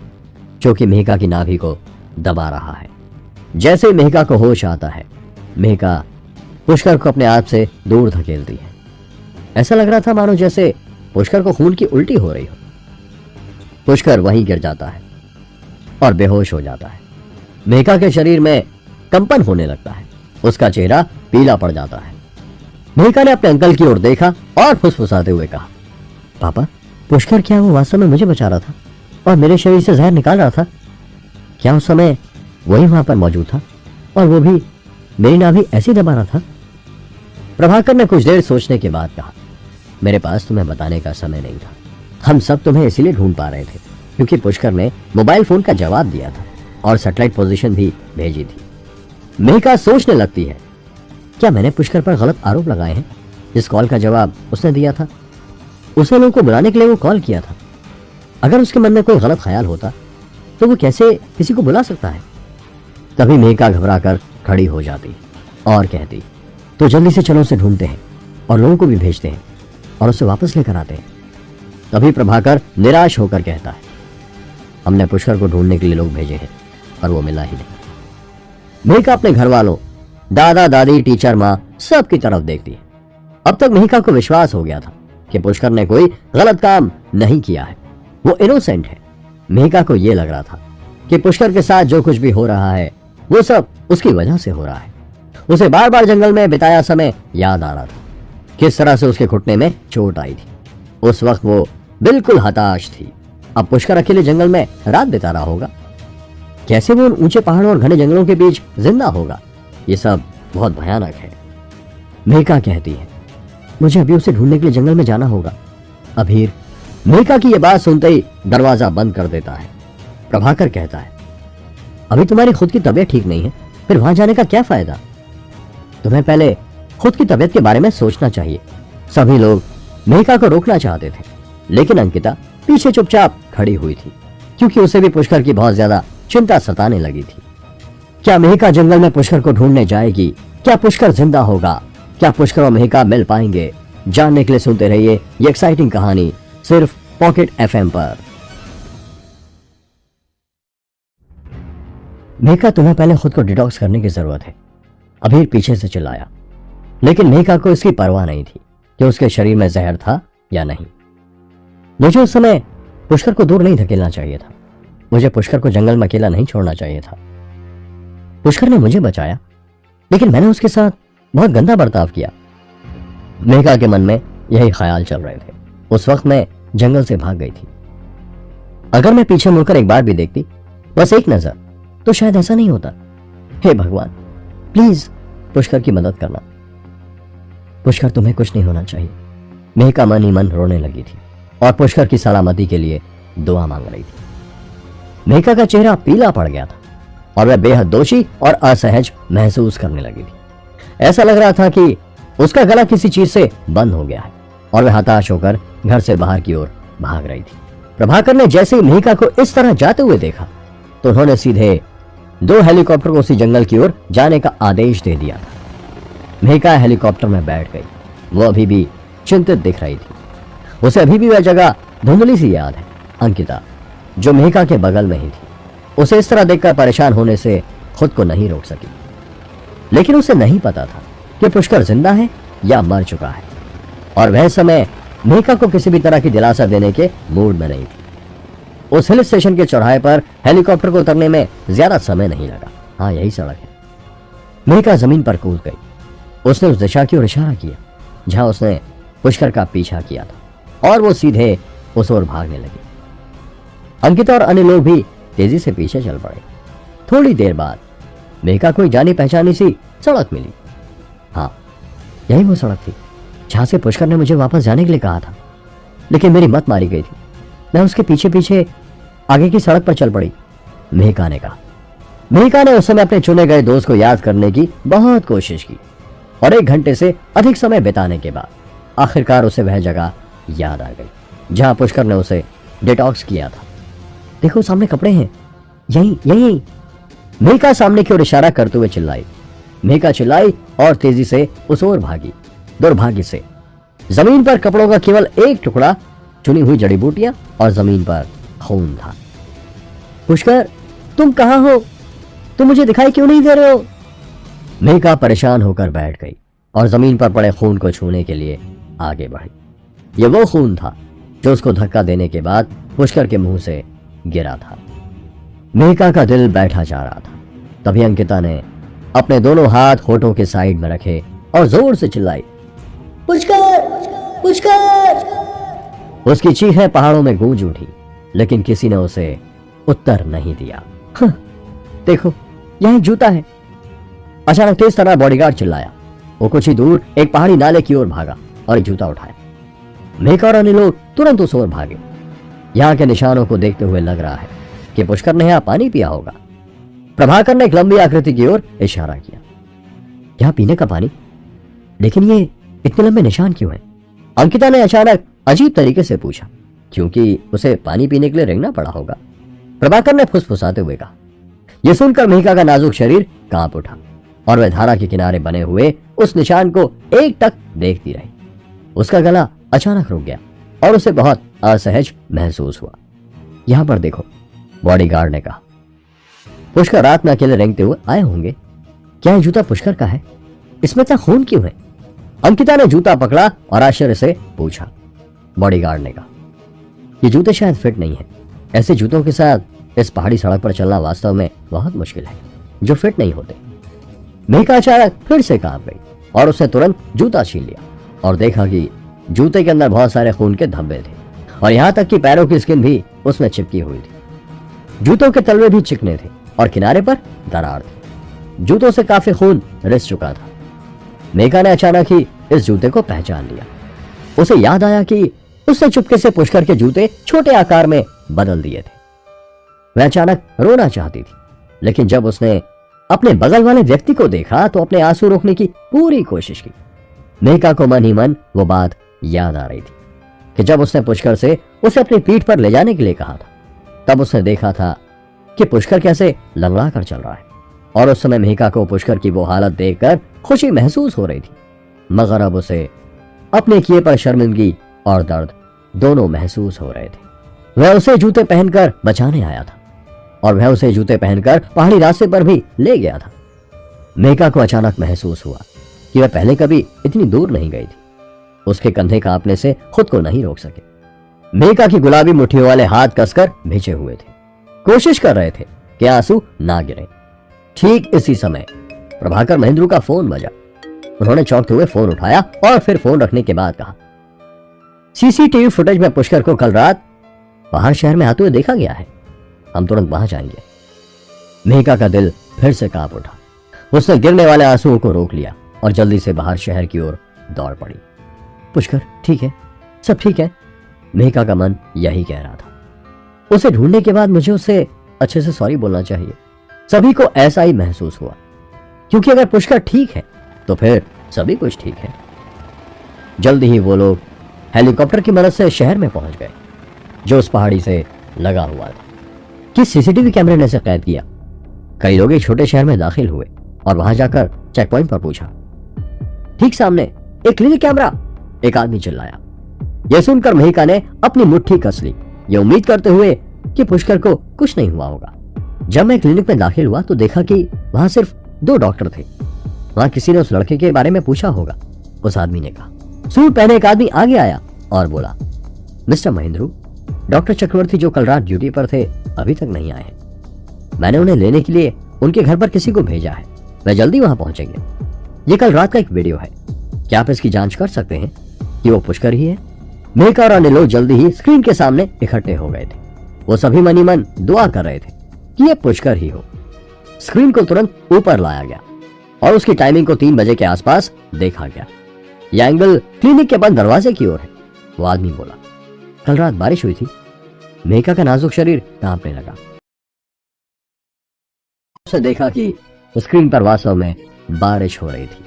जो कि मेहका की नाभि को दबा रहा है। जैसे ही मेहका को होश आता है, मेहका पुष्कर को अपने आप से दूर धकेलती है। ऐसा लग रहा था मानो जैसे पुष्कर को खून की उल्टी हो रही हो। पुष्कर वहीं गिर जाता है और बेहोश हो जाता है। मेहका के शरीर में कंपन होने लगता है। उसका चेहरा पीला पड़ जाता है। मेहका ने अपने अंकल की ओर देखा और फुसफुसाते हुए कहा, पापा, पुष्कर क्या वो वास्तव में मुझे बचा रहा था और मेरे शरीर से जहर निकाल रहा था? क्या उस समय वही वहां पर मौजूद था और वो भी मेरी नाभि ऐसी दबा रहा था? प्रभाकर ने कुछ देर सोचने के बाद कहा, मेरे पास तुम्हें बताने का समय नहीं था। हम सब तुम्हें इसीलिए ढूंढ पा रहे थे क्योंकि पुष्कर ने मोबाइल फोन का जवाब दिया था और सैटेलाइट पोजीशन भी भेजी थी। मेहका सोचने लगती है, क्या मैंने पुष्कर पर गलत आरोप लगाए हैं? जिस कॉल का जवाब उसने दिया था, उसने लोगों को बुलाने के लिए वो कॉल किया था। अगर उसके मन में कोई गलत ख्याल होता तो वो कैसे किसी को बुला सकता है? तभी मेहका घबराकर खड़ी हो जाती और कहती, तो जल्दी से चलो उसे ढूंढते हैं और लोगों को भी भेजते हैं और उसे वापस लेकर आते हैं। तभी प्रभाकर निराश होकर कहता है, हमने पुष्कर को ढूंढने के लिए लोग भेजे हैं और वो मिला ही नहीं। मेहका अपने घर वालों, दादा दादी, टीचर, माँ सबकी तरफ देखती है। अब तक मेहका को विश्वास हो गया था कि पुष्कर ने कोई गलत काम नहीं किया है, वो इनोसेंट है। मेहका को यह लग रहा था कि पुष्कर के साथ जो कुछ भी हो रहा है वो सब उसकी वजह से हो रहा है। उसे बार बार जंगल में बिताया समय याद आ रहा था, किस तरह से उसके घुटने में चोट आई थी। उस वक्त वो बिल्कुल हताश थी। अब पुष्कर अकेले जंगल में रात बिता रहा होगा। कैसे वो उन ऊंचे पहाड़ों और घने जंगलों के बीच जिंदा होगा? ये सब बहुत भयानक है। मेहका कहती है, मुझे अभी उसे ढूंढने के लिए जंगल में जाना होगा। अभीर मेहका की यह बात सुनते ही दरवाजा बंद कर देता है। प्रभाकर कहता है, अभी तुम्हारी खुद की तबीयत ठीक नहीं है, फिर वहां जाने का क्या फायदा? तुम्हें पहले खुद की तबीयत के बारे में सोचना चाहिए। सभी लोग मेहका को रोकना चाहते थे, लेकिन अंकिता पीछे चुपचाप खड़ी हुई थी क्योंकि उसे भी पुष्कर की बहुत ज्यादा चिंता सताने लगी थी। क्या मेहका जंगल में पुष्कर को ढूंढने जाएगी? क्या पुष्कर जिंदा होगा? क्या पुष्कर और मेहका मिल पाएंगे? जानने के लिए सुनते रहिए ये एक्साइटिंग कहानी सिर्फ पॉकेट FM पर। मेघा, तुम्हें पहले खुद को डिटॉक्स करने की जरूरत है, अभीर पीछे से चिल्लाया। लेकिन मेघा को इसकी परवाह नहीं थी कि उसके शरीर में जहर था या नहीं। मुझे उस समय पुष्कर को दूर नहीं धकेलना चाहिए था। मुझे पुष्कर को जंगल में अकेला नहीं छोड़ना चाहिए था। पुष्कर ने मुझे बचाया, लेकिन मैंने उसके साथ बहुत गंदा बर्ताव किया। मेघा के मन में यही ख्याल चल रहे थे। उस वक्त मैं जंगल से भाग गई थी। अगर मैं पीछे मुड़कर एक बार भी देखती, बस एक नजर, तो शायद ऐसा नहीं होता। हे भगवान, प्लीज पुष्कर की मदद करना। पुष्कर, तुम्हें कुछ नहीं होना चाहिए। मेघा मन ही मन रोने लगी थी और पुष्कर की सलामती के लिए दुआ मांग रही थी। मेघा का चेहरा पीला पड़ गया था और वह बेहद दोषी और असहज महसूस करने लगी थी। ऐसा लग रहा था कि उसका गला किसी चीज से बंद हो गया है और वह हताश होकर घर से बाहर की ओर भाग रही थी। प्रभाकर ने जैसे ही मेघा को इस तरह जाते हुए देखा तो उन्होंने सीधे 2 हेलीकॉप्टर को उसी जंगल की ओर जाने का आदेश दे दिया था। मेघा हेलीकॉप्टर में बैठ गई। वो अभी भी चिंतित दिख रही थी। उसे अभी भी वह जगह धुंधली सी याद है। अंकिता, जो मेघा के बगल में ही थी, उसे इस तरह देखकर परेशान होने से खुद को नहीं रोक सकी। लेकिन उसे नहीं पता था कि पुष्कर जिंदा है या मर चुका है, और वह समय मेघा को किसी भी तरह की दिलासा देने के मूड में नहीं थी। उस हिल स्टेशन के चौराहे पर हेलीकॉप्टर को उतरने में ज्यादा समय नहीं लगा। हाँ, यही सड़क है। मेघा जमीन पर कूद गई। उसने उस दिशा की ओर इशारा किया जहां उसने पुष्कर का पीछा किया था, और वो सीधे उस ओर भागने लगी। अंकिता और अन्य लोग भी तेजी से पीछे चल पड़े। थोड़ी देर बाद मेघा को एक जानी पहचानी सी सड़क मिली। हाँ, यही वो सड़क थी जहां से पुष्कर ने मुझे वापस जाने के लिए कहा था। लेकिन मेरी मत मारी गई थी। मैं उसके पीछे पीछे आगे की सड़क पर चल पड़ी। मेघा ने कहा। मेघा ने उस समय अपने चुने गए दोस्त को याद करने की बहुत कोशिश की, और 1 घंटे से अधिक समय बिताने के बाद आखिरकार उसे वह जगह याद आ गई जहां पुष्कर ने उसे डिटॉक्स किया था। देखो, सामने कपड़े हैं, यही यही। मेघा सामने की ओर इशारा करते हुए चिल्लाई। मेघा चिल्लाई और तेजी से उस ओर भागी। दुर्भाग्य से जमीन पर कपड़ों का केवल एक टुकड़ा, चुनी हुई जड़ी बूटियां और जमीन पर खून था। पुष्कर, तुम कहां हो? तुम मुझे दिखाई क्यों नहीं दे रहे हो? मेघा परेशान होकर बैठ गई और जमीन पर पड़े खून को छूने के लिए आगे बढ़ी। यह वो खून था जो उसको धक्का देने के बाद पुष्कर के मुंह से गिरा था। मेघा का दिल बैठा जा रहा था। तभी अंकिता ने अपने दोनों हाथ होठों के साइड में रखे और जोर से चिल्लाई, पुष्कर, पुष्कर। उसकी चीखें पहाड़ों में गूंज उठी, लेकिन किसी ने उसे उत्तर नहीं दिया। देखो, यही जूता है। अचानक तेज तरह बॉडीगार्ड चिल्लाया। वो कुछ ही दूर एक पहाड़ी नाले की ओर भागा और एक जूता उठाया। मेघा और अन्य लोग तुरंत उस ओर भागे। यहां के निशानों को देखते हुए लग रहा है कि पुष्कर ने यहां पानी पिया होगा। प्रभाकर ने एक लंबी आकृति की ओर इशारा किया। यहां पीने का पानी? लेकिन ये इतने लंबे निशान क्यों हैं? अंकिता ने अचानक अजीब तरीके से पूछा। क्योंकि उसे पानी पीने के लिए रेंगना पड़ा होगा, प्रभाकर ने फुसफुसाते हुए कहा। यह सुनकर मेघा का नाजुक शरीर कांप उठा और वह धारा के किनारे बने हुए उस निशान को एकटक देखती रही। उसका गला अचानक रुक गया और उसे बहुत असहज महसूस हुआ। यहां पर देखो, बॉडीगार्ड ने कहा। पुष्कर रात में अकेले रेंगते हुए आए होंगे। क्या यह जूता पुष्कर का है? इसमें इतना खून क्यों है? अंकिता ने जूता पकड़ा और आश्चर्य से पूछा। बॉडीगार्ड ने कहा, ये जूते शायद फिट नहीं है। ऐसे जूतों के साथ इस पहाड़ी सड़क पर चलना वास्तव में बहुत मुश्किल है, जो फिट नहीं होते। मेघा अचानक फिर से कांप गई और उसने तुरंत जूता छीन लिया और देखा कि जूते के अंदर बहुत सारे खून के धब्बे थे और यहां तक कि पैरों की स्किन भी उसमें चिपकी हुई थी। जूतों के तलवे भी चिकने थे और किनारे पर दरार थी। जूतों से काफी खून रिस चुका था। मेघा ने अचानक ही इस जूते को पहचान लिया। उसे याद आया कि उसने चुपके से पुष्कर के जूते छोटे आकार में बदल दिए थे। वह अचानक रोना चाहती थी, लेकिन जब उसने अपने बगल वाले व्यक्ति को देखा तो अपने आंसू रोकने की पूरी कोशिश की। मेघा को मन ही मन वो बात याद आ रही थी कि जब उसने पुष्कर से उसे अपनी पीठ पर ले जाने के लिए कहा था, तब उसने देखा था कि पुष्कर कैसे लंगड़ा कर चल रहा है, और उस समय मेघा को पुष्कर की वो हालत देखकर खुशी महसूस हो रही थी, मगर अब उसे अपने किए पर शर्मिंदगी और दर्द दोनों महसूस हो रहे थे। वह उसे जूते पहनकर बचाने आया था और वह उसे जूते पहनकर पहाड़ी रास्ते पर भी ले गया था। मेघा को अचानक महसूस हुआ कि वह पहले कभी इतनी दूर नहीं गई थी। उसके कंधे कांपने से खुद को नहीं रोक सके। मेघा की गुलाबी मुट्ठियों वाले हाथ कसकर भिजे हुए थे, कोशिश कर रहे थे कि आंसू ना गिरे। ठीक इसी समय प्रभाकर महेंद्रू का फोन बजा। उन्होंने चौंकते हुए फोन उठाया और फिर फोन रखने के बाद कहा, सीसीटीवी फुटेज में पुष्कर को कल रात बाहर शहर में आते हुए देखा गया है। हम तुरंत वहां जाएंगे। मेघा का दिल फिर से कांप उठा। उसने गिरने वाले आंसुओं को रोक लिया और जल्दी से बाहर शहर की ओर दौड़ पड़ी। पुष्कर ठीक है, सब ठीक है। मेघा का मन यही कह रहा था। उसे ढूंढने के बाद मुझे उससे अच्छे से सॉरी बोलना चाहिए। सभी को ऐसा ही महसूस हुआ, क्योंकि अगर पुष्कर ठीक है तो फिर सभी कुछ ठीक है। जल्दी ही वो लोग हेलीकॉप्टर की मदद से शहर में पहुंच गए, जो उस पहाड़ी से लगा हुआ था। कि सीसीटीवी कैमरे ने इसे कैद किया। कई लोग एक छोटे शहर में दाखिल हुए और वहां जाकर चेक पॉइंट पर पूछा। ठीक सामने एक क्लिनिक कैमरा, एक आदमी चिल्लाया। यह सुनकर मेहिका ने अपनी मुट्ठी कस ली, ये उम्मीद करते हुए कि पुष्कर को कुछ नहीं हुआ होगा। जब मैं क्लिनिक में दाखिल हुआ तो देखा कि वहां सिर्फ 2 डॉक्टर थे। वहां किसी ने उस लड़के के बारे में पूछा होगा, उस आदमी ने कहा। सूट पहने एक आदमी आगे आया और बोला, मिस्टर महेंद्रू, डॉक्टर चक्रवर्ती जो कल रात ड्यूटी पर थे अभी तक नहीं आए हैं। मैंने उन्हें लेने के लिए उनके घर पर किसी को भेजा है। वे जल्दी वहां पहुंचेंगे। ये कल रात का एक वीडियो है, क्या आप इसकी जांच कर सकते हैं कि वो पुष्कर ही है? मेघा और अन्य लोग जल्दी ही स्क्रीन के सामने इकट्ठे हो गए थे। वो सभी मनी मन दुआ कर रहे थे कि ये पुष्कर ही हो। स्क्रीन को तुरंत ऊपर लाया गया और उसकी टाइमिंग को 3 बजे के आसपास देखा गया। यह एंगल क्लिनिक के बंद दरवाजे की ओर है। वो आदमी बोला, कल रात बारिश हुई थी। मेघा का नाजुक शरीर कांपने लगा। उसने देखा कि स्क्रीन पर वास्तव में बारिश हो रही थी।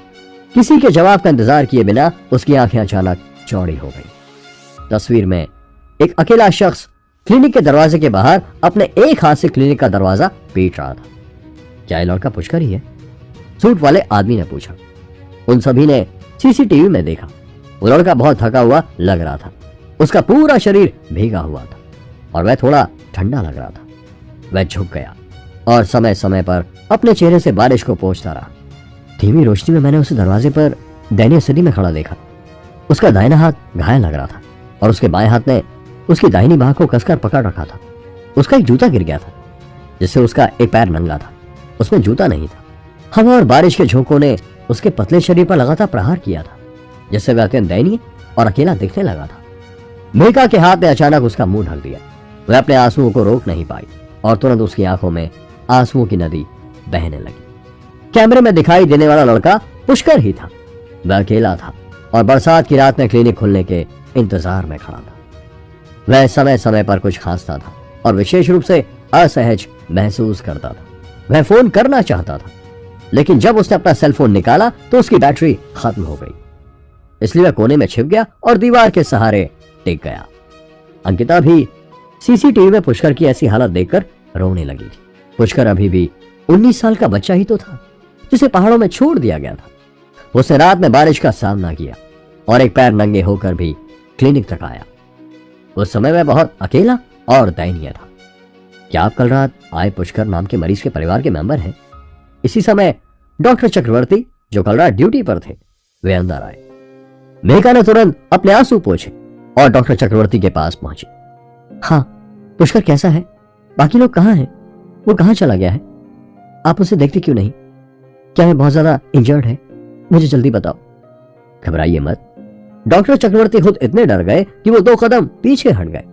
किसी के जवाब का इंतजार किए बिना उसकी आंखें अचानक चौड़ी हो गई। तस्वीर में एक अकेला शख्स क्लिनिक के दरवाजे के बाहर अपने एक हाथ से क्लिनिक का दरवाजा पीट रहा था। क्या ये लड़का पुष्कर ही है? सूट वाले आदमी ने पूछा। उन सभी ने सीसीटीवी में देखा। वो लड़का बहुत थका हुआ लग रहा था। उसका पूरा शरीर भीगा हुआ था और वह थोड़ा ठंडा लग रहा था। वह झुक गया और समय समय पर अपने चेहरे से बारिश को पोंछता रहा। धीमी रोशनी में मैंने उसे दरवाजे पर दयनीय स्थिति में खड़ा देखा। उसका दाहिना हाथ घायल लग रहा था और उसके बाएं हाथ ने उसकी दाहिनी बाह को कसकर पकड़ रखा था। उसका एक जूता गिर गया था, जिससे उसका एक पैर नंगा था। उसमें जूता नहीं था। हवा और बारिश के झोंकों ने उसके पतले शरीर पर लगातार प्रहार किया था, जिससे वह अत्यंत दयनीय और अकेला दिखने लगा था। मेघा के हाथ ने अचानक उसका मुंह ढक दिया। वह अपने आंसुओं को रोक नहीं पाई और तुरंत उसकी आंखों में आंसुओं की नदी बहने लगी। कैमरे में दिखाई देने वाला लड़का पुष्कर ही था। वह अकेला था और बरसात की रात में क्लिनिक खुलने के इंतजार में खड़ा था। वह समय समय पर कुछ खांसता था और विशेष रूप से असहज महसूस करता था। वह फोन करना चाहता था, लेकिन जब उसने अपना सेल फोन निकाला तो उसकी बैटरी खत्म हो गई। इसलिए वह कोने में छिप गया और दीवार के सहारे टिक गया। अंकिता भी सीसीटीवी में पुष्कर की ऐसी हालत देखकर रोने लगी थी। पुष्कर अभी भी 19 साल का बच्चा ही तो था, जिसे पहाड़ों में छोड़ दिया गया था। उसने रात में बारिश का सामना किया और एक पैर नंगे होकर भी क्लिनिक तक आया। उस समय वह बहुत अकेला और दयनीय था। क्या आप कल रात आए पुष्कर नाम के मरीज के परिवार के मेंबर हैं? इसी समय डॉक्टर चक्रवर्ती, जो कल रात ड्यूटी पर थे, वे अंदर आए। मेघा ने तुरंत अपने आंसू पोंछे और डॉक्टर चक्रवर्ती के पास पहुंची। हाँ, पुष्कर कैसा है? बाकी लोग कहाँ हैं? वो कहाँ चला गया है? आप उसे देखते क्यों नहीं? क्या वह बहुत ज्यादा इंजर्ड है? मुझे जल्दी बताओ। घबराइए मत। डॉक्टर चक्रवर्ती खुद इतने डर गए कि वो 2 कदम पीछे हट गए।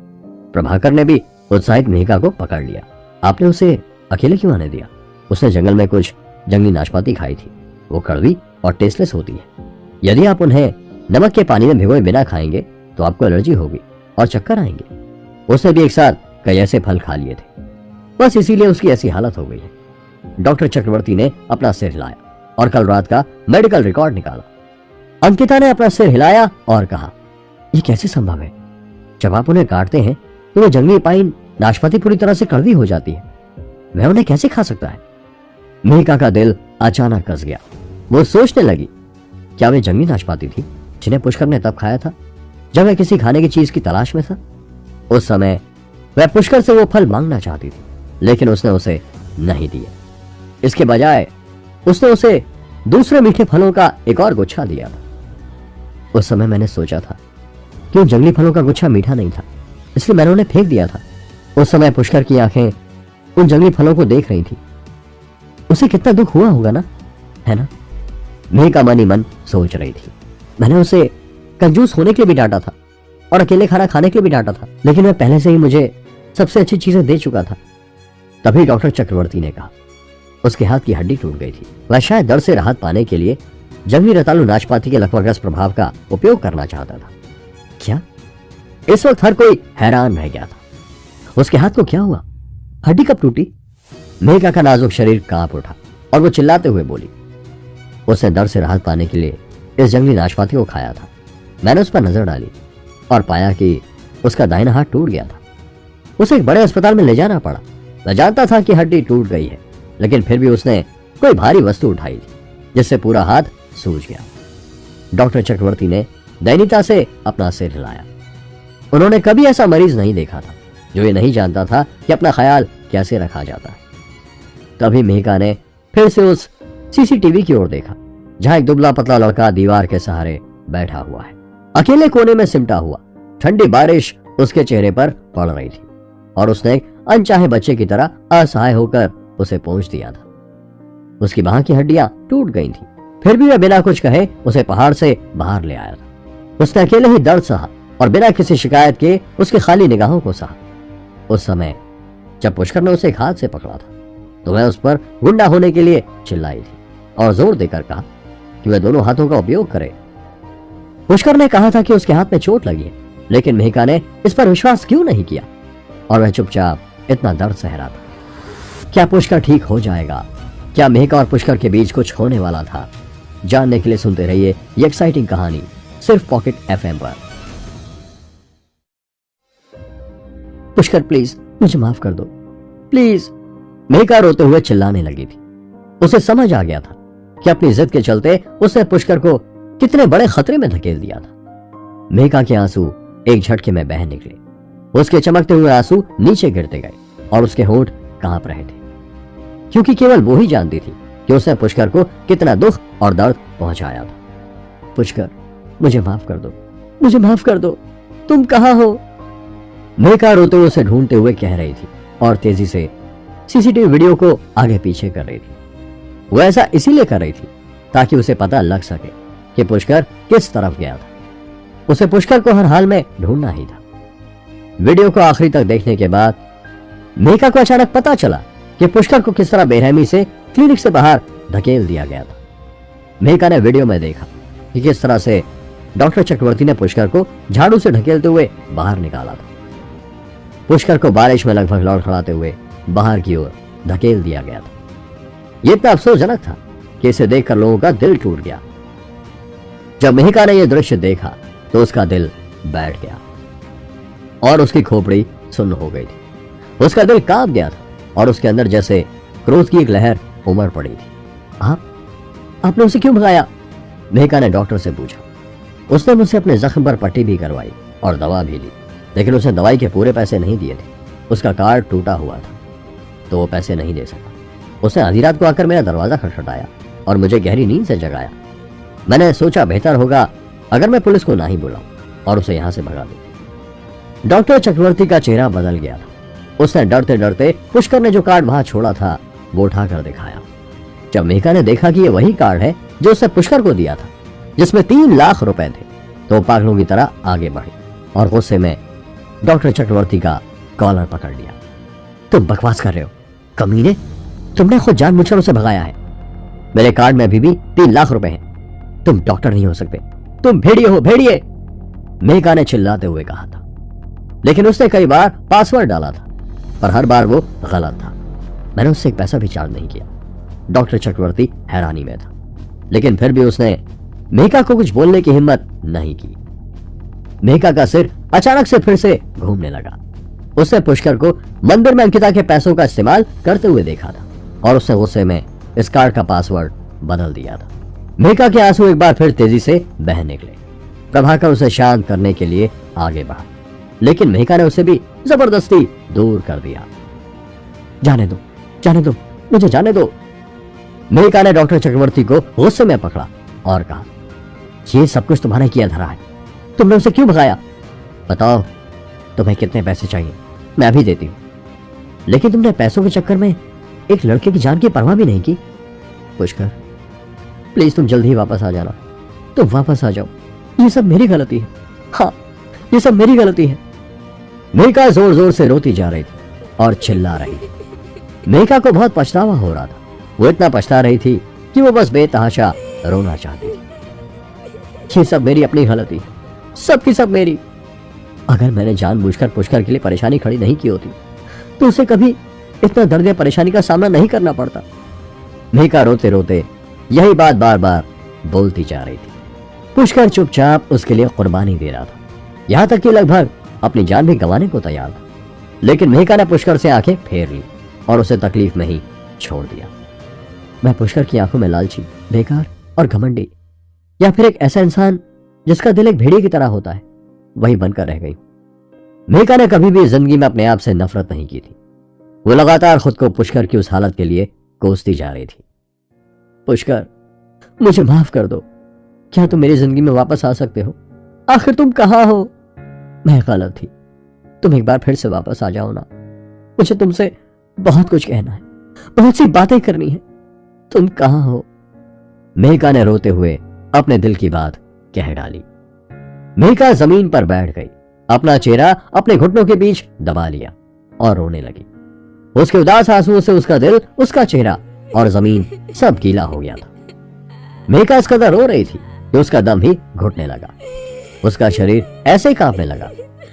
प्रभाकर ने भी उत्साहित मेघा को पकड़ लिया। आपने उसे अकेले क्यों आने दिया? उसने जंगल में कुछ जंगली नाशपाती खाई थी। वो कड़वी और टेस्टलेस होती है। यदि आप उन्हें नमक के पानी में भिगोए बिना खाएंगे तो आपको एलर्जी होगी और चक्कर आएंगे। उसने भी एक साथ कई ऐसे फल खा लिए थे, बस इसीलिए उसकी ऐसी हालत हो गई है। डॉक्टर चक्रवर्ती ने अपना सिर हिलाया और कल रात का मेडिकल रिकॉर्ड निकाला। अंकिता ने अपना सिर हिलाया और कहा, यह कैसे संभव है? जब आप उन्हें काटते हैं तो वो जंगली पाइन नाशपाती पूरी तरह से कड़वी हो जाती है। वह उन्हें कैसे खा सकता है? मेघा का दिल अचानक कस गया। वो सोचने लगी, क्या वे जंगली नाशपाती थी जिन्हें पुष्कर ने तब खाया था जब वह किसी खाने की चीज की तलाश में था? उस समय वह पुष्कर से वो फल मांगना चाहती थी, लेकिन उसने उसे नहीं दिए। इसके बजाय उसने उसे दूसरे मीठे फलों का एक और गुच्छा दिया था। उस समय मैंने सोचा था कि उन जंगली फलों का गुच्छा मीठा नहीं था, इसलिए मैंने उन्हें फेंक दिया था। उस समय पुष्कर की आंखें उन जंगली फलों को देख रही थी। उसे कितना दुख हुआ होगा ना, है ना? मेघा मन ही मन सोच रही थी। मैंने उसे कंजूस होने के लिए भी डांटा था और अकेले खाना खाने के लिए भी डांटा था, लेकिन मैं पहले से ही मुझे सबसे अच्छी चीजें दे चुका था। तभी डॉक्टर चक्रवर्ती ने कहा, उसके हाथ की हड्डी टूट गई थी। वह शायद दर्द से राहत पाने के लिए जंगली रतालू नाशपाती के लकवाग्रस्त प्रभाव का उपयोग करना चाहता था। क्या? इस वक्त हर कोई हैरान रह गया था। उसके हाथ को क्या हुआ? हड्डी कब टूटी? मेघा का नाजुक शरीर कांप उठा और वो चिल्लाते हुए बोली, उसने दर्द से राहत पाने के लिए इस जंगली नाशपाती को खाया था। मैंने उस पर नजर डाली और पाया कि उसका दाहिना हाथ टूट गया था। उसे एक बड़े अस्पताल में ले जाना पड़ा। मैं जानता था कि हड्डी टूट गई है, लेकिन फिर भी उसने कोई भारी वस्तु उठाई थी जिससे पूरा हाथ सूज गया। डॉक्टर चक्रवर्ती ने दयनीयता से अपना सिर हिलाया। उन्होंने कभी ऐसा मरीज नहीं देखा था जो ये नहीं जानता था कि अपना ख्याल कैसे रखा जाता है। तभी मेघा ने फिर से उस सीसीटीवी की ओर देखा, जहां एक दुबला पतला लड़का दीवार के सहारे बैठा हुआ है, अकेले कोने में सिमटा हुआ। ठंडी बारिश उसके चेहरे पर पड़ रही थी और उसने एक अनचाहे बच्चे की तरह असहाय होकर उसे पहुंच दिया था। उसकी बांह की हड्डियां टूट गई थी, फिर भी वह बिना कुछ कहे उसे पहाड़ से बाहर ले आया था। उसने अकेले ही दर्द सहा और बिना किसी शिकायत के उसकी खाली निगाहों को सहा। उस समय जब पुष्कर ने उसे एक हाथ से पकड़ा था तो वह उस पर गुंडा होने के लिए चिल्लाई थी और जोर देकर कहा कि वह दोनों हाथों का उपयोग करे। पुष्कर ने कहा था कि उसके हाथ में चोट लगी है, लेकिन मेघा ने इस पर विश्वास क्यों नहीं किया और वह चुपचाप इतना दर्द सह रहा था। क्या पुष्कर ठीक हो जाएगा? क्या मेघा और पुष्कर के बीच कुछ होने वाला था? जानने के लिए सुनते रहिए ये एक्साइटिंग कहानी सिर्फ पॉकेट एफएम पर। पुष्कर प्लीज मुझे माफ कर दो, प्लीज। मेघा रोते हुए चिल्लाने लगी थी। उसे समझ आ गया था कि अपनी जिद के चलते उसने पुष्कर को कितने बड़े खतरे में धकेल दिया था। मेघा के आंसू एक झटके में बह निकले। उसके चमकते हुए आंसू नीचे गिरते गए और उसके होंठ कांप रहे थे, क्योंकि केवल वो ही जानती थी कि उसने पुष्कर को कितना दुख और दर्द पहुंचाया था। पुष्कर मुझे माफ कर दो, मुझे माफ कर दो, तुम कहां हो? मेघा रोते हुए उसे ढूंढते हुए कह रही थी और तेजी से सीसीटीवी वीडियो को आगे पीछे कर रही थी। वो ऐसा इसीलिए कर रही थी ताकि उसे पता लग सके कि पुष्कर किस तरफ गया था। उसे पुष्कर को हर हाल में ढूंढना ही था। वीडियो को आखिरी तक देखने के बाद मेघा को अचानक पता चला कि पुष्कर को किस तरह बेरहमी से क्लिनिक से बाहर धकेल दिया गया था। मेघा ने वीडियो में देखा कि किस तरह से डॉक्टर चक्रवर्ती ने पुष्कर को झाड़ू से ढकेलते हुए बाहर निकाला था। पुष्कर को बारिश में लगभग लड़खड़ाते हुए बाहर की ओर धकेल दिया गया था। यह इतना अफसोसजनक था कि इसे देखकर लोगों का दिल टूट गया। जब मेघा ने यह दृश्य देखा तो उसका दिल बैठ गया और उसकी खोपड़ी सुन्न हो गई थी। उसका दिल कांप गया था और उसके अंदर जैसे क्रोध की एक लहर उमड़ पड़ी थी। आपने उसे क्यों भगाया? मेघा ने डॉक्टर से पूछा। उसने मुझसे अपने जख्म पर पट्टी भी करवाई और दवा भी ली, लेकिन उसने दवाई के पूरे पैसे नहीं दिए थे। उसका कार्ड टूटा हुआ था तो वो पैसे नहीं दे सका। उसने आधी रात को आकर मेरा दरवाजा खटखटाया और मुझे गहरी नींद से जगाया। मैंने सोचा बेहतर होगा अगर मैं पुलिस को ना ही बुलाऊं और उसे यहां से भगा दूं। डॉक्टर चक्रवर्ती का चेहरा बदल गया था। उसने डरते डरते पुष्कर ने जो कार्ड वहां छोड़ा था वो उठाकर दिखाया। जब मेघा ने देखा कि ये वही कार्ड है जो उसने पुष्कर को दिया था, जिसमें 3 लाख रुपए थे, तो पागलों की तरह आगे बढ़ी और गुस्से में डॉक्टर चक्रवर्ती का कॉलर पकड़ लिया। तुम बकवास कर रहे हो कमीने, तुमने खुद जानबूझकर उसे भगाया है। मेरे कार्ड में अभी भी 3 लाख रुपए हैं। तुम डॉक्टर नहीं हो सकते, तुम भेड़िए हो, भेड़िए, मेघा ने चिल्लाते हुए कहा था। लेकिन उसने कई बार पासवर्ड डाला था पर हर बार वो गलत था। मैंने उससे एक पैसा भी चार्ज नहीं किया। डॉक्टर चक्रवर्ती हैरानी में था, लेकिन फिर भी उसने मेघा को कुछ बोलने की हिम्मत नहीं की। मेघा का सिर अचानक से फिर से घूमने लगा। उसने पुष्कर को मंदिर में अंकिता के पैसों का इस्तेमाल करते हुए देखा था और उसने गुस्से में इस कार्ड का पासवर्ड बदल दिया था। मेघा के आंसू एक बार फिर तेजी से बह निकले। प्रभाकर उसे शांत करने के लिए आगे बढ़ा, लेकिन मेघा ने उसे भी जबरदस्ती दूर कर दिया। जाने दो, जाने दो, मुझे जाने दो। मेघा ने डॉक्टर चक्रवर्ती को गुस्से में पकड़ा और कहा, ये सब कुछ तुम्हारा किया धरा है, तुमने उसे क्यों भगाया? बताओ तुम्हें कितने पैसे चाहिए, मैं अभी देती हूं। लेकिन तुमने पैसों के चक्कर में एक लड़के की जान की परवाह भी नहीं की। पुष्कर प्लीज तुम जल्दी ही वापस आ जाना, तुम वापस आ जाओ, ये सब मेरी गलती है, हाँ ये सब मेरी गलती है। मेघा जोर जोर से रोती जा रही थी और चिल्ला रही थी। मेघा को बहुत पछतावा हो रहा था। वो इतना पछता रही थी कि वो बस बेतहाशा रोना चाहती थी। ये सब मेरी अपनी गलती है, सब की सब मेरी। अगर मैंने जानबूझकर पुष्कर के लिए परेशानी खड़ी नहीं की होती तो उसे कभी इतना दर्द या परेशानी का सामना नहीं करना पड़ता। मेघा रोते रोते यही बात बार बार बोलती जा रही थी। पुष्कर चुपचाप उसके लिए कुर्बानी दे रहा था, यहां तक कि लगभग अपनी जान भी गंवाने को तैयार था। लेकिन मेघा ने पुष्कर से आंखें फेर ली और उसे तकलीफ में ही छोड़ दिया। मैं पुष्कर की आंखों में लालची, बेकार और घमंडी, या फिर एक ऐसा इंसान जिसका दिल एक भेड़िए की तरह होता है, वही बनकर रह गई। मेघा ने कभी भी जिंदगी में अपने आप से नफरत नहीं की थी। वो लगातार खुद को पुष्कर की उस हालत के लिए कोसती जा रही थी। पुष्कर मुझे माफ कर दो, क्या तुम मेरी जिंदगी में वापस आ सकते हो? आखिर तुम कहां हो? मैं गलत थी, तुम एक बार फिर से वापस आ जाओ ना। मुझे तुमसे बहुत कुछ कहना है, बहुत सी बातें करनी है। तुम कहां हो? मेघा ने रोते हुए अपने दिल की बात कह डाली। मेघा जमीन पर बैठ गई, अपना चेहरा अपने घुटनों के बीच दबा लिया और रोने लगी। उसके उदास आंसुओं से उसका दिल, उसका चेहरा और जमीन सब गीला हो गया था। मेघा इस कदर रो रही थी कि उसका दम ही घुटने लगा। उसका शरीर ऐसे कांपने लगा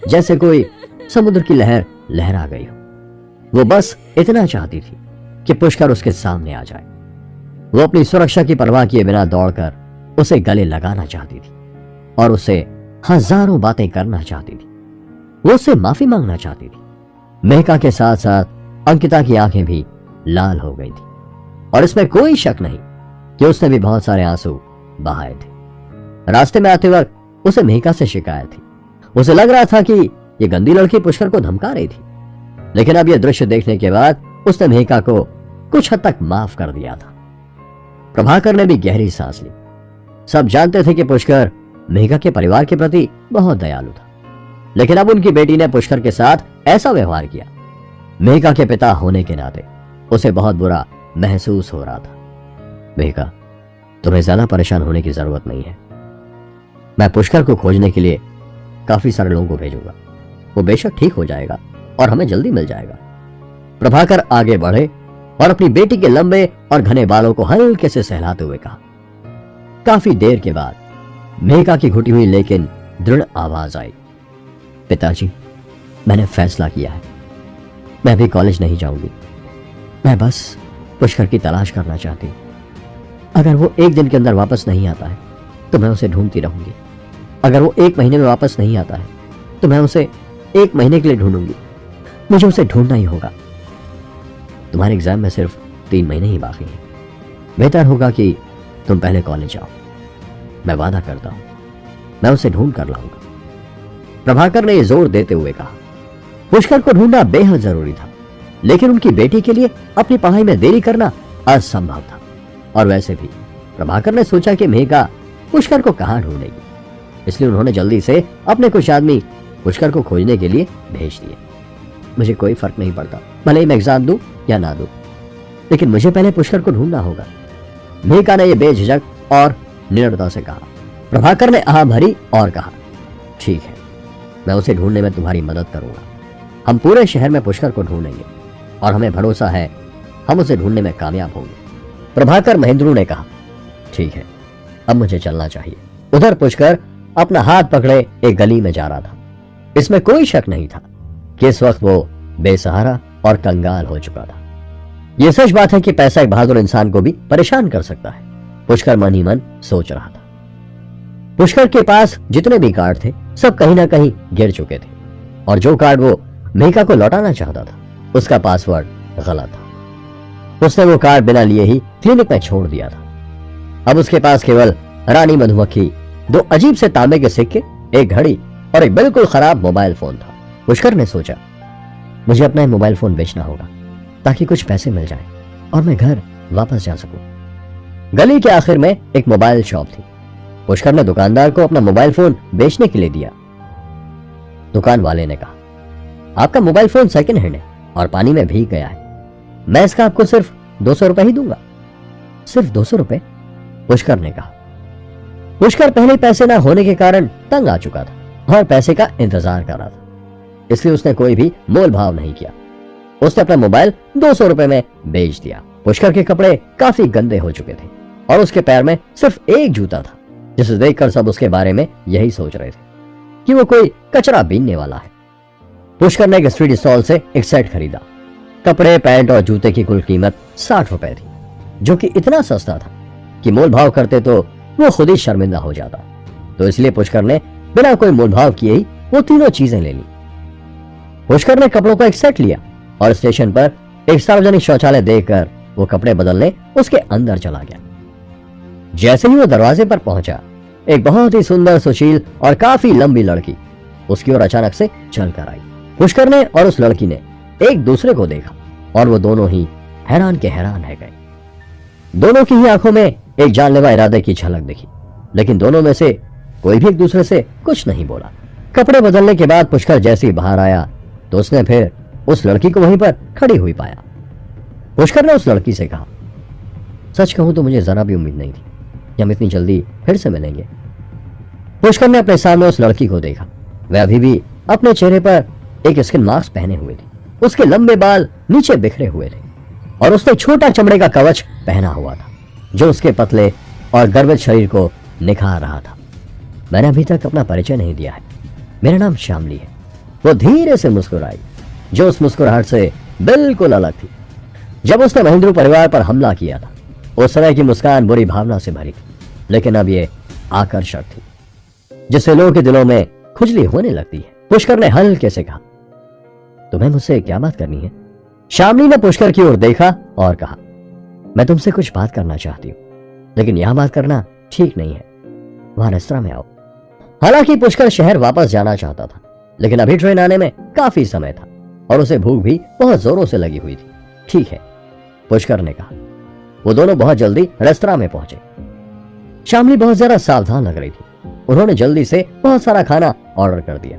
जैसे कोई समुद्र की लहर लहरा गई हो। वो बस इतना चाहती थी कि पुष्कर उसके सामने आ जाए। वो अपनी सुरक्षा की परवाह किए बिना दौड़कर उसे गले लगाना चाहती थी और उससे हजारों बातें करना चाहती थी। वो उससे माफी मांगना चाहती थी। मेघा के साथ साथ अंकिता की आंखें भी लाल हो गई थी और इसमें कोई शक नहीं कि उसने भी बहुत सारे आंसू बहाए थे। रास्ते में आते वक्त उसे मेघा से शिकायत थी। उसे लग रहा था कि ये गंदी लड़की पुष्कर को धमका रही थी, लेकिन अब यह दृश्य देखने के बाद उसने मेघा को कुछ हद तक माफ कर दिया था। प्रभाकर ने भी गहरी सांस ली। सब जानते थे कि पुष्कर मेघा के परिवार के प्रति बहुत दयालु था, लेकिन अब उनकी बेटी ने पुष्कर के साथ ऐसा व्यवहार किया। मेघा के पिता होने के नाते उसे बहुत बुरा महसूस हो रहा था। मेघा, तुम्हें ज्यादा परेशान होने की जरूरत नहीं है। मैं पुष्कर को खोजने के लिए काफी सारे लोगों को भेजूंगा। वो बेशक ठीक हो जाएगा और हमें जल्दी मिल जाएगा। प्रभाकर आगे बढ़े और अपनी बेटी के लंबे और घने बालों को हल्के से सहलाते हुए कहा। काफी देर के बाद मेघा की घुटी हुई लेकिन दृढ़ आवाज आई। पिताजी, मैंने फैसला किया है, मैं अभी कॉलेज नहीं जाऊंगी। मैं बस पुष्कर की तलाश करना चाहती हूं। अगर वो एक दिन के अंदर वापस नहीं आता है तो मैं उसे ढूंढती रहूंगी। अगर वो 1 महीने में वापस नहीं आता है तो मैं उसे 1 महीने के लिए ढूंढूंगी। मुझे उसे ढूंढना ही होगा। तुम्हारे एग्जाम में सिर्फ 3 महीने ही बाकी हैं। बेहतर होगा कि तुम पहले कॉलेज जाओ। मैं वादा करता हूं, मैं उसे ढूंढ कर लाऊंगा। प्रभाकर ने जोर देते हुए कहा। पुष्कर को ढूंढना बेहद जरूरी था, लेकिन उनकी बेटी के लिए अपनी पढ़ाई में देरी करना असंभव था। और वैसे भी प्रभाकर ने सोचा कि मेघा पुष्कर को कहां ढूंढेगी, इसलिए उन्होंने जल्दी से अपने कुछ आदमी पुष्कर को खोजने के लिए भेज दिए। मुझे कोई फर्क नहीं पड़ता, भले ही मैं एग्जाम दूं या ना दूं, लेकिन मुझे पहले पुष्कर को ढूंढना होगा। मेघा ने यह बेझिझक और निडरता से कहा। प्रभाकर ने आह भरी और कहा, ठीक है, मैं उसे ढूंढने में तुम्हारी मदद करूंगा। हम पूरे शहर में पुष्कर को ढूंढेंगे और हमें भरोसा है हम उसे ढूंढने में कामयाब होंगे। प्रभाकर महेंद्रू ने कहा, ठीक है, अब मुझे चलना चाहिए। उधर पुष्कर अपना हाथ पकड़े एक गली में जा रहा था। इसमें कोई शक नहीं था कि इस वक्त वो बेसहारा और कंगाल हो चुका था। यह सच बात है कि पैसा एक बहादुर इंसान को भी परेशान कर सकता है, पुष्कर मन ही मन सोच रहा था। पुष्कर के पास जितने भी कार्ड थे सब कहीं ना कहीं गिर चुके थे और जो कार्ड वो मेघा को लौटाना चाहता था उसका पासवर्ड गलत था। उसने वो कार्ड बिना लिए ही क्लिनिक में छोड़ दिया था। अब उसके पास केवल रानी मधुमक्खी, 2 अजीब से तांबे के सिक्के, एक घड़ी और एक बिल्कुल खराब मोबाइल फोन था। पुष्कर ने सोचा, मुझे अपना मोबाइल फोन बेचना होगा। ताकि कुछ पैसे मिल जाएं और मैं घर वापस जा सकूं। गली के आखिर में एक मोबाइल शॉप थी। पुष्कर ने दुकानदार को अपना मोबाइल फोन बेचने के लिए दिया। दुकान वाले ने कहा, आपका मोबाइल फोन सेकंड हैंड है और पानी में भीग गया है, मैं इसका आपको सिर्फ 200 रुपए ही दूंगा। सिर्फ 200 रुपए? पुष्कर ने कहा। पुष्कर पहले पैसे ना होने के कारण तंग आ चुका था और पैसे का इंतजार कर रहा था, इसलिए उसने कोई भी मोल भाव नहीं किया। उसने अपना मोबाइल 200 रुपए में बेच दिया। पुष्कर के कपड़े काफी गंदे हो चुके थे और उसके पैर में सिर्फ एक जूता था, जिसे देखकर सब उसके बारे में यही सोच रहे थे कि वो कोई कचरा बीनने वाला है। पुष्कर ने एक स्ट्रीट स्टॉल से एक सेट खरीदा। कपड़े, पैंट और जूते की कुल कीमत 60 रुपए थी, जो कि इतना सस्ता था कि मोल भाव करते तो वो खुद ही शर्मिंदा हो जाता। तो इसलिए पुष्कर ने बिना कोई मोल भाव किए ही वो तीनों चीजें ले ली। पुष्कर ने कपड़ों का एक सेट लिया और स्टेशन पर एक सार्वजनिक शौचालय देखकर वो कपड़े बदलने उसके अंदर चला गया। जैसे ही वो दरवाजे पर पहुंचा, एक बहुत ही सुंदर, सुशील और काफी लंबी लड़की उसकी ओर अचानक से चलकर आई। पुष्कर ने और उस लड़की ने एक दूसरे को देखा और वो दोनों ही हैरान के हैरान रह गए। दोनों की ही आंखों में एक जानलेवा इरादे की झलक दिखी, लेकिन दोनों में से कोई भी एक दूसरे से कुछ नहीं बोला। कपड़े बदलने के बाद पुष्कर जैसे ही बाहर आया तो उसने फिर उस लड़की को वहीं पर खड़ी हुई पाया। पुष्कर ने उस लड़की से कहा, सच कहूं तो मुझे जरा भी उम्मीद नहीं थी कि हम इतनी जल्दी फिर से मिलेंगे। पुष्कर ने अपने सामने उस लड़की को देखा। वह अभी भी अपने चेहरे पर एक स्किन मास्क पहने हुए थी। उसके लंबे बाल नीचे बिखरे हुए थे और उसने छोटा चमड़े का कवच पहना हुआ था, जो उसके पतले और गर्वित शरीर को निखार रहा था। मैंने अभी तक अपना परिचय नहीं दिया है, मेरा नाम श्यामली है। वो धीरे से मुस्कुराई, जो उस मुस्कुराहट से बिल्कुल अलग थी। जब उसने महेंद्र परिवार पर हमला किया था, उस समय की मुस्कान बुरी भावना से भरी थी, लेकिन अब ये आकर्षक थी, जिससे लोगों के दिलों में खुजली होने लगती है। पुष्कर ने हल्के से कहा, तुम्हें मुझसे क्या बात करनी है? श्यामली ने पुष्कर की ओर देखा और कहा, मैं तुमसे कुछ बात करना चाहती हूँ, लेकिन यहां बात करना ठीक नहीं है, वहां रेस्तरां में आओ। हालांकि पुष्कर शहर वापस जाना चाहता था, लेकिन अभी ट्रेन आने में काफी समय था और उसे भूख भी बहुत जोरों से लगी हुई थी। ठीक है, पुष्कर ने कहा। वो दोनों बहुत जल्दी रेस्तरां में पहुंचे। श्यामली बहुत ज्यादा सावधान लग रही थी। उन्होंने जल्दी से बहुत सारा खाना ऑर्डर कर दिया।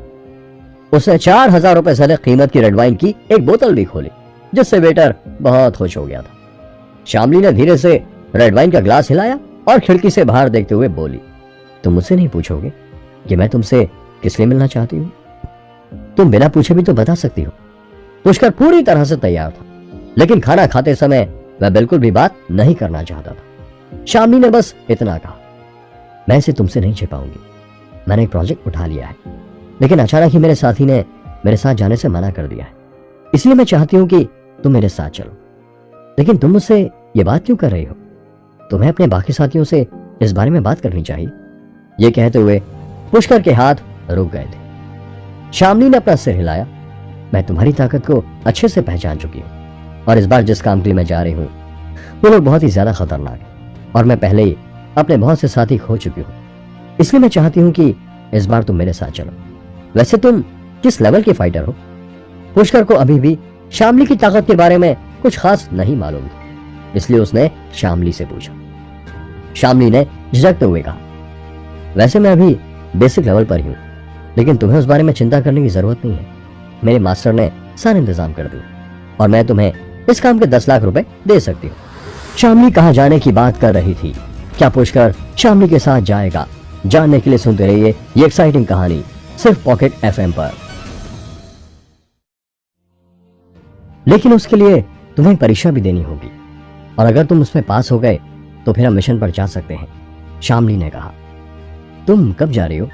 उसने 4000 रुपए से अधिक कीमत की रेड वाइन की एक बोतल भी खोली, जिससे वेटर बहुत खुश हो गया था। श्यामली ने धीरे से रेड वाइन का ग्लास हिलाया और खिड़की से बाहर देखते हुए बोली, तुम मुझसे नहीं पूछोगे कि मैं तुमसे किस लिए मिलना चाहती हूँ? तुम बिना पूछे भी तो बता सकती हो। पुष्कर पूरी तरह से तैयार था, लेकिन खाना खाते समय वह बिल्कुल भी बात नहीं करना चाहता था। श्यामली ने बस इतना कहा, मैं इसे तुमसे नहीं छिपाऊंगी। मैंने एक प्रोजेक्ट उठा लिया है, लेकिन अचानक ही मेरे साथी ने मेरे साथ जाने से मना कर दिया है, इसलिए मैं चाहती हूं कि तुम मेरे साथ चलो। लेकिन तुम मुझसे ये बात क्यों कर रही हो? तुम्हें अपने बाकी साथियों से इस बारे में बात करनी चाहिए। ये कहते हुए पुष्कर के हाथ रुक गए थे। श्यामली ने अपना सिर हिलाया। मैं तुम्हारी ताकत को अच्छे से पहचान चुकी हूँ और इस बार जिस काम के लिए मैं जा रही हूँ वो लोग बहुत ही ज्यादा खतरनाक है और मैं पहले ही अपने बहुत से साथी खो चुकी हूँ, इसलिए मैं चाहती हूँ कि इस बार तुम मेरे साथ चलो। वैसे तुम किस लेवल के फाइटर हो? पुष्कर को अभी भी श्यामली की ताकत के बारे में कुछ खास नहीं मालूम था, इसलिए उसने श्यामली से पूछा। श्यामली ने झिझकते हुए कहा, वैसे मैं अभी बेसिक लेवल पर ही हूँ, लेकिन तुम्हें उस बारे में चिंता करने की जरूरत नहीं है। मेरे मास्टर ने सारा इंतजाम कर दिया और मैं तुम्हें इस काम के 10 लाख रुपए दे सकती हूँ। श्यामली कहाँ जाने की बात कर रही थी? क्या पुष्कर श्यामली के साथ जाएगा? जानने के लिए सुनते रहिए ये एक्साइटिंग कहानी सिर्फ पॉकेट FM पर। लेकिन उसके लिए तुम्हें परीक्षा भी देनी होगी और अगर तुम उसमें पास हो गए तो फिर हम मिशन पर जा सकते हैं, श्यामली ने कहा। तुम कब जा रही हो?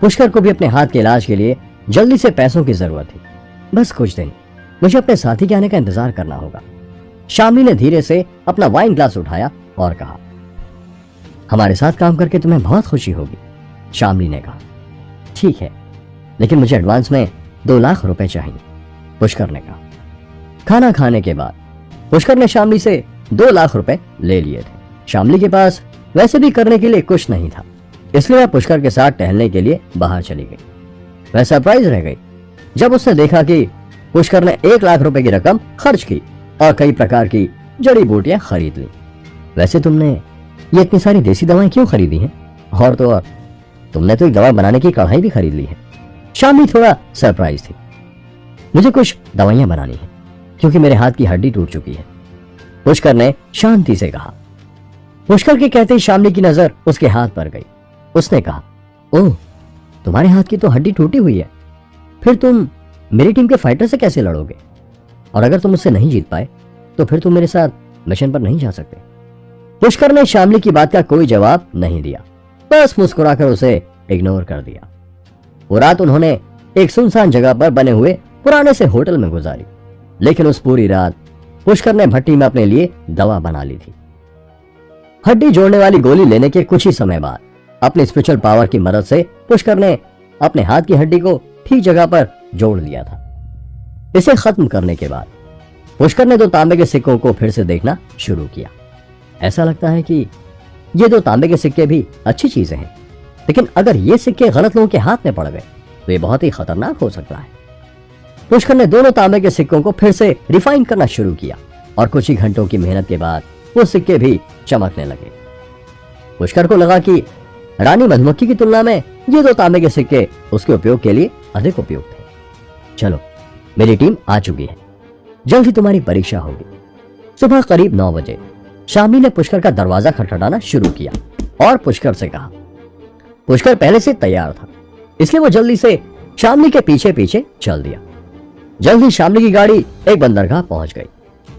पुष्कर को भी अपने हाथ के इलाज के लिए जल्दी से पैसों की जरूरत थी। बस कुछ दिन, मुझे अपने साथी के आने का इंतजार करना होगा। श्यामली ने धीरे से अपना वाइन ग्लास उठाया और कहा, हमारे साथ काम करके तुम्हें बहुत खुशी होगी। श्यामली ने कहा, ठीक है, लेकिन मुझे एडवांस में 2 लाख रुपए चाहिए, पुष्कर ने कहा। खाना खाने के बाद पुष्कर ने श्यामली से 2 लाख रुपए ले लिए थे। श्यामली के पास वैसे भी करने के लिए कुछ नहीं था, इसलिए वह पुष्कर के साथ टहलने के लिए बाहर चली गई। वह सरप्राइज रह गई जब उसने देखा कि पुष्कर ने 1 लाख रुपए की रकम खर्च की और कई प्रकार की जड़ी बूटियां खरीद ली। वैसे तुमने ये इतनी सारी देसी दवाएं क्यों खरीदी हैं? और तो और तुमने तो एक दवा बनाने की कढ़ाई भी खरीद ली है। शामली थोड़ा सरप्राइज थी। मुझे कुछ दवाइयां बनानी है क्योंकि मेरे हाथ की हड्डी टूट चुकी है, पुष्कर ने शांति से कहा। पुष्कर के कहते ही शामली की नजर उसके हाथ पर गई। उसने कहा, ओह, तुम्हारे हाथ की तो हड्डी टूटी हुई है, फिर तुम मेरी टीम के फाइटर से कैसे लड़ोगे? और अगर तुम मुझसे नहीं जीत पाए तो फिर तुम मेरे साथ मिशन पर नहीं जा सकते। पुष्कर ने शामली की बात का कोई जवाब नहीं दिया, बस मुस्कुराकर उसे इग्नोर कर दिया। वो रात उन्होंने एक सुनसान जगह पर बने हुए पुराने से होटल में गुजारी, लेकिन उस पूरी रात पुष्कर ने भट्टी में अपने लिए दवा बना ली थी। हड्डी जोड़ने वाली गोली लेने के कुछ ही समय बाद अपनी स्पिरिचुअल पावर की मदद से पुष्कर ने अपने हाथ की हड्डी को ठीक जगह पर जोड़ लिया था। इसे खत्म करने के बाद पुष्कर ने दो तांबे के सिक्कों को फिर से देखना शुरू किया। ऐसा लगता है कि ये दो तांबे के सिक्के भी अच्छी चीजें हैं, लेकिन अगर ये सिक्के गलत लोगों के हाथ में पड़ गए तो ये बहुत ही खतरनाक हो सकता है। पुष्कर ने दोनों तांबे के सिक्कों को फिर से रिफाइन करना शुरू किया और कुछ ही घंटों की मेहनत के बाद वो सिक्के भी चमकने लगे। पुष्कर को लगा कि रानी मधुमक्खी की तुलना में ये दो तांबे के सिक्के उसके उपयोग के लिए अधिक उपयुक्त थे। चलो, मेरी टीम आ चुकी है, जल्द ही तुम्हारी परीक्षा होगी। सुबह करीब 9 बजे शामली ने पुष्कर का दरवाजा खटखटाना शुरू किया और पुष्कर से कहा। पुष्कर पहले से तैयार था, इसलिए वो जल्दी से शामली के पीछे पीछे चल दिया। जल्द ही शामली की गाड़ी एक बंदरगाह पहुंच गई।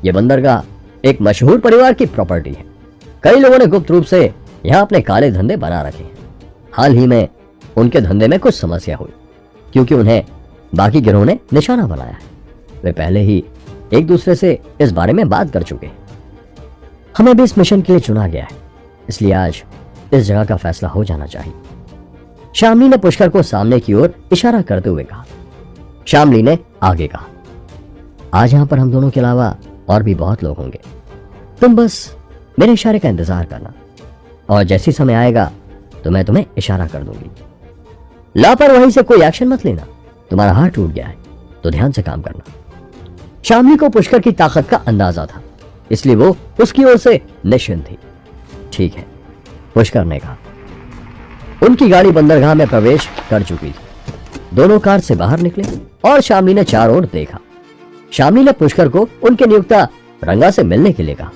ये बंदरगाह एक मशहूर परिवार की प्रॉपर्टी है। कई लोगों ने गुप्त रूप से यहाँ अपने काले धंधे बना रखे हैं। हाल ही में उनके धंधे में कुछ समस्या हुई क्योंकि उन्हें बाकी गिरोह ने निशाना बनाया है। वे पहले ही एक दूसरे से इस बारे में बात कर चुके हैं। हमें भी इस मिशन के लिए चुना गया है, इसलिए आज इस जगह का फैसला हो जाना चाहिए। शामली ने पुष्कर को सामने की ओर इशारा करते हुए कहा। शामली ने आगे कहा, आज यहां पर हम दोनों के अलावा और भी बहुत लोग होंगे। तुम बस मेरे इशारे का इंतजार करना और जैसी समय आएगा तो मैं तुम्हें इशारा कर दूंगी। लापरवाही से कोई एक्शन मत लेना। तुम्हारा हाथ टूट गया है तो ध्यान से काम करना। शामली को पुष्कर की ताकत का अंदाजा था, इसलिए वो उसकी ओर से निश्चिंत थी। ठीक है, पुष्कर ने कहा। उनकी गाड़ी बंदरगाह में प्रवेश कर चुकी थी। दोनों कार से बाहर निकले और शामली ने चारों ओर देखा। शामली ने पुष्कर को उनके नियुक्ता रंगा से मिलने के लिए कहा।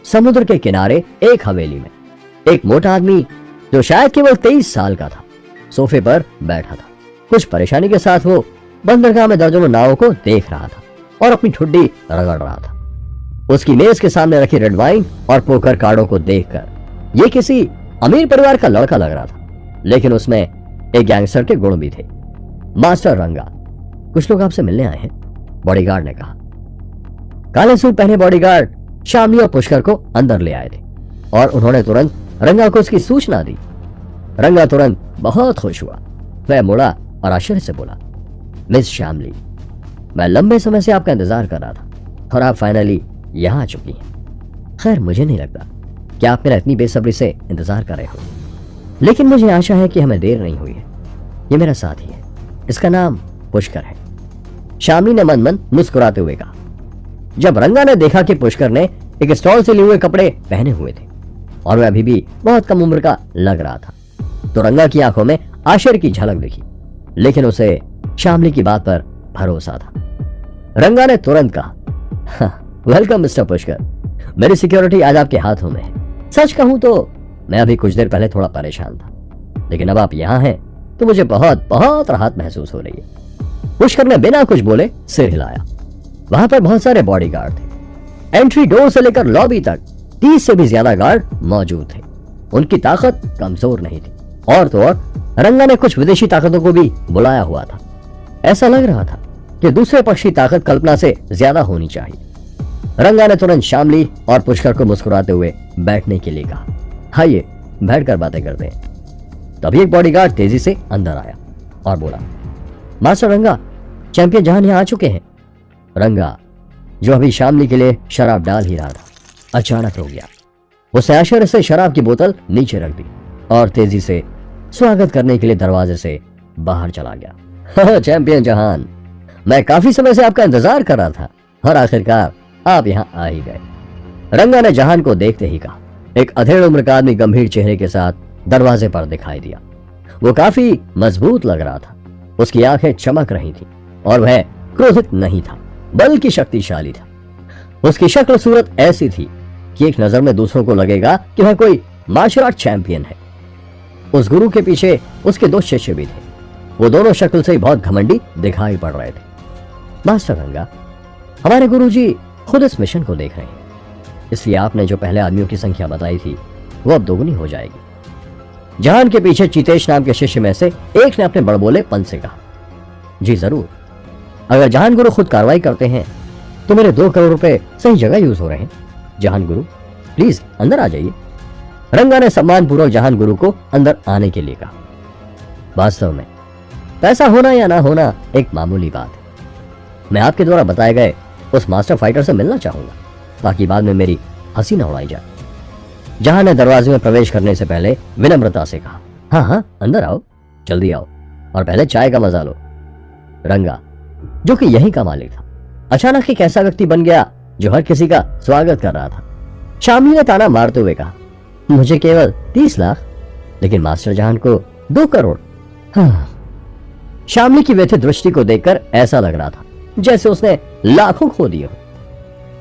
समुद्र के किनारे एक हवेली में एक मोटा आदमी जो शायद केवल 23 साल का था सोफे पर बैठा था। कुछ परेशानी के साथ वो बंदरगाह में दर्जनों नावों को देख रहा था और अपनी ठुड्डी रगड़ रहा था। उसकी मेज के सामने रखी रेड वाइन और पोकर कार्डों को देखकर ये किसी अमीर परिवार का लड़का लग रहा था, लेकिन उसमें एक गैंगस्टर के गुण भी थे। मास्टर रंगा, कुछ लोग आपसे मिलने आए हैं, बॉडीगार्ड ने कहा। काले सूट पहने बॉडीगार्ड शामली और पुष्कर को अंदर ले आए थे और उन्होंने तुरंत रंगा को उसकी सूचना दी। रंगा तुरंत बहुत खुश हुआ। वह मुड़ा और आश्चर्य से बोला, मिस शामली, मैं लंबे समय से आपका इंतजार कर रहा था और आप फाइनली यहां आ चुकी हैं। खैर, मुझे नहीं लगता कि आप मेरा इतनी बेसब्री से इंतजार कर रहे हो, लेकिन मुझे आशा है कि हमें देर नहीं हुई है। ये मेरा साथी है, इसका नाम पुष्कर है। शामली ने मन मन मुस्कुराते हुए कहा। जब रंगा ने देखा कि पुष्कर ने एक स्टॉल से लिए हुए कपड़े पहने हुए थे और वह अभी भी बहुत कम उम्र का लग रहा था, तो रंगा की आंखों में आश्चर्य की झलक दिखी, लेकिन उसे शामली की बात पर भरोसा था। रंगा ने तुरंत कहा, वेलकम मिस्टर पुष्कर, मेरी सिक्योरिटी आज आपके हाथों में है। सच कहूं तो मैं अभी कुछ देर पहले थोड़ा परेशान था, लेकिन अब आप यहाँ हैं तो मुझे बहुत बहुत राहत महसूस हो रही है। पुष्कर ने बिना कुछ बोले सिर हिलाया। वहां पर बहुत सारे बॉडीगार्ड थे। एंट्री डोर से लेकर लॉबी तक 30 से भी ज्यादा गार्ड मौजूद थे। उनकी ताकत कमजोर नहीं थी और तो और रंगा ने कुछ विदेशी ताकतों को भी बुलाया हुआ था। ऐसा लग रहा था कि दूसरे पक्ष की ताकत कल्पना से ज्यादा होनी चाहिए। रंगा ने तुरंत शामली और पुष्कर को मुस्कुराते हुए बैठने के लिए कहा, आइए बैठकर बातें करते हैं। तभी एक बॉडीगार्ड तेजी से अंदर आया और बोला, मास्टर रंगा, चैंपियन जहान यहाँ आ चुके हैं। रंगा, जो अभी शामली के लिए शराब डाल ही रहा था, अचानक हो गया। उसने आश्चर्य से शराब की बोतल नीचे रख दी और तेजी से स्वागत करने के लिए दरवाजे से बाहर चला गया। चैंपियन जहान, मैं काफी समय से आपका इंतजार कर रहा था और आखिरकार आप यहाँ आ ही गए। रंगा ने जहान को देखते ही कहा। एक अधेड़ उम्र का आदमी गंभीर चेहरे के साथ दरवाजे पर दिखाई दिया। वो काफी मजबूत लग रहा था। उसकी आंखें चमक रही थी और वह क्रोधित नहीं था बल्कि शक्तिशाली था। उसकी शक्ल सूरत ऐसी थी कि एक नजर में दूसरों को लगेगा कि वह कोई मार्शल आर्ट चैंपियन है। उस गुरु के पीछे उसके 2 शिष्य भी थे। वो दोनों शक्ल से बहुत घमंडी दिखाई पड़ रहे थे। मास्टर रंगा, हमारे गुरुजी खुद इस मिशन को देख रहे हैं, इसलिए आपने जो पहले आदमियों की संख्या बताई थी वो अब दोगुनी हो जाएगी। जहान के पीछे चितेश नाम के शिष्य में से एक ने अपने बड़बोलेपन से कहा। जी जरूर, अगर जहान गुरु खुद कार्रवाई करते हैं तो मेरे 2 करोड़ रुपए सही जगह यूज हो रहे हैं। जहान गुरु प्लीज अंदर आ जाइए। रंगा ने सम्मानपूर्वक जहान गुरु को अंदर आने के लिए कहा। वास्तव में पैसा होना या ना होना एक मामूली बात है। मैं आपके द्वारा बताए गए उस मास्टर फाइटर से मिलना चाहूंगा ताकि बाद में मेरी हंसी न उड़ाई जाए। जहान ने दरवाजे में प्रवेश करने से पहले विनम्रता से कहा। हाँ हाँ अंदर आओ, जल्दी आओ और पहले चाय का मजा लो। रंगा, जो कि यही का मालिक था, अचानक एक ऐसा व्यक्ति बन गया जो हर किसी का स्वागत कर रहा था। शामली ने ताना मारते हुए कहा, मुझे केवल 30 लाख, लेकिन मास्टर जहान को 2 करोड़। हाँ। शामली की व्यथित दृष्टि को देखकर ऐसा लग रहा था जैसे उसने लाखों खो दिए हो।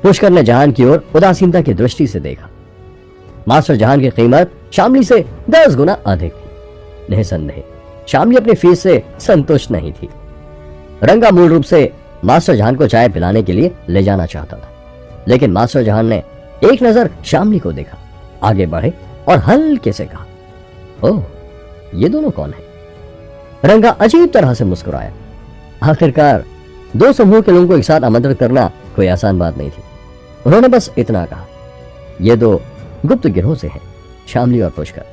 पुष्कर ने जहान की ओर उदासीनता की दृष्टि से देखा। मास्टर जहान की कीमत शामली से 10 गुना अधिक थी। निसंदेह शामली अपनी फीस से संतुष्ट नहीं थी। रंगा मूल रूप से मास्टर जहान को चाय पिलाने के लिए ले जाना चाहता था, लेकिन मास्टर जहान ने एक नजर शामली को देखा, आगे बढ़े और हल्के से कहा, ओह ये दोनों कौन है? रंगा अजीब तरह से मुस्कुराया। आखिरकार 2 समूह के लोगों को एक साथ आमंत्रित करना कोई आसान बात नहीं थी। उन्होंने बस इतना कहा, ये 2 गुप्त गिरोह से हैं, शामली और पुष्कर।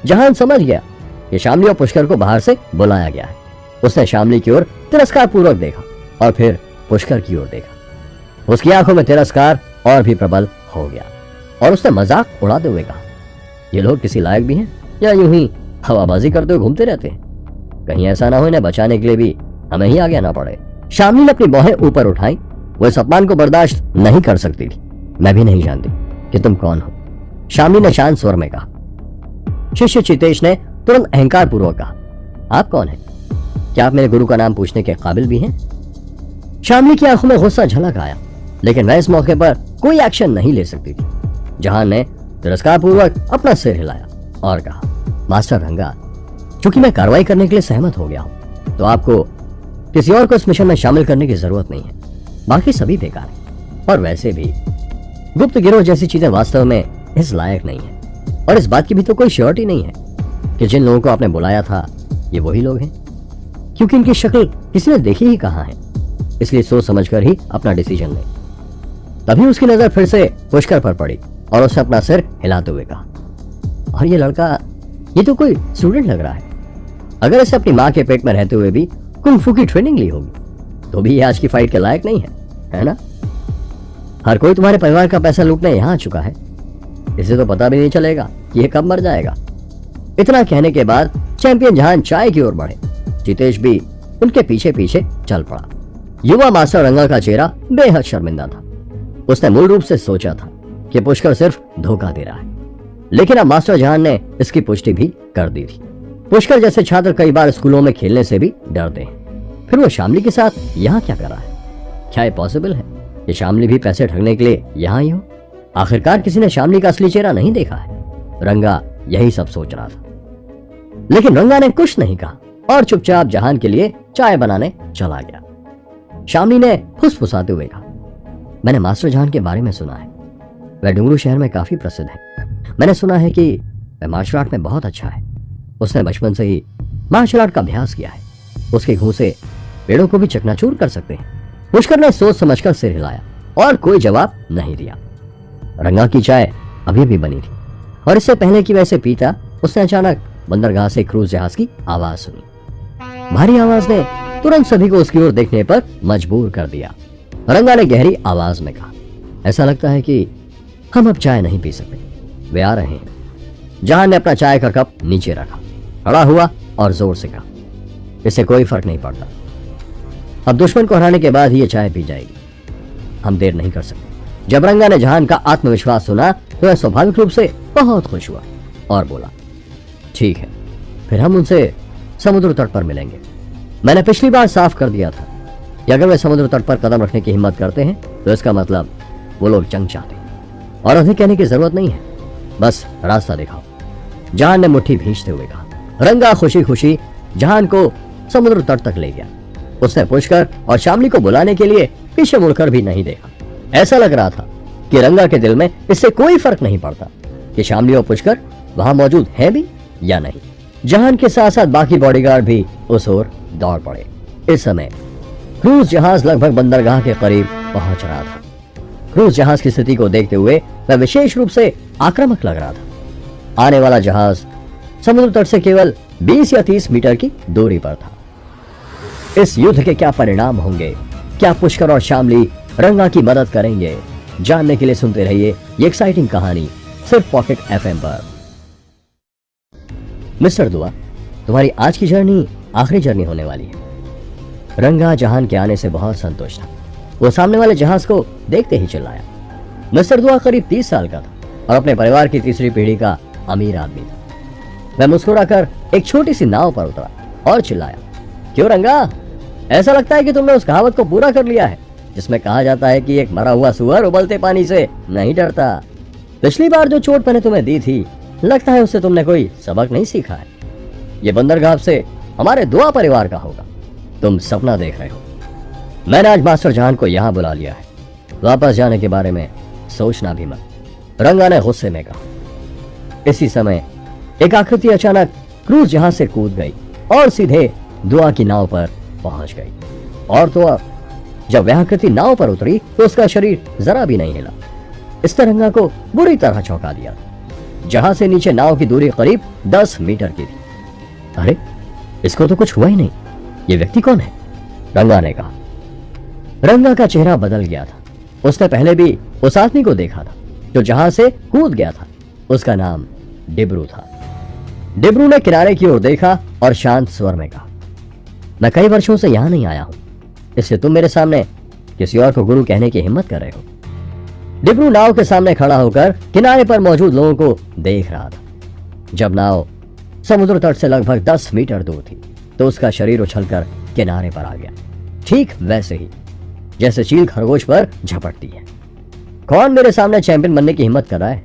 जहान समझ गया कि शामली और पुष्कर को बाहर से बुलाया गया है। उसने शामली की ओर तिरस्कार पूर्वक देखा और फिर पुष्कर की ओर देखा। उसकी आंखों में तिरस्कार और भी प्रबल हो गया और उसने मजाक उड़ाते हुए कहा, ये लोग किसी लायक भी हैं या यूं ही हवाबाजी करते हुए घूमते रहते हैं? कहीं ऐसा ना हो इन्हें बचाने के लिए भी हमें ही आगे आना पड़े। शामली ने अपनी बाहें ऊपर उठाई। वो इस अपमान को बर्दाश्त नहीं कर सकती थी। मैं भी नहीं जानती कि तुम कौन हो, शामली ने शांत स्वर में कहा। शिष्य चितेश ने तुरंत अहंकार पूर्वक कहा, आप कौन हैं? क्या आप मेरे गुरु का नाम पूछने के काबिल भी हैं? शामली की आंखों में गुस्सा झलक आया, लेकिन वह इस मौके पर कोई एक्शन नहीं ले सकती थी। जहान ने तिरस्कार पूर्वक अपना सिर हिलाया और कहा, मास्टर रंगा, चूंकि मैं कार्रवाई करने के लिए सहमत हो गया हूं तो आपको किसी और को इस मिशन में शामिल करने की जरूरत नहीं है। बाकी सभी बेकार हैं और वैसे भी गुप्त गिरोह जैसी चीजें वास्तव में इस लायक नहीं है और इस बात की भी तो कोई श्योरिटी नहीं है कि जिन लोगों को आपने बुलाया था ये वही लोग हैं, क्योंकि इनकी शक्ल किसी ने देखी ही कहाँ है। इसलिए सोच समझकर ही अपना डिसीजन ले। तभी उसकी नजर फिर से पुष्कर पर पड़ी और उसने अपना सिर हिलाते हुए कहा, और ये लड़का, ये तो कोई स्टूडेंट लग रहा है। अगर इसे अपनी माँ के पेट में रहते हुए भी कुंग फू की ट्रेनिंग ली होगी तो भी ये आज की फाइट के लायक नहीं है ना? हर कोई तुम्हारे परिवार का पैसा लूटने यहाँ आ चुका है, इसे तो पता भी नहीं चलेगा कि ये कब मर जाएगा। इतना कहने के बाद चैंपियन जहान चाय की ओर बढ़े। जितेश भी उनके पीछे पीछे चल पड़ा। युवा मास्टर रंगा का चेहरा बेहद शर्मिंदा था। उसने मूल रूप से सोचा था कि पुष्कर सिर्फ धोखा दे रहा है, लेकिन अब मास्टर जहान ने इसकी पुष्टि भी कर दी थी। पुष्कर जैसे छात्र कई बार स्कूलों में खेलने से भी डरते हैं, फिर वो शामली के साथ यहाँ क्या कर रहा है? क्या ये पॉसिबल है कि शामली भी पैसे ठगने के लिए यहाँ ही हो? आखिरकार किसी ने शामली का असली चेहरा नहीं देखा है। रंगा यही सब सोच रहा था, लेकिन रंगा ने कुछ नहीं कहा और चुपचाप जहान के लिए चाय बनाने चला गया। शामली ने फुसफुसाते हुए कहा, मैंने मास्टर जहान के बारे में सुना है, वह डुंगरू शहर में काफी प्रसिद्ध है। मैंने सुना है कि वह मार्शल आर्ट में बहुत अच्छा है। उसने बचपन से ही मार्शल आर्ट का अभ्यास किया है। उसके घूं से पेड़ों को भी चकनाचूर कर सकते हैं। पुष्कर ने सोच समझकर सिर हिलाया और कोई जवाब नहीं दिया। रंगा की चाय अभी भी बनी थी और इससे पहले कि वैसे पीता, उसने अचानक बंदरगाह से क्रूज जहाज की आवाज सुनी। भारी आवाज ने तुरंत सभी को उसकी ओर देखने पर मजबूर कर दिया। रंगा ने गहरी आवाज में कहा, ऐसा लगता है कि हम अब चाय नहीं पी सकते, वे आ रहे हैं। जहान ने अपना चाय का कप नीचे रखा, खड़ा हुआ और जोर से कहा, इससे कोई फर्क नहीं पड़ता। अब दुश्मन को हराने के बाद ही ये चाय पी जाएगी। हम देर नहीं कर सकते। जब रंगा ने जहान का आत्मविश्वास सुना तो वह स्वाभाविक रूप से बहुत खुश हुआ और बोला, ठीक है, फिर हम उनसे समुद्र तट पर मिलेंगे। मैंने पिछली बार साफ कर दिया था कि अगर वे समुद्र तट पर कदम रखने की हिम्मत करते हैं तो इसका मतलब वो लोग जंग चाहते हैं और अधिक कहने की जरूरत नहीं है, बस रास्ता दिखाओ। जहान ने मुट्ठी भींचते हुए कहा। रंगा खुशी खुशी जहान को समुद्र तट तक ले गया। उसने पुष्कर और शामली को बुलाने के लिए पीछे मुड़कर भी नहीं देखा। ऐसा लग रहा था कि रंगा के दिल में इससे कोई फर्क नहीं पड़ता कि शामली और पुष्कर वहां मौजूद है भी या नहीं। जहान के साथ साथ बाकी बॉडीगार्ड भी उस ओर दौड़ पड़े। इस समय क्रूज जहाज लगभग बंदरगाह के करीब पहुंच रहा था। क्रूज जहाज की स्थिति को देखते हुए वह विशेष रूप से आक्रामक लग रहा था। आने वाला जहाज समुद्र तट से केवल 20 या 30 मीटर की दूरी पर था। इस युद्ध के क्या परिणाम होंगे, क्या पुष्कर और शामली रंगा की मदद करेंगे, जानने के लिए सुनते रहिए ये एक्साइटिंग कहानी सिर्फ पॉकेट एफएम पर। मिस्टर दुआ, तुम्हारी आज की जर्नी आखिरी जर्नी होने वाली है। रंगा जहान के आने से बहुत संतुष्ट था। वो सामने वाले जहाज को देखते ही चिल्लाया। मिस्टर दुआ करीब 30 साल का था और अपने परिवार की तीसरी पीढ़ी का अमीर आदमी था। वह मुस्कुराकर एक छोटी सी नाव पर उतरा और चिल्लाया, क्यों रंगा, ऐसा लगता है कि तुमने उस कहावत को पूरा कर लिया है जिसमें कहा जाता है कि एक मरा हुआ सुअर उबलते पानी से नहीं डरता। पिछली बार जो चोट मैंने तुम्हें दी थी, लगता है उससे तुमने कोई सबक नहीं सीखा है। ये बंदरगाह से हमारे दुआ परिवार का होगा। तुम सपना देख रहे हो। मैंने आज मास्टर जहान को यहाँ बुला लिया है। वापस जाने के बारे में सोचना भी मत। रंगा ने गुस्से में कहा। इसी समय एक आकृति अचानक क्रूज जहाज से कूद गई और सीधे दुआ की नाव पर पहुंच गई। और तो और जब वह आकृति नाव पर उतरी तो उसका शरीर जरा भी नहीं हिला। इसने रंगा को बुरी तरह चौंका दिया। जहां से नीचे नाव की दूरी करीब 10 मीटर की थी। अरे, इसको तो कुछ हुआ ही नहीं। ये व्यक्ति कौन है? रंगा ने कहा। रंगा का चेहरा बदल गया था। उसने पहले भी उस आदमी को देखा था जो जहाज से कूद गया था। उसका नाम डिब्रू था। डिब्रू ने किनारे की ओर देखा और शांत स्वर में कहा, मैं कई वर्षों से यहां नहीं आया हूं, इसलिए तुम मेरे सामने किसी और को गुरु कहने की हिम्मत कर रहे हो। डिब्रू नाव के सामने खड़ा होकर किनारे पर मौजूद लोगों को देख रहा था। जब नाव समुद्र तट से लगभग 10 मीटर दूर थी तो उसका शरीर उछलकर किनारे पर आ गया, ठीक वैसे ही जैसे चील खरगोश पर झपटती है। कौन मेरे सामने चैंपियन बनने की हिम्मत कर रहा है?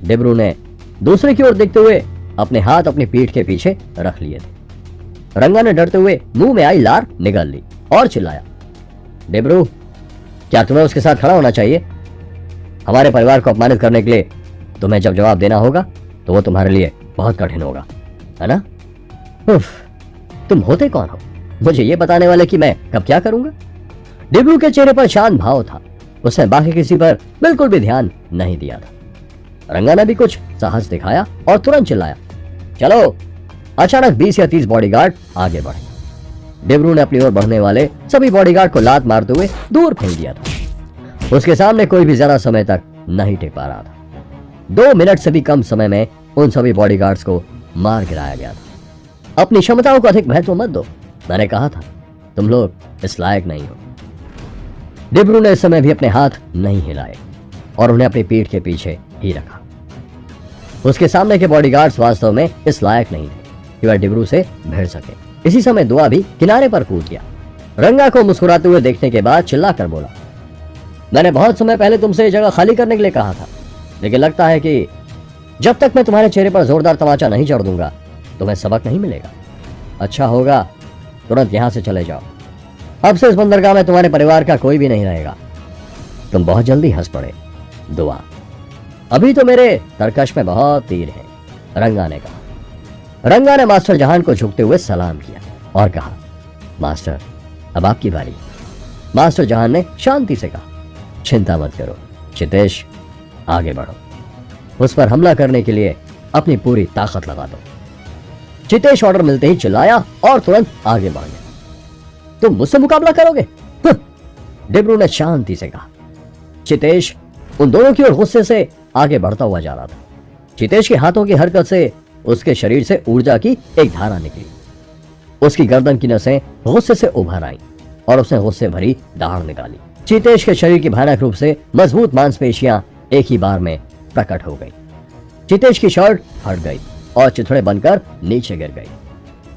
डिब्रू ने दूसरे की ओर देखते हुए अपने हाथ अपनी पीठ के पीछे रख लिए थे। रंगा ने डरते हुए मुंह में आई लार निगल ली और चिल्लाया, डिब्रू, क्या तुम्हें उसके साथ खड़ा होना चाहिए? हमारे परिवार को अपमानित करने के लिए तुम्हें जब जवाब देना होगा तो वो तुम्हारे लिए बहुत कठिन होगा, है ना? उफ, तुम होते कौन हो मुझे ये बताने वाले कि मैं कब क्या करूंगा? डिब्रू के चेहरे पर शांत भाव था। उसने बाकी किसी पर बिल्कुल भी ध्यान नहीं दिया था। रंगा ने भी कुछ साहस दिखाया और तुरंत चिल्लाया, चलो। अचानक 20 या 30 बॉडीगार्ड आगे बढ़े। डिब्रू ने अपनी ओर बढ़ने वाले सभी बॉडीगार्ड को लात मारते हुए दूर फेंक दिया था। उसके सामने कोई भी ज्यादा समय तक नहीं टिक पा रहा था। 2 मिनट से भी कम समय में उन सभी बॉडीगार्ड्स को मार गिराया गया था। अपनी क्षमताओं को अधिक महत्व मत दो, मैंने कहा था, तुम लोग इस लायक नहीं हो। डिब्रू ने इस समय भी अपने हाथ नहीं हिलाए और उन्हें अपनी पीठ के पीछे ही रखा। उसके सामने के बॉडीगार्ड्स वास्तव में इस लायक नहीं थे कि वह डिब्रू से भिड़ सके। इसी समय दुआ भी किनारे पर कूद गया। रंगा को मुस्कुराते हुए देखने के बाद चिल्ला कर बोला, मैंने बहुत समय पहले तुमसे ये जगह खाली करने के लिए कहा था, लेकिन लगता है कि जब तक मैं तुम्हारे चेहरे पर जोरदार तमाचा नहीं चढ़ दूंगा तुम्हें सबक नहीं मिलेगा। अच्छा होगा तुरंत यहां से चले जाओ। अब से इस बंदरगाह में तुम्हारे परिवार का कोई भी नहीं रहेगा। तुम बहुत जल्दी हंस पड़े दुआ, अभी तो मेरे तरकश में बहुत तीर है, रंगा ने कहा। रंगा ने मास्टर जहान को झुकते हुए सलाम किया और कहा, मास्टर अब आपकी बारी। मास्टर जहान ने शांति से कहा, चिंता मत करो चितेश, आगे बढ़ो, उस पर हमला करने के लिए अपनी पूरी ताकत लगा दो। चितेश ऑर्डर मिलते ही चिल्लाया और तुरंत आगे बढ़ गया। तुम मुझसे मुकाबला करोगे? डिब्रू ने शांति से कहा। चितेश उन दोनों की ओर गुस्से से आगे बढ़ता हुआ जा रहा था। चितेश के हाथों की हरकत से उसके शरीर से ऊर्जा की एक धारा निकली। उसकी गर्दन की नसें गुस्से से उभर आईं और उसने गुस्से भरी दाढ़ निकाली। चीतेश के शरीर की भयानक रूप से मजबूत मांसपेशियां एक ही बार में प्रकट हो गई। चीतेश की शर्ट फट गई और चिथड़े बनकर नीचे गिर गई।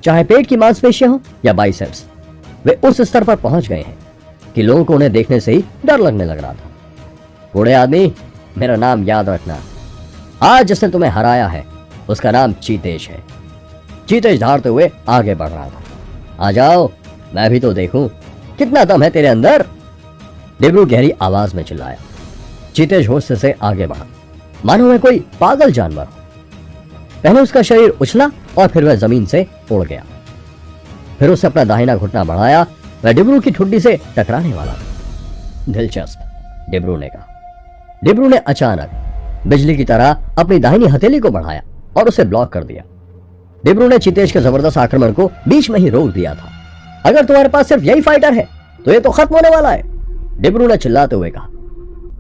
चाहे पेट की मांसपेशियां हो या बाइसेप्स, वे उस स्तर पर पहुंच गए हैं कि लोगों को उन्हें देखने से ही डर लगने लग रहा था। बूढ़े आदमी, मेरा नाम याद रखना। आज जिसने तुम्हें हराया है उसका नाम चीतेश है। चीतेश धारते हुए आगे बढ़ रहा था। आ जाओ, मैं भी तो देखूं कितना दम है तेरे अंदर। डिब्रू गहरी आवाज में चिल्लाया। चीतेश होश से आगे बढ़ा, मानो वह कोई पागल जानवर हो। पहले उसका शरीर उछला और फिर वह जमीन से उड़ गया। फिर उसने अपना दाहिना घुटना बढ़ाया। वह डिब्रू की ठुड्डी से टकराने वाला था। दिलचस्प, डिब्रू ने कहा। डिब्रू ने अचानक बिजली की तरह अपनी दाहिनी हथेली को बढ़ाया और उसे ब्लॉक कर दिया। डिब्रू ने चीतेश के जबरदस्त आक्रमण को बीच में ही रोक दिया था। अगर तुम्हारे पास सिर्फ यही फाइटर है तो ये तो खत्म होने वाला है, डिब्रू ने चिल्लाते हुए कहा।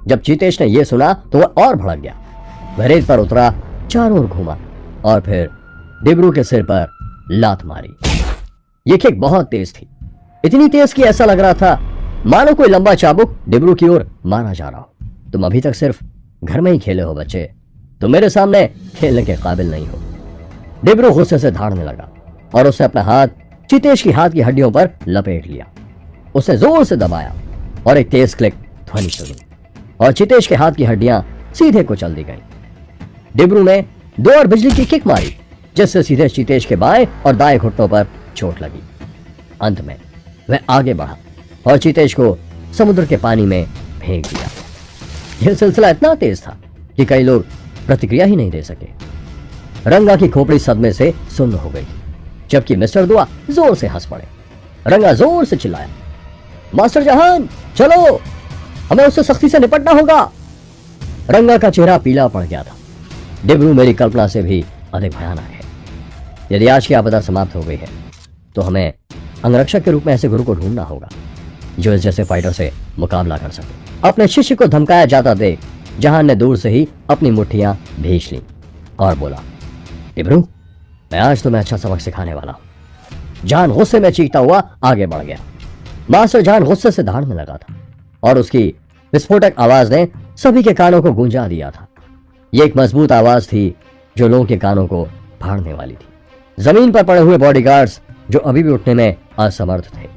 जब चीतेश ने यह सुना तो वह और भड़क गया। वह रेत पर उतरा, चारों ओर घूमा और फिर डिब्रू के सिर पर लात मारी। यह किक बहुत तेज थी, इतनी तेज कि ऐसा लग रहा था मानो कोई लंबा चाबुक डिब्रू की ओर मारा जा रहा हो। तुम अभी तक सिर्फ घर में ही खेले हो बच्चे, तुम मेरे सामने खेलने के काबिल नहीं हो। डिब्रू गुस्से से धाड़ने लगा और उसने अपना हाथ चीतेश की हाथ की हड्डियों पर लपेट लिया। उसने जोर से दबाया और एक तेज क्लिक ध्वनि सुनी और चीतेश के हाथ की हड्डियां सीधे कुचल दी गई। डिब्रू ने दो और बिजली की किक मारी, जिससे सीधे चीतेश के बाएं और दाएं घुटनों पर चोट लगी। अंत में वह आगे बढ़ा और चीतेश को समुद्र के पानी में फेंक दिया। यह सिलसिला इतना तेज था कि कई लोग प्रतिक्रिया ही नहीं दे सके। रंगा की खोपड़ी सदमे से सुन्न हो गई, जबकि मिस्टर दुआ जोर से हंस पड़े। रंगा जोर से चिल्लाया, मास्टर जहान चलो, हमें उससे सख्ती से निपटना होगा। रंगा का चेहरा पीला पड़ गया था। डिब्रू मेरी कल्पना से भी अधिक भयानक है। यदि आज की आपदा समाप्त हो गई है तो हमें अंगरक्षक के रूप में ऐसे गुरु को ढूंढना होगा जो इस जैसे फाइटर से मुकाबला कर सके। अपने शिष्य को धमकाया जाता देख जहान ने दूर से ही अपनी मुट्ठियां भींच ली और बोला, डिब्रू, मैं आज तुम्हें अच्छा सबक सिखाने वाला हूं। जहान गुस्से में चीखता हुआ आगे बढ़ गया। मास्टर जहान गुस्से से धाड़ने लगा था और उसकी विस्फोटक आवाज ने सभी के कानों को गूंजा दिया था। यह एक मजबूत आवाज थी जो लोगों के कानों को फाड़ने वाली थी। जमीन पर पड़े हुए बॉडीगार्ड्स जो अभी भी उठने में असमर्थ थे,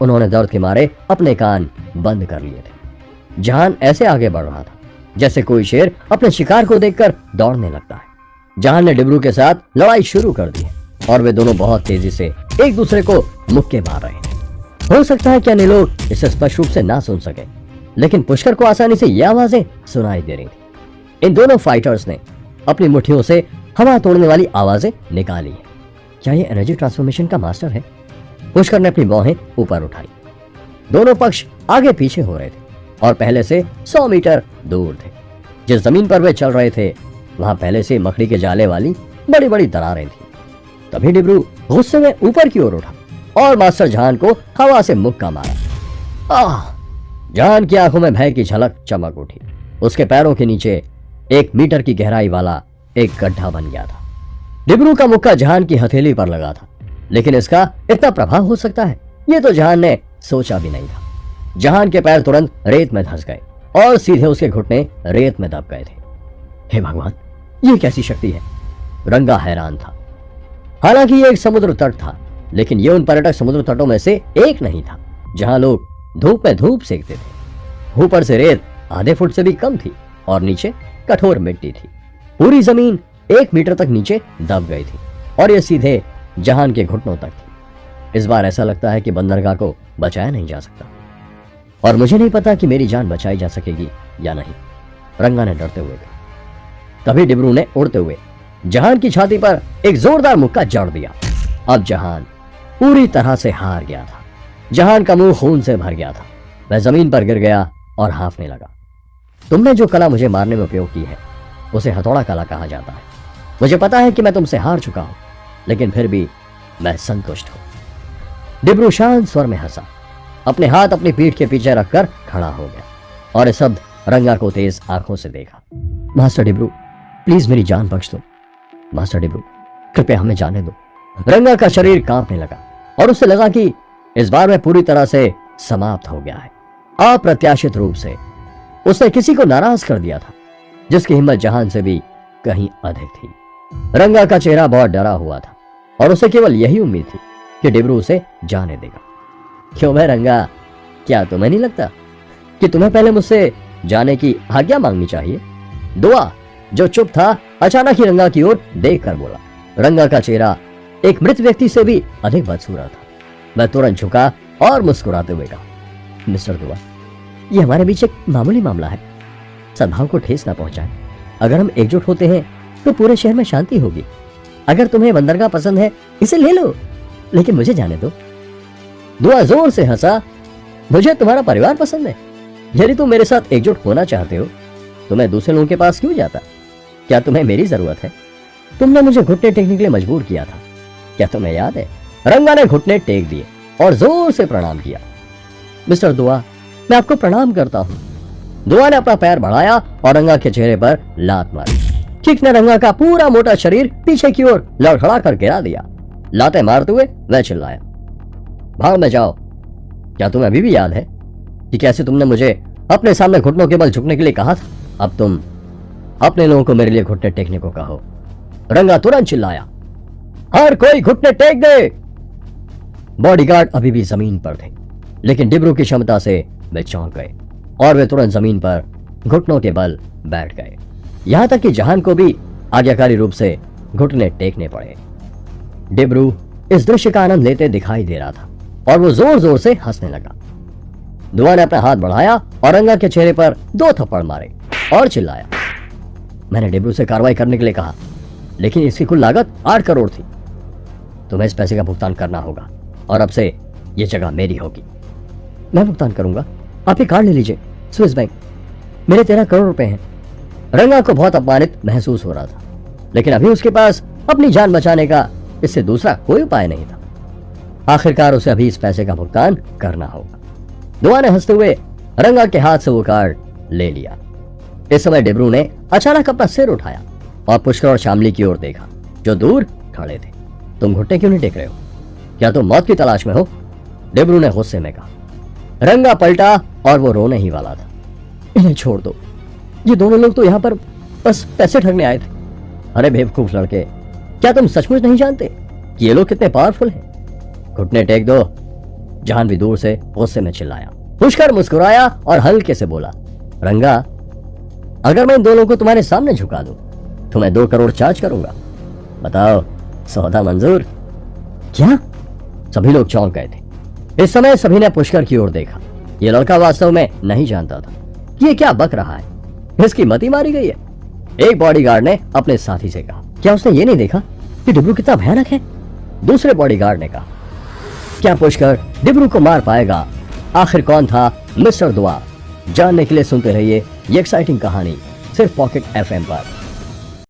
उन्होंने दर्द के मारे अपने कान बंद कर लिए थे। जहान ऐसे आगे बढ़ रहा था जैसे कोई शेर अपने शिकार को देखकर दौड़ने लगता है। जहान ने डिब्रू के साथ लड़ाई शुरू कर दी है और वे दोनों बहुत तेजी से एक दूसरे को मुक्के मार रहे हैं। हो सकता है कि अन्य लोग इसे स्पष्ट रूप से ना सुन सके, लेकिन पुष्कर को आसानी से ये आवाजें सुनाई दे रही थी। इन दोनों फाइटर्स ने अपनी मुट्ठियों से हवा तोड़ने वाली आवाजें निकाली हैं। क्या ये एनर्जी ट्रांसफॉर्मेशन का मास्टर है? पुष्कर ने अपनी बाहें ऊपर उठाई। दोनों पक्ष आगे पीछे हो रहे थे और पहले से 100 मीटर दूर थे। जिस जमीन पर वे चल रहे थे वहां पहले से मकड़ी के जाले वाली बड़ी बड़ी दरारें थी। तभी डिब्रू गुस्से में ऊपर की ओर उठा और मास्टर जहान को हवा से मुक्का मारा। आह! जहान की आंखों में भय की झलक चमक उठी। उसके पैरों के नीचे 1 मीटर की गहराई वाला एक गड्ढा बन गया था। डिब्रू का मुक्का जहान की हथेली पर लगा था, लेकिन इसका इतना प्रभाव हो सकता है ये तो जहान ने सोचा भी नहीं था। जहान के पैर तुरंत रेत में धंस गए और सीधे उसके घुटने रेत में दब गए थे। हे भगवान, ये कैसी शक्ति है? रंगा हैरान था। हालांकि ये एक समुद्र तट था, लेकिन ये उन पर्यटक समुद्र तटों में से एक नहीं था जहां लोग धूप में धूप सेकते थे। ऊपर से रेत आधे फुट से भी कम थी और नीचे कठोर मिट्टी थी। पूरी जमीन 1 मीटर तक नीचे दब गई थी और यह सीधे जहान के घुटनों तक थी। इस बार ऐसा लगता है कि बंदरगाह को बचाया नहीं जा सकता और मुझे नहीं पता कि मेरी जान बचाई जा सकेगी या नहीं, रंगा ने डरते हुए कहा। तभी डिब्रू ने उड़ते हुए जहान की छाती पर एक जोरदार मुक्का जड़ दिया। अब जहान पूरी तरह से हार गया था। जहान का मुंह खून से भर गया था। वह जमीन पर गिर गया और हांफने लगा। तुमने जो कला मुझे मारने में उपयोग की है उसे हथौड़ा कला कहा जाता है। मुझे पता है कि मैं तुमसे हार चुका हूं, लेकिन फिर भी मैं संतुष्ट हूं। डिब्रू शांत स्वर में हंसा, अपने हाथ अपनी पीठ के पीछे रखकर खड़ा हो गया और इस सब रंगा को तेज आंखों से देखा। मास्टर डिब्रू, प्लीज मेरी जान बख्श दो। मास्टर डिब्रू, कृपया हमें जाने दो। रंगा का शरीर कांपने लगा और उसे लगा कि इस बार वह पूरी तरह से समाप्त हो गया है। अप्रत्याशित रूप से उसने किसी को नाराज कर दिया था जिसकी हिम्मत जहान से भी कहीं अधिक थी। रंगा का चेहरा बहुत डरा हुआ था और उसे केवल यही उम्मीद थी कि डिब्रू उसे जाने देगा। क्यों भाई रंगा, क्या तुम्हें नहीं लगता कि तुम्हें पहले मुझसे जाने की आज्ञा मांगनी चाहिए? दुआ, जो चुप था, अचानक ही रंगा की ओर देख कर बोला। रंगा का चेहरा एक मृत व्यक्ति से भी अधिक बदसूरत था। मैं तुरंत झुका और मुस्कुराते हुए कहा, मिस्टर दुआ, ये हमारे बीच एक मामूली मामला है, सद्भाव को ठेस ना पहुंचाए। अगर हम एकजुट होते हैं तो पूरे शहर में शांति होगी। अगर तुम्हें बंदरगाह पसंद है, इसे ले लो, लेकिन मुझे जाने दो। दुआ जोर से हंसा, मुझे तुम्हारा परिवार पसंद है। यदि तुम मेरे साथ एकजुट होना चाहते हो तो मैं दूसरे लोगों के पास क्यों जाता? क्या तुम्हें मेरी जरूरत है? तुमने मुझे घुटने टेकने के लिए मजबूर किया था, क्या तुम्हें याद है? रंगा ने घुटने टेक दिए और जोर से प्रणाम किया। मिस्टर दुआ, मैं आपको प्रणाम करता हूँ। दुआ ने अपना पैर बढ़ाया और रंगा के चेहरे पर लात मारी। किक ने रंगा का पूरा मोटा शरीर पीछे की ओर लड़खड़ा कर गिरा दिया। लातें मारते हुए वह चिल्लाया, भाग में जाओ। क्या तुम्हें अभी भी याद है कि कैसे तुमने मुझे अपने सामने घुटनों के बल झुकने के लिए कहा था? अब तुम अपने लोगों को मेरे लिए घुटने टेकने को कहो। रंगा तुरंत चिल्लाया, हर कोई घुटने टेक दे। बॉडीगार्ड अभी भी जमीन पर थे, लेकिन डिब्रू की क्षमता से वे चौंक गए और वे तुरंत जमीन पर घुटनों के बल बैठ गए। यहां तक कि जहान को भी आज्ञाकारी रूप से घुटने टेकने पड़े। डिब्रू इस दृश्य का आनंद लेते दिखाई दे रहा था और वो जोर जोर से हंसने लगा। दुआ ने अपना हाथ बढ़ाया और रंगा के चेहरे पर 2 थप्पड़ मारे और चिल्लाया, मैंने डिब्रू से कार्रवाई करने के लिए कहा, लेकिन इसकी कुल लागत 8 करोड़ थी। तुम्हें इस पैसे का भुगतान करना होगा और अब से यह जगह मेरी होगी। मैं भुगतान करूंगा, आप ये कार्ड ले लीजिए, स्विस बैंक, मेरे 13 करोड़ रुपए हैं। रंगा को बहुत अपमानित महसूस हो रहा था, लेकिन अभी उसके पास अपनी जान बचाने का इससे दूसरा कोई उपाय नहीं था। आखिरकार उसे अभी इस पैसे का भुगतान करना होगा। दुआ ने हंसते हुए रंगा के हाथ से वो कार्ड ले लिया। इस समय डिब्रू ने अचानक अपना सिर उठाया और पुष्कर और शामली की ओर देखा, जो दूर खड़े थे। तुम घुटने क्यों नहीं टेक रहे हो? क्या तुम मौत की तलाश में हो? डिब्रू ने गुस्से में कहा। रंगा पलटा और वो रोने ही वाला था। इन्हें छोड़ दो, ये दोनों लोग तो यहाँ पर बस पैसे ठगने आए थे। अरे बेवकूफ लड़के, क्या तुम सचमुच नहीं जानते कि ये लोग कितने पावरफुल हैं? घुटने टेक दो, जहान भी दूर से गुस्से में चिल्लाया। पुष्कर मुस्कुराया और हल्के से बोला, रंगा, अगर मैं इन दोनों को तुम्हारे सामने झुका दूं तो मैं 2 करोड़ चार्ज करूंगा। बताओ, सौदा मंजूर? क्या? सभी लोग चौंक गए थे। इस समय सभी ने पुष्कर की ओर देखा। यह लड़का वास्तव में नहीं जानता था कि ये क्या बक रहा है, इसकी मती मारी गई है। एक बॉडीगार्ड ने अपने साथी से कहा, क्या उसने ये नहीं देखा कि डिब्रू कितना भयानक है? दूसरे बॉडीगार्ड ने कहा, क्या पुष्कर डिब्रू को मार पाएगा? आखिर कौन था मिस्टर दुआ? जानने के लिए सुनते रहिए ये एक्साइटिंग कहानी सिर्फ पॉकेट FM पर।